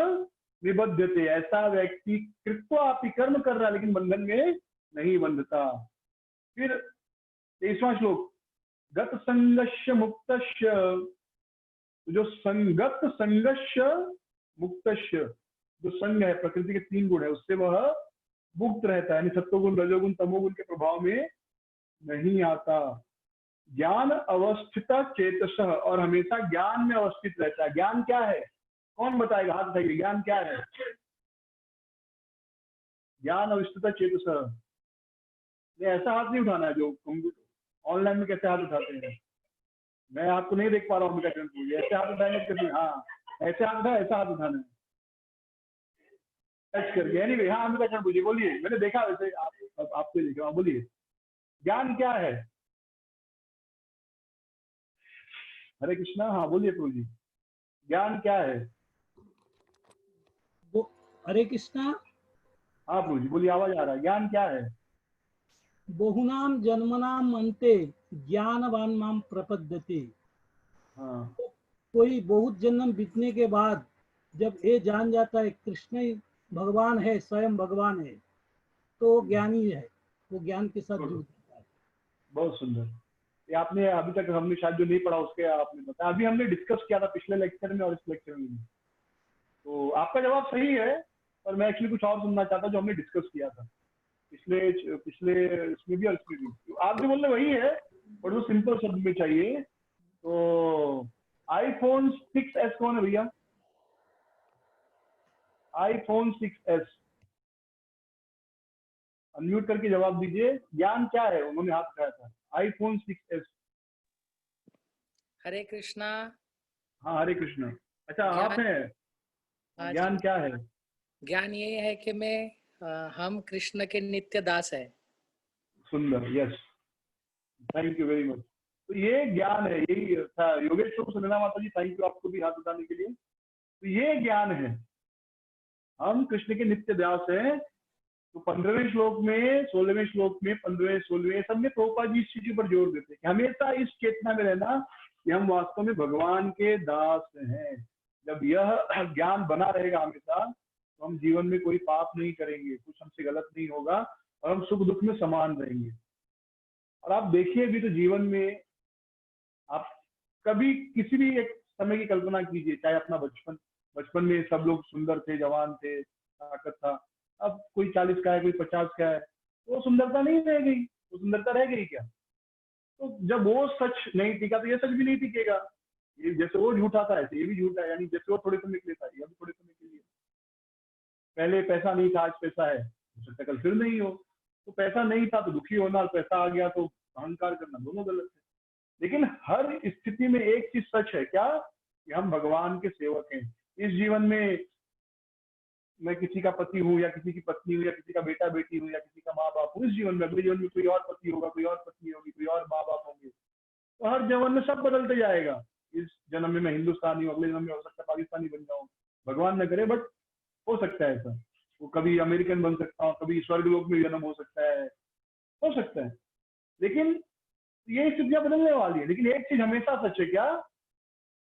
निबध्यते, ऐसा व्यक्ति कृत्वापि कर्म कर रहा है लेकिन बंधन में नहीं बंधता। फिर 23वां श्लोक, गत संगस्य मुक्तस्य, जो संगत संगस्य मुक्तस्य, जो संग है प्रकृति के 3 गुण है उससे वह मुक्त रहता है, यानी सत्वगुण रजोगुण तमोगुण के प्रभाव में नहीं आता। ज्ञान अवस्थित चेतस, और हमेशा ज्ञान में अवस्थित रहता है। ज्ञान क्या है, कौन बताएगा, हाथ उठाइए, ज्ञान क्या है? ज्ञान अवस्थित चेतस, ऐसा हाथ नहीं उठाना है जो ऑनलाइन में कैसे हाथ उठाते हैं, मैं आपको नहीं देख पा रहा हूँ, ऐसे हाथ उठाएंगे कैसे? हाँ ऐसे हाथ उठा, ऐसा हाथ उठाना है टच करके। एनीवे हाँ अमिता पूछिए, बोलिए, मैंने देखा वैसे आपको देखा, बोलिए ज्ञान क्या है? हरे कृष्णा, हाँ बोलिए प्रभु जी, ज्ञान क्या है? हरे कृष्णा, हाँ प्रभु जी बोलिए, आवाज आ रहा है, ज्ञान क्या है? बहुनाम जन्मनाम अन्ते ज्ञानवान माम प्रपद्यते। हाँ, कोई बहुत जन्म बीतने के बाद जब ये जान जाता है कृष्ण ही भगवान है, स्वयं भगवान है, तो वो ज्ञानी है, वो ज्ञान के साथ जुड़ जाता है। बहुत सुंदर। ये आपने अभी तक हमने शायद जो नहीं पढ़ा उसके आपने बताया, अभी हमने डिस्कस किया था पिछले लेक्चर में और इस लेक्चर में भी। तो आपका जवाब सही है, पर मैं एक्चुअली कुछ और सुनना चाहता जो हमने डिस्कस किया था पिछले इसमें भी और इसमें भी। तो आप जो बोल रहे वही है, पर वो सिंपल शब्द में चाहिए। तो iPhone 6s कौन है भैया? iPhone 6s अनम्यूट करके जवाब दीजिए, ज्ञान क्या है? उन्होंने हाथ उठाया था, iPhone 6s। हरे कृष्णा। हाँ हरे कृष्णा। अच्छा आप हैं, हाँ ज्ञान जी। क्या है? ज्ञान ये है कि हम कृष्ण के नित्य दास है। सुंदर, yes, thank you very much. तो ये ज्ञान है, यही था। योगेश सुनना माता जी, थैंक यू आपको भी हाथ उठाने के लिए। तो ये ज्ञान है, हम कृष्ण के नित्य दास हैं। तो 15वें श्लोक में, 16वें श्लोक में, 15वें 16वें सब में प्रभुपाद जी इस चीज पर जोर देते हैं कि हमेशा इस चेतना में रहना कि हम वास्तव में भगवान के दास हैं। जब यह ज्ञान बना रहेगा हमेशा, तो हम जीवन में कोई पाप नहीं करेंगे, कुछ हमसे गलत नहीं होगा और हम सुख दुख में समान रहेंगे। और आप देखिए अभी तो जीवन में आप कभी किसी भी एक समय की कल्पना कीजिए, चाहे अपना बचपन में सब लोग सुंदर थे, जवान थे, ताकत था। अब कोई 40 का है, कोई 50 का है, वो सुंदरता नहीं रह गई, वो सुंदरता रह गई क्या? तो जब वो सच नहीं टिका तो ये सच भी नहीं टिकेगा। ये जैसे वो झूठा था ऐसे ये भी झूठा है, यानी जैसे वो थोड़े समय के लिए था ये भी थोड़े समय के लिए। पहले पैसा नहीं था, आज पैसा है, हो सकता है कल फिर नहीं हो। तो पैसा नहीं था तो दुखी होना, और पैसा आ गया तो अहंकार करना, दोनों गलत है। लेकिन हर स्थिति में एक चीज सच है, क्या? कि हम भगवान के सेवक हैं। इस जीवन में मैं किसी का पति हूँ या किसी की पत्नी हूँ या किसी का बेटा बेटी हूँ या किसी का माँ बाप हूँ, इस जीवन में, अगले जीवन में कोई और पति होगा, कोई और पत्नी होगी, कोई और माँ बाप होंगे। तो हर जीवन में सब बदलते जाएगा। इस जन्म में मैं हिंदुस्तानी हूँ, अगले जन्म में हो सकता है पाकिस्तानी बन जाऊँ, भगवान न करे, बट हो सकता है ऐसा। वो कभी अमेरिकन बन सकता हूँ, कभी स्वर्ग लोक में जन्म हो सकता है। लेकिन ये स्थितियां बदलने वाली है। लेकिन एक चीज हमेशा सच है, क्या?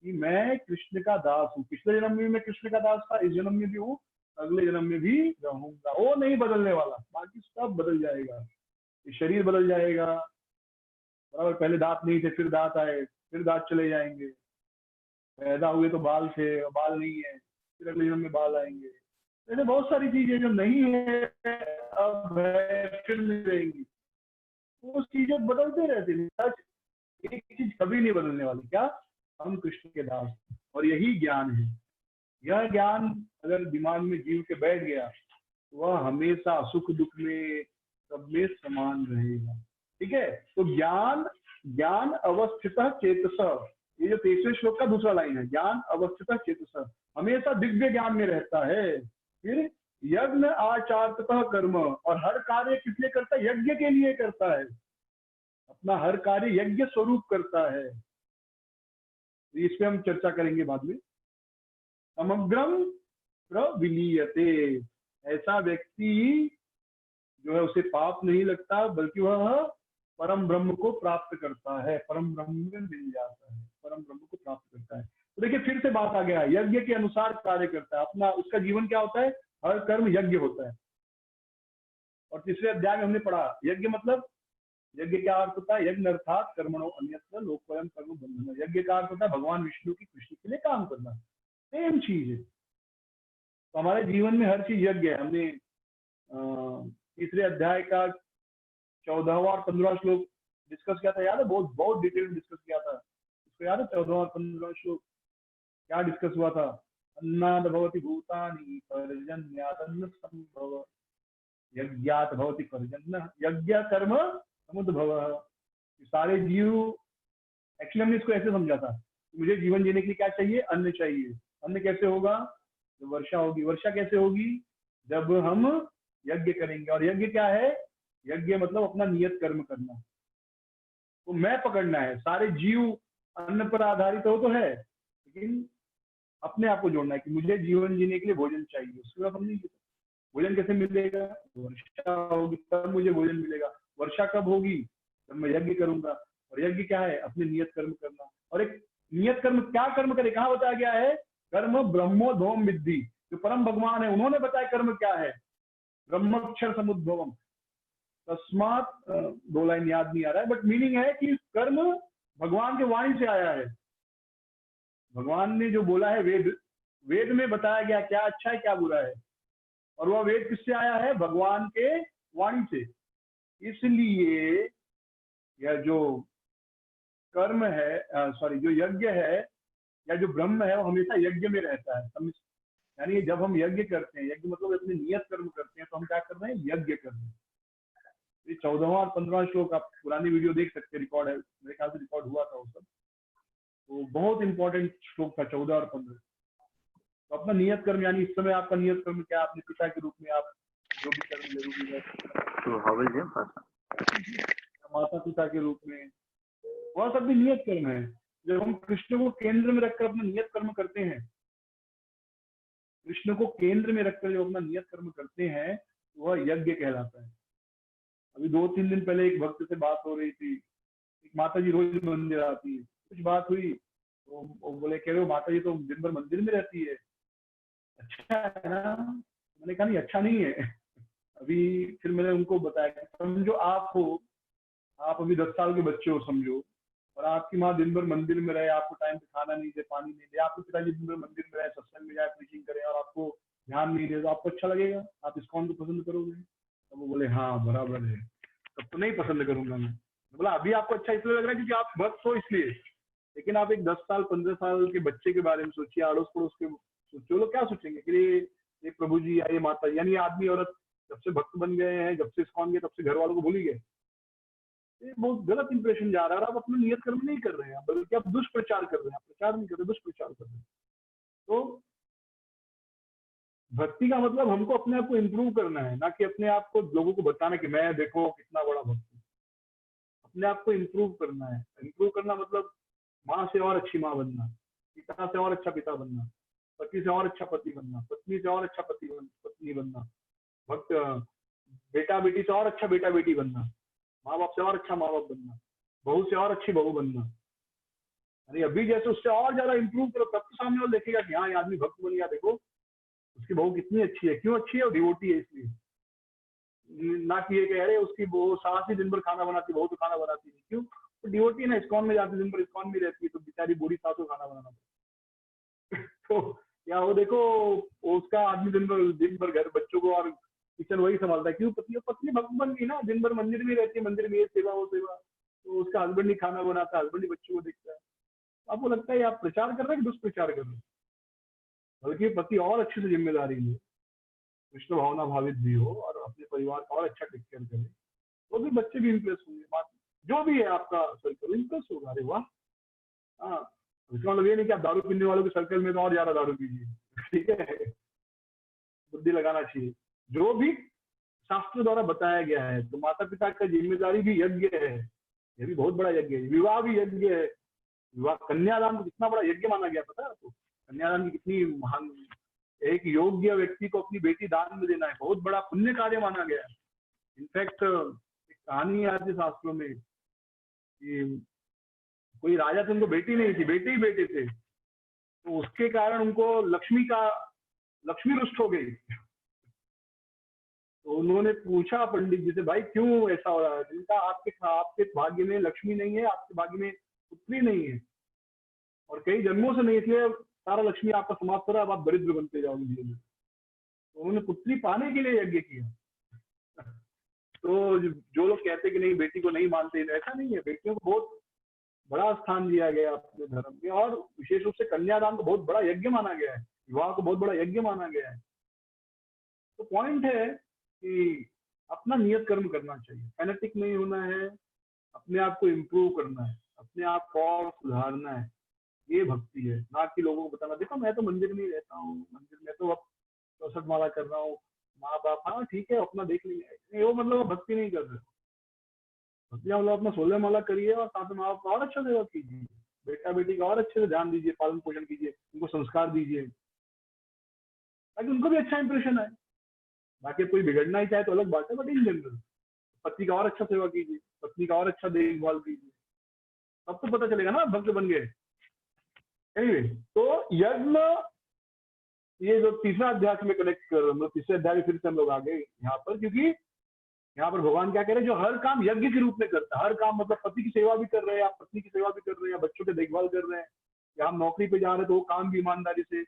कि मैं कृष्ण का दास हूँ। पिछले जन्म में मैं कृष्ण का दास था, इस जन्म में भी हूँ, अगले जन्म में भी रहूंगा। वो नहीं बदलने वाला, बाकी सब बदल जाएगा। ये शरीर बदल जाएगा, बराबर। पहले दांत नहीं थे, फिर दांत आए, फिर दांत चले जाएंगे। पैदा हुए तो बाल थे, बाल नहीं है, फिर अगले जन्म में बाल आएंगे। ऐसे बहुत सारी चीजें जो नहीं है अब है, फिर नहीं रहेंगी। वो चीजें बदलते रहते हैं। एक चीज कभी नहीं बदलने वाली, क्या? हम कृष्ण के दास। और यही ज्ञान है। यह ज्ञान अगर दिमाग में जीव के बैठ गया तो वह हमेशा सुख दुख में सब में समान रहेगा। ठीक है? तो ज्ञान अवस्थित चेतस, ये जो 23वें श्लोक का दूसरा लाइन है, ज्ञान अवस्थितः चेतसः, हमेशा दिव्य ज्ञान में रहता है। फिर यज्ञ आचार्यतः कर्म, और हर कार्य किस लिए करता है? यज्ञ के लिए करता है, अपना हर कार्य यज्ञ स्वरूप करता है। इस पे हम चर्चा करेंगे बाद में। समग्रम प्रविलीयते, ऐसा व्यक्ति जो है उसे पाप नहीं लगता, बल्कि वह परम ब्रह्म को प्राप्त करता है, परम ब्रह्म में मिल जाता है, परम ब्रह्म को प्राप्त करता है। तो देखिए फिर से बात आ गया, यज्ञ के अनुसार कार्य करता है, अपना उसका जीवन क्या होता है? हर कर्म यज्ञ होता है। और तीसरे अध्याय में हमने पढ़ा यज्ञ मतलब, यज्ञ क्या अर्थ होता है? यज्ञ अर्थात कर्मणो अन्यत्र लोकोयम कर्म बंधन। यज्ञ का अर्थ होता है भगवान विष्णु की खुशी के लिए काम करना, सेम चीज है। तो हमारे जीवन में हर चीज यज्ञ है। हमने तीसरे अध्याय का 14वां और 15वां श्लोक डिस्कस किया था, याद है? बहुत बहुत डिटेल में डिस्कस किया था, इसको याद है? 14वां और 15वां श्लोक क्या डिस्कस हुआ था? अन्नाद भवति भूतानि पर्जन्यादन्न संभव, यज्ञात भवति पर्जन्य, यज्ञ कर्म समुद्भव। सारे जीव, एक्चुअली हमने इसको ऐसे समझा था, मुझे जीवन जीने के लिए क्या चाहिए? अन्न चाहिए। अन्न कैसे होगा? जब वर्षा होगी। वर्षा कैसे होगी? जब हम यज्ञ करेंगे। और यज्ञ क्या है? यज्ञ मतलब अपना नियत कर्म करना। तो मैं पकड़ना है। सारे जीव अन्न पर आधारित हो तो है, लेकिन अपने आप को जोड़ना है कि मुझे जीवन जीने के लिए भोजन चाहिए। उसके बाद हम नहीं, भोजन कैसे मिलेगा? वर्षा होगी तब मुझे भोजन मिलेगा। वर्षा कब होगी? जब मैं यज्ञ करूंगा। और यज्ञ क्या है? अपने नियत कर्म करना। और एक नियत कर्म क्या कर्म करे? कहाँ बताया गया है? कर्म ब्रह्मोद्भवम विद्धि, जो परम भगवान है उन्होंने बताया कर्म क्या है। ब्रह्मक्षर समुद्भवम, तस्मात, 2 लाइन याद नहीं आ रहा है, बट मीनिंग है कि कर्म भगवान के वाणी से आया है। भगवान ने जो बोला है, वेद में बताया गया क्या अच्छा है क्या बुरा है। और वह वेद किससे आया है? भगवान के वाणी से। इसलिए यह जो कर्म है, सॉरी, जो यज्ञ है या जो ब्रह्म है, वो हमेशा यज्ञ में रहता है। यानी जब हम यज्ञ करते हैं, यज्ञ मतलब अपने नियत कर्म करते हैं, तो हम क्या कर रहे हैं? यज्ञ कर रहे हैं। ये 14वां और 15वां श्लोक आप पुरानी वीडियो देख सकते हैं, रिकॉर्ड है, मेरे ख्याल से रिकॉर्ड हुआ था वो सब। तो बहुत इंपॉर्टेंट श्लोक था 14 और 15। तो अपना नियत कर्म, यानी इस समय आपका नियत कर्म क्या? अपने पिता के रूप में आप जो भी कर्म जरूरी है, माता पिता के रूप में, वह सब भी नियत कर्म है। जब हम कृष्ण को केंद्र में रखकर अपना नियत कर्म करते हैं, कृष्ण को केंद्र में रखकर जो अपना नियत कर्म करते हैं, वह यज्ञ कहलाता है। अभी 2-3 दिन पहले एक भक्त से बात हो रही थी, एक माता जी रोज मंदिर आती है, कुछ बात हुई तो वो बोले, कह रहे हो माता जी तो दिन भर मंदिर में रहती है, अच्छा है ना? मैंने कहा नहीं, अच्छा नहीं है। अभी फिर मैंने उनको बताया, समझो आप हो, आप अभी 10 साल के बच्चे हो समझो, और आपकी माँ दिन भर मंदिर में रहे, आपको टाइम पे खाना नहीं दे, पानी नहीं दे, आपके पिताजी दिन भर मंदिर में रहे, सत्संग में जाए, प्रीचिंग करें, और आपको ध्यान नहीं दे, तो आपको अच्छा लगेगा? आप इस्कॉन को पसंद करोगे? तो वो बोले हाँ बराबर है, तब तो नहीं पसंद करूंगा मैं। बोला अभी आपको अच्छा इसलिए लग रहा है क्योंकि आप भक्त हो इसलिए, लेकिन आप एक 10 साल 15 साल के बच्चे के बारे में सोचिए, अड़ोस पड़ोस के सोचिए, लोग क्या सोचेंगे कि ये प्रभु जी या ये माता, यानी आदमी औरत जब से भक्त बन गए हैं, जब से इस्कॉन गए, तब से घर वालों को भूल ही गए। ये बहुत गलत इंप्रेशन जा रहा है। आप अपना नियत कर्म नहीं कर रहे हैं, बल्कि आप दुष्प्रचार कर रहे हैं। आप प्रचार नहीं कर रहे, दुष्प्रचार कर रहे हैं। तो भक्ति का मतलब हमको अपने आप को इम्प्रूव करना है, ना कि अपने आप को लोगों को बताना कि मैं देखो कितना बड़ा भक्त हूँ। अपने आप को इम्प्रूव करना है। इम्प्रूव करना मतलब माँ से और अच्छी माँ बनना, पिता से और अच्छा पिता बनना, पति से और अच्छा पति बनना, पत्नी से और अच्छा पत्नी बनना, भक्त बेटा बेटी से और अच्छा बेटा बेटी बनना, माँ बाप से और अच्छा माँ बाप बनना, बहू से और अच्छी बहू बनना। अरे अभी जैसे उससे और ज्यादा इंप्रूव करो, तब तो सामने वाला देखेगा कि हाँ ये आदमी भक्त बन गया, देखो उसकी बहू कितनी अच्छी है। क्यों अच्छी है? वो डिवोटी है इसलिए, ना कि ये कह रहे उसकी वो सास ही दिन भर खाना बनाती, बहू तो खाना बनाती नहीं। क्यों? तो डिवोटी ना, इस्कॉन में जाती, दिन भर इस्कॉन में रहती है, तो बेचारी बूढ़ी सास को खाना बनाना तो या वो देखो उसका आदमी दिन भर घर बच्चों को और किचन वही संभालता है। क्यों? पत्नी भक्त बन गई ना, दिन भर मंदिर में रहती है, मंदिर में ये सेवा वो सेवा, तो उसका हस्बैंड ही खाना बनाता है, हस्बैंड ही बच्चों को देखता है। आपको लगता है आप प्रचार कर रहे हैं कि दुष्प्रचार कर रहे हैं? बल्कि पति और अच्छे से जिम्मेदारी ले, कृष्ण भावना भावित भी हो और अपने परिवार का और अच्छा टेक केयर करे, तो भी बच्चे भी इंप्रेस होंगे। जो भी है आपका सर्कल इंप्रेस होगा। अरे वाह, हाँ इसका मतलब ये नहीं कि आप दारू पीने वालों के सर्कल में तो और ज्यादा दारू पीजिए, ठीक है, बुद्धि लगाना चाहिए। जो भी शास्त्र द्वारा बताया गया है, तो माता पिता का जिम्मेदारी भी यज्ञ है, ये भी बहुत बड़ा यज्ञ है। विवाह भी यज्ञ है, विवाह कन्यादान को कितना बड़ा यज्ञ माना गया, पता है आपको? कन्यादान की कितनी महान, एक योग्य व्यक्ति को अपनी बेटी दान में देना है, बहुत बड़ा पुण्य कार्य माना गया है। इनफैक्ट एक कहानी आती है शास्त्रों में कि कोई राजा थे, उनको बेटी नहीं थी, बेटे ही बेटे थे, तो उसके कारण उनको लक्ष्मी रुष्ट हो गई। तो उन्होंने पूछा पंडित जी से, भाई क्यों ऐसा हो रहा है? जिनका आपके भाग्य में लक्ष्मी नहीं है, आपके भाग्य में पुत्री नहीं है, और कई जन्मों से नहीं, इसलिए सारा लक्ष्मी आपका समाप्त हो रहा है, अब आप दरिद्र बनते जाओगे धीरे धीरे। तो उन्होंने पुत्री पाने के लिए यज्ञ किया। तो जो लोग कहते कि नहीं बेटी को नहीं मानते, ऐसा नहीं है, बेटियों को बहुत बड़ा स्थान दिया गया अपने धर्म में, और विशेष रूप से कन्यादान को बहुत बड़ा यज्ञ माना गया है, विवाह को बहुत बड़ा यज्ञ माना गया है। तो पॉइंट है कि अपना नियत कर्म करना चाहिए, फैनेटिक नहीं होना है, अपने आप को इम्प्रूव करना है, अपने आप को और सुधारना है, ये भक्ति है। ना कि लोगों को बताना देखो मैं तो मंदिर में ही रहता हूँ, मंदिर में तो अब 64 माला कर रहा हूँ, माँ बाप हाँ ठीक है अपना देख लेंगे, वो मतलब भक्ति नहीं कर रहे। भक्ति मतलब अपना 16 माला करिए और साथ में माँ बाप और अच्छा सेवा कीजिए, बेटा बेटी का और अच्छे से ध्यान दीजिए, पालन पोषण कीजिए, उनको संस्कार दीजिए ताकि उनको भी अच्छा इंप्रेशन आए। बाकी कोई बिगड़ना ही चाहे तो अलग बात है, बट इन जनरल पति का और अच्छा सेवा कीजिए, पत्नी का और अच्छा देखभाल कीजिए, तब तो पता चलेगा ना भक्त बन गए। एनीवे, तो यज्ञ, ये जो तीसरा अध्याय में कनेक्ट कर रहे हैं, तीसरे अध्याय में फिर से हम लोग आ गए यहाँ पर, क्योंकि यहाँ पर भगवान क्या कह रहे हैं, जो हर काम यज्ञ के रूप में करता है, हर काम मतलब पति की सेवा भी कर रहे हैं, आप पत्नी की सेवा भी कर रहे हैं, बच्चों की देखभाल कर रहे हैं, या हम नौकरी पे जा रहे हैं तो वो काम भी ईमानदारी से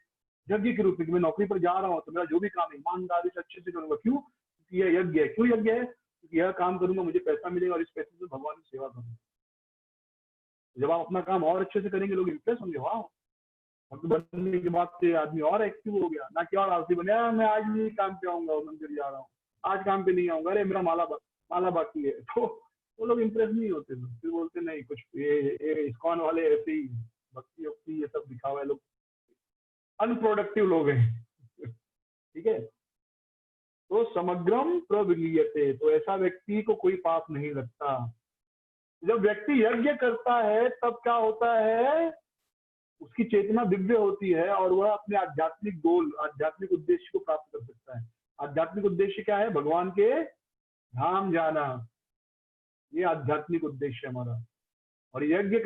यज्ञ के रूप में, कि मैं नौकरी पर जा रहा हूँ तो मेरा जो भी काम है ईमानदारी से अच्छे से करूंगा। क्यों? क्योंकि यह यज्ञ है। क्यों यज्ञ है? क्योंकि यह काम करूंगा मुझे पैसा मिलेगा और इस पैसे से भगवान की सेवा करूंगा। जब आप अपना काम और अच्छे से करेंगे लोग इंप्रेस होंगे, वाह भक्त बनने के बाद से आदमी और एक्टिव हो गया, ना कि और आलसी बने, मैं आज नहीं काम पे आऊंगा, मंदिर जा रहा हूँ, आज काम पे नहीं आऊंगा, अरे मेरा माला बाकी है, तो वो लोग इंप्रेस नहीं होते, फिर बोलते नहीं कुछ ये इस्कॉन वाले ऐसे ही भक्ति वक्ति ये सब दिखावा है, लोग अनप्रोडक्टिव लोग हैं। ठीक है, तो समग्रम प्रविलीयते, तो ऐसा व्यक्ति को कोई पाप नहीं लगता। जब व्यक्ति यज्ञ करता है तब क्या होता है, उसकी चेतना दिव्य होती है और वह अपने आध्यात्मिक गोल, आध्यात्मिक उद्देश्य को प्राप्त कर सकता है। आध्यात्मिक उद्देश्य क्या है? भगवान के धाम जाना, ये आध्यात्मिक उद्देश्य है हमारा। और यज्ञ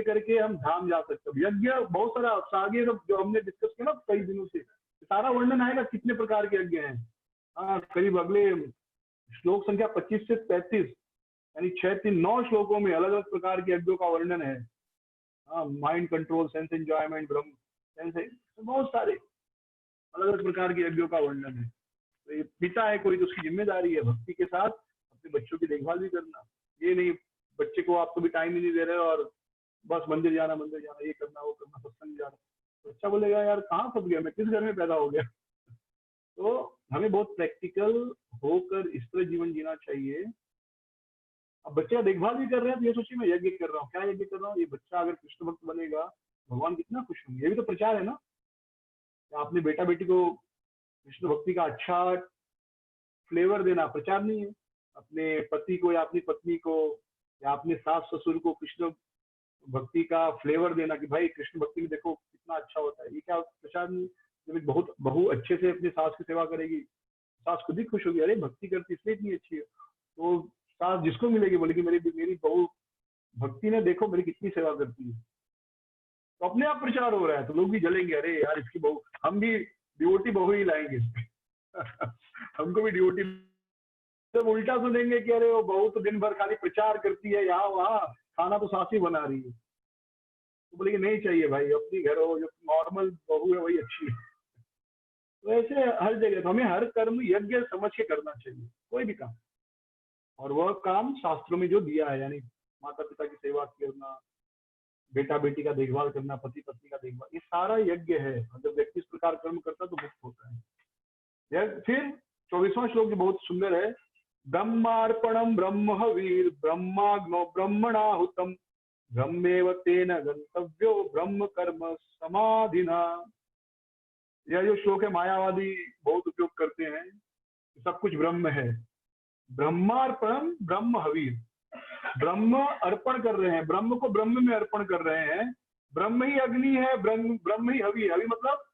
करके हम धाम जा सकते हैं। यज्ञ बहुत सारा आगे जो हमने डिस्कस किया ना कई दिनों से, सारा वर्णन आएगा कितने प्रकार के यज्ञ हैं। करीब अगले श्लोक संख्या 25 से 33 यानी 6-9 श्लोकों में अलग अलग प्रकार के यज्ञों का वर्णन है। माइंड कंट्रोल, सेंस एंजॉयमेंट, ब्रह्म सेंस, बहुत सारे अलग अलग प्रकार के यज्ञों का वर्णन है। तो ये पिता है कोई तो उसकी जिम्मेदारी है भक्ति के साथ अपने बच्चों की देखभाल भी करना। ये नहीं बच्चे को आप कभी टाइम ही नहीं दे रहे और बस मंदिर जाना ये करना वो करना, सत्संग जाना, बच्चा बोलेगा यार कहाँ फंस गया मैं, किस घर में पैदा हो गया। तो हमें बहुत प्रैक्टिकल होकर इस तरह जीवन जीना चाहिए। अब बच्चे का देखभाल भी कर रहे हैं तो ये सोचिए मैं यज्ञ कर रहा हूँ, क्या यज्ञ कर रहा हूँ, ये बच्चा अगर कृष्ण भक्त बनेगा भगवान कितना खुश होंगे। ये भी तो प्रचार है ना, आपने बेटा बेटी को कृष्ण भक्ति का अच्छा फ्लेवर देना प्रचार नहीं है। अपने पति को या अपनी पत्नी को या अपने सास ससुर को कृष्ण भक्ति का फ्लेवर देना कि भाई कृष्ण भक्ति में देखो कितना अच्छा होता है, ये क्या प्रचार नहीं। जब एक बहुत बहू अच्छे से अपनी सास की सेवा करेगी, सास खुद ही खुश होगी, अरे भक्ति करती इसलिए इतनी अच्छी है। तो सास जिसको मिलेगी बोलेगी मेरी बहू भक्ति ने देखो मेरी कितनी सेवा करती है, तो अपने आप प्रचार हो रहा है। तो लोग भी जलेंगे, अरे यार इसकी बहू, हम भी डिवोटी बहू ही लाएंगे हमको भी डिवोटी। जब उल्टा सुनेंगे कि अरे वो बहू तो दिन भर खाली प्रचार करती है, यहाँ वहाँ खाना तो सास ही बना रही है, तो बोलेंगे नहीं चाहिए भाई, अपनी घर हो, जो नॉर्मल बहू है वही अच्छी है। तो ऐसे हर जगह तो हमें हर कर्म यज्ञ समझ के करना चाहिए, कोई भी काम। और वह काम शास्त्रों में जो दिया है, यानी माता पिता की सेवा करना, बेटा बेटी का देखभाल करना, पति पत्नी का देखभाल, ये सारा यज्ञ है। जब व्यक्ति इस प्रकार कर्म करता है तो मुक्त होता है। फिर 24वां श्लोक जो बहुत सुंदर है, ब्रह्मार्पणम ब्रह्म हवीर ब्रह्माग्नो ब्रह्मणाहुतम ब्रह्मेव तेन गंतव्यो ब्रह्म कर्म समाधिना। यह जो श्लोक है मायावादी बहुत उपयोग करते हैं, सब कुछ ब्रह्म है। ब्रह्मार्पणम ब्रह्म हवीर, ब्रह्म अर्पण कर रहे हैं, ब्रह्म को ब्रह्म में अर्पण कर रहे हैं। ब्रह्म ही अग्नि है, ब्रह्म ही हवि है। हवि मतलब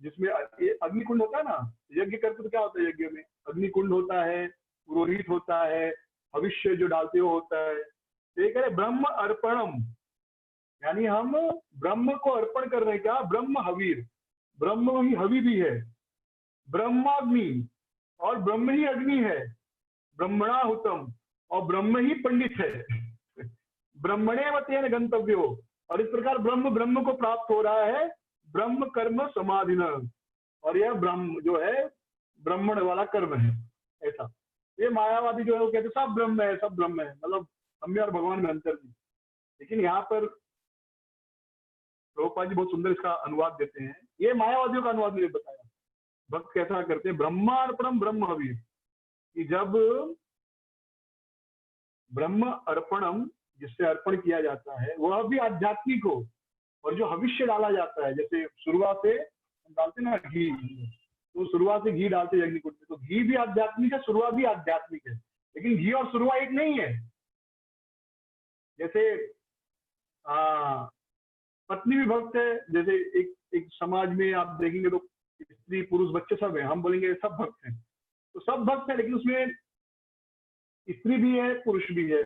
जिसमें अग्निकुंड होता है ना, यज्ञ करते तो क्या होता है, यज्ञ में अग्निकुंड होता है, पुरोहित होता है, भविष्य जो डालते हो होता है। तो ये कह रहे ब्रह्म अर्पणम, यानी हम ब्रह्म को अर्पण कर रहे हैं। क्या? ब्रह्म हवीर, ब्रह्म ही हवि भी है, ब्रह्माग्नि, और ब्रह्म ही अग्नि है, ब्रह्मणाहुतम, और ब्रह्म ही पंडित है। ब्रह्मणे तेन गंतव्यो, और इस प्रकार ब्रह्म ब्रह्म को प्राप्त हो रहा है, ब्रह्म कर्म समाधिन, और यह ब्रह्म जो है ब्राह्मण वाला कर्म है। ऐसा ये मायावादी जो है वो कहते सब ब्रह्म है, सब ब्रह्म है, मतलब हम में और भगवान में अंतर नहीं। लेकिन यहाँ पर प्रभुपाद जी बहुत सुंदर इसका अनुवाद देते हैं। ये मायावादियों का अनुवाद मुझे बताया। भक्त कैसा करते हैं, ब्रह्मार्पणम ब्रह्म हवि, कि जब ब्रह्म अर्पणम जिससे अर्पण किया जाता है वह भी आध्यात्मिक हो, और जो हविष्य डाला जाता है, जैसे शुरुआत से हम डालते ना घी, तो शुरुआत से घी डालते यज्ञकुंड में, तो घी भी आध्यात्मिक है, शुरुआत भी आध्यात्मिक है। लेकिन घी और शुरुआत एक नहीं है। जैसे पत्नी भी भक्त है, जैसे एक समाज में आप देखेंगे तो स्त्री पुरुष बच्चे सब हैं, हम बोलेंगे सब भक्त हैं, तो सब भक्त है, लेकिन उसमें स्त्री भी है, पुरुष भी है,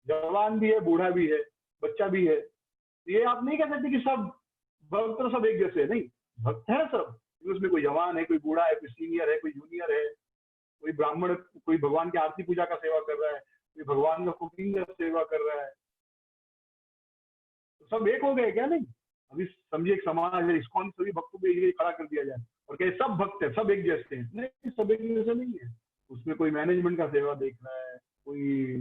जवान भी है, बूढ़ा भी है, बच्चा भी है। ये आप नहीं कह सकते कि सब भक्त तो सब एक जैसे है, नहीं, भक्त है सब, उसमें कोई जवान है, कोई बूढ़ा है, कोई सीनियर है, कोई जूनियर है, कोई ब्राह्मण, कोई भगवान की आरती पूजा का सेवा कर रहा है, कोई भगवान का कुकिंग का सेवा कर रहा है, तो सब एक हो गए क्या? नहीं। अभी समझिए एक समाज है, इस्कॉन सभी भक्तों को एक जगह खड़ा कर दिया जाए और कहे सब भक्त है, सब एक जैसे हैं, नहीं, सब एक जैसे नहीं है। उसमें कोई मैनेजमेंट का सेवा देख रहा है, कोई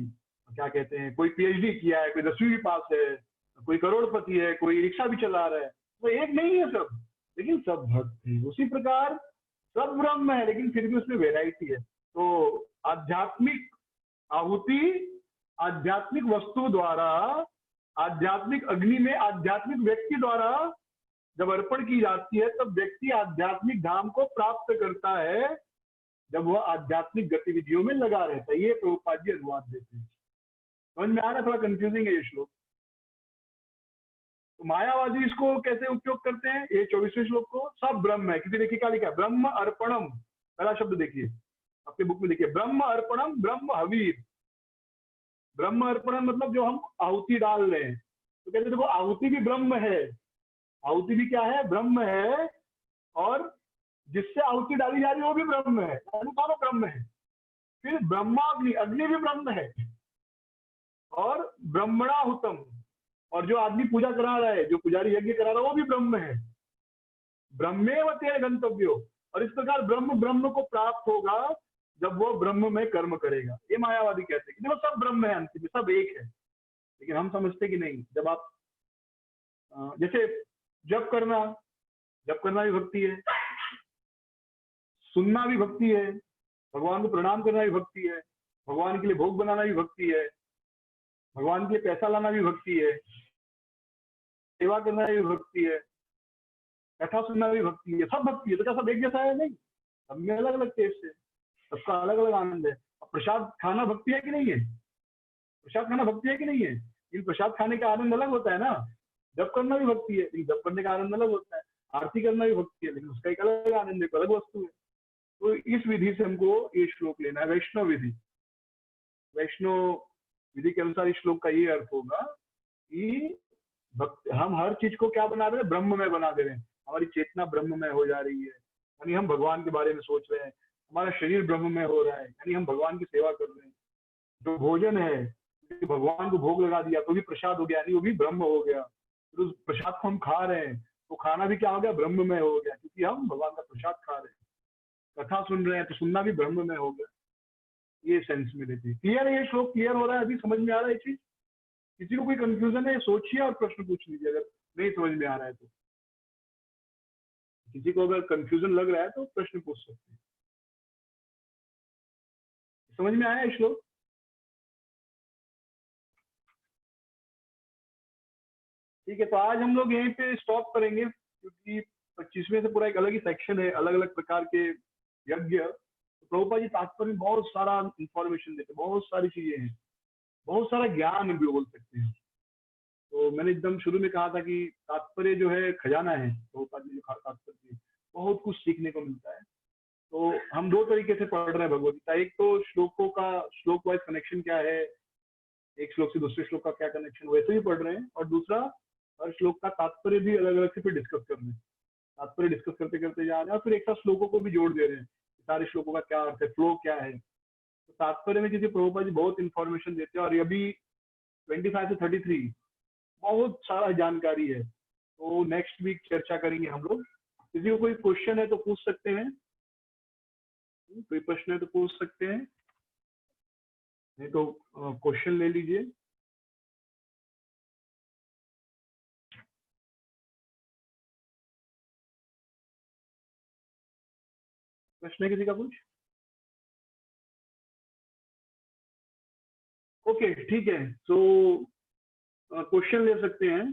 क्या कहते हैं, कोई पीएचडी किया है, कोई 10वीं भी पास है, कोई करोड़पति है, कोई रिक्शा भी चला रहा है, तो एक नहीं है सब, लेकिन सब भक्त है। उसी प्रकार सब ब्रह्म है, लेकिन फिर भी उसमें वेराइटी है। तो आध्यात्मिक आहुति आध्यात्मिक वस्तु द्वारा, आध्यात्मिक अग्नि में आध्यात्मिक व्यक्ति द्वारा जब अर्पण की जाती है, तब व्यक्ति आध्यात्मिक धाम को प्राप्त करता है, जब वह आध्यात्मिक गतिविधियों में लगा रहता है। ये प्रभुपाद जी अनुवाद देते हैं। समझ में आ रहा? थोड़ा कंफ्यूजिंग है ये श्लोक। तो मायावादी इसको कैसे उपयोग करते हैं, ये 24वें श्लोक को, सब ब्रह्म है। किसी देखिए क्या लिखा है, ब्रह्म अर्पणम, पहला शब्द देखिए आपके बुक में, देखिए ब्रह्म अर्पणम ब्रह्म हवीर। ब्रह्म अर्पणम मतलब जो हम आहुति डाल रहे हैं, तो कहते देखो आहुति भी ब्रह्म है, आहुति भी क्या है, ब्रह्म है, और जिससे आहुति डाली जा रही है वो भी ब्रह्म है, दोनों ब्रह्म है। फिर ब्रह्माग्नि, अग्नि भी ब्रह्म है, और ब्रह्मणाहुतम, और जो आदमी पूजा करा रहा है, जो पुजारी यज्ञ करा रहा है, वो भी ब्रह्म है। ब्रह्मेव तेन गंतव्यो, और इस प्रकार ब्रह्म ब्रह्म को प्राप्त होगा जब वो ब्रह्म में कर्म करेगा। ये मायावादी कहते हैं कि देखो सब ब्रह्म है, अंतिम में सब एक है। लेकिन हम समझते कि नहीं, जब आप जैसे जप करना भी भक्ति है, सुनना भी भक्ति है, भगवान को प्रणाम करना भी भक्ति है, भगवान के लिए भोग बनाना भी भक्ति है, भगवान के लिए पैसा लाना भी भक्ति है, सेवा करना भी भक्ति है, कथा सुनना भी भक्ति है, सब भक्ति है। तो क्या सब एक जैसा है? नहीं, सब में अलग अलग टेस्ट है, सबका अलग अलग आनंद है। अब प्रसाद खाना भक्ति है कि नहीं है? प्रसाद खाना भक्ति है कि नहीं है? लेकिन प्रसाद खाने का आनंद अलग होता है ना। जप करना भी भक्ति है, लेकिन जप करने का आनंद अलग होता है। आरती करना भी भक्ति है, लेकिन उसका एक अलग आनंद है, अलग वस्तु है। तो इस विधि से हमको ये श्लोक लेना है, वैष्णव विधि। वैष्णव विधि के अनुसार इस श्लोक का ये अर्थ होगा कि हम हर चीज को क्या बना रहे हैं, ब्रह्म में बना दे रहे हैं। हमारी चेतना ब्रह्म में हो जा रही है, यानी हम भगवान के बारे में सोच रहे हैं। हमारा शरीर ब्रह्म में हो रहा है, यानी हम भगवान की सेवा कर रहे हैं। जो भोजन है, भगवान को भोग लगा दिया तो भी प्रसाद हो गया, यानी वो भी ब्रह्म हो गया। तो उस प्रसाद को हम खा रहे हैं, तो खाना भी क्या हो गया, ब्रह्म में हो गया, क्योंकि हम भगवान का प्रसाद खा रहे हैं। कथा सुन रहे हैं तो सुनना भी ब्रह्म में हो गया। ये सेंस में देती है। क्लियर है? ये श्लोक क्लियर हो रहा है? अभी समझ में आ रहा है ये चीज? किसी को कोई कंफ्यूजन है, सोचिए और प्रश्न पूछ लीजिए अगर नहीं समझ में आ रहा है तो। किसी को अगर कंफ्यूजन लग रहा है तो प्रश्न पूछ सकते हैं। समझ में आया श्लोक? ठीक है, तो आज हम लोग यहीं पे स्टॉप करेंगे, क्योंकि 25वें से पूरा एक अलग ही सेक्शन है, अलग अलग प्रकार के यज्ञ। तो प्रभुपाद जी तात्पर्य में बहुत सारा इंफॉर्मेशन देते हैं, बहुत सारी चीजें हैं, बहुत सारा ज्ञान भी बोल सकते हैं। तो मैंने एकदम शुरू में कहा था कि तात्पर्य जो है खजाना है, प्रभुपाद जी जो तात्पर्य, बहुत कुछ सीखने को मिलता है। तो हम दो तरीके से पढ़ रहे हैं भगवद गीता, एक तो श्लोकों का श्लोक वाइज कनेक्शन क्या है, एक श्लोक से दूसरे श्लोक का क्या कनेक्शन, वैसे ही पढ़ रहे हैं, और दूसरा हर श्लोक का तात्पर्य भी अलग अलग से फिर डिस्कस कर रहे हैं, तात्पर्य डिस्कस करते करते जा रहे हैं, और फिर एक साथ श्लोकों को भी जोड़ दे रहे हैं, सारे श्लोकों का क्या अर्थ है, फ्लो क्या है। तो तात्पर्य में किसी प्रभुपाद जी बहुत इंफॉर्मेशन देते हैं, और अभी 25 से 33 बहुत सारा जानकारी है। तो नेक्स्ट वीक चर्चा करेंगे हम लोग। किसी को कोई क्वेश्चन है तो पूछ सकते हैं, कोई प्रश्न है तो पूछ सकते हैं, नहीं तो क्वेश्चन ले लीजिए। प्रश्न है किसी का कुछ? ओके ठीक है, तो क्वेश्चन ले सकते हैं।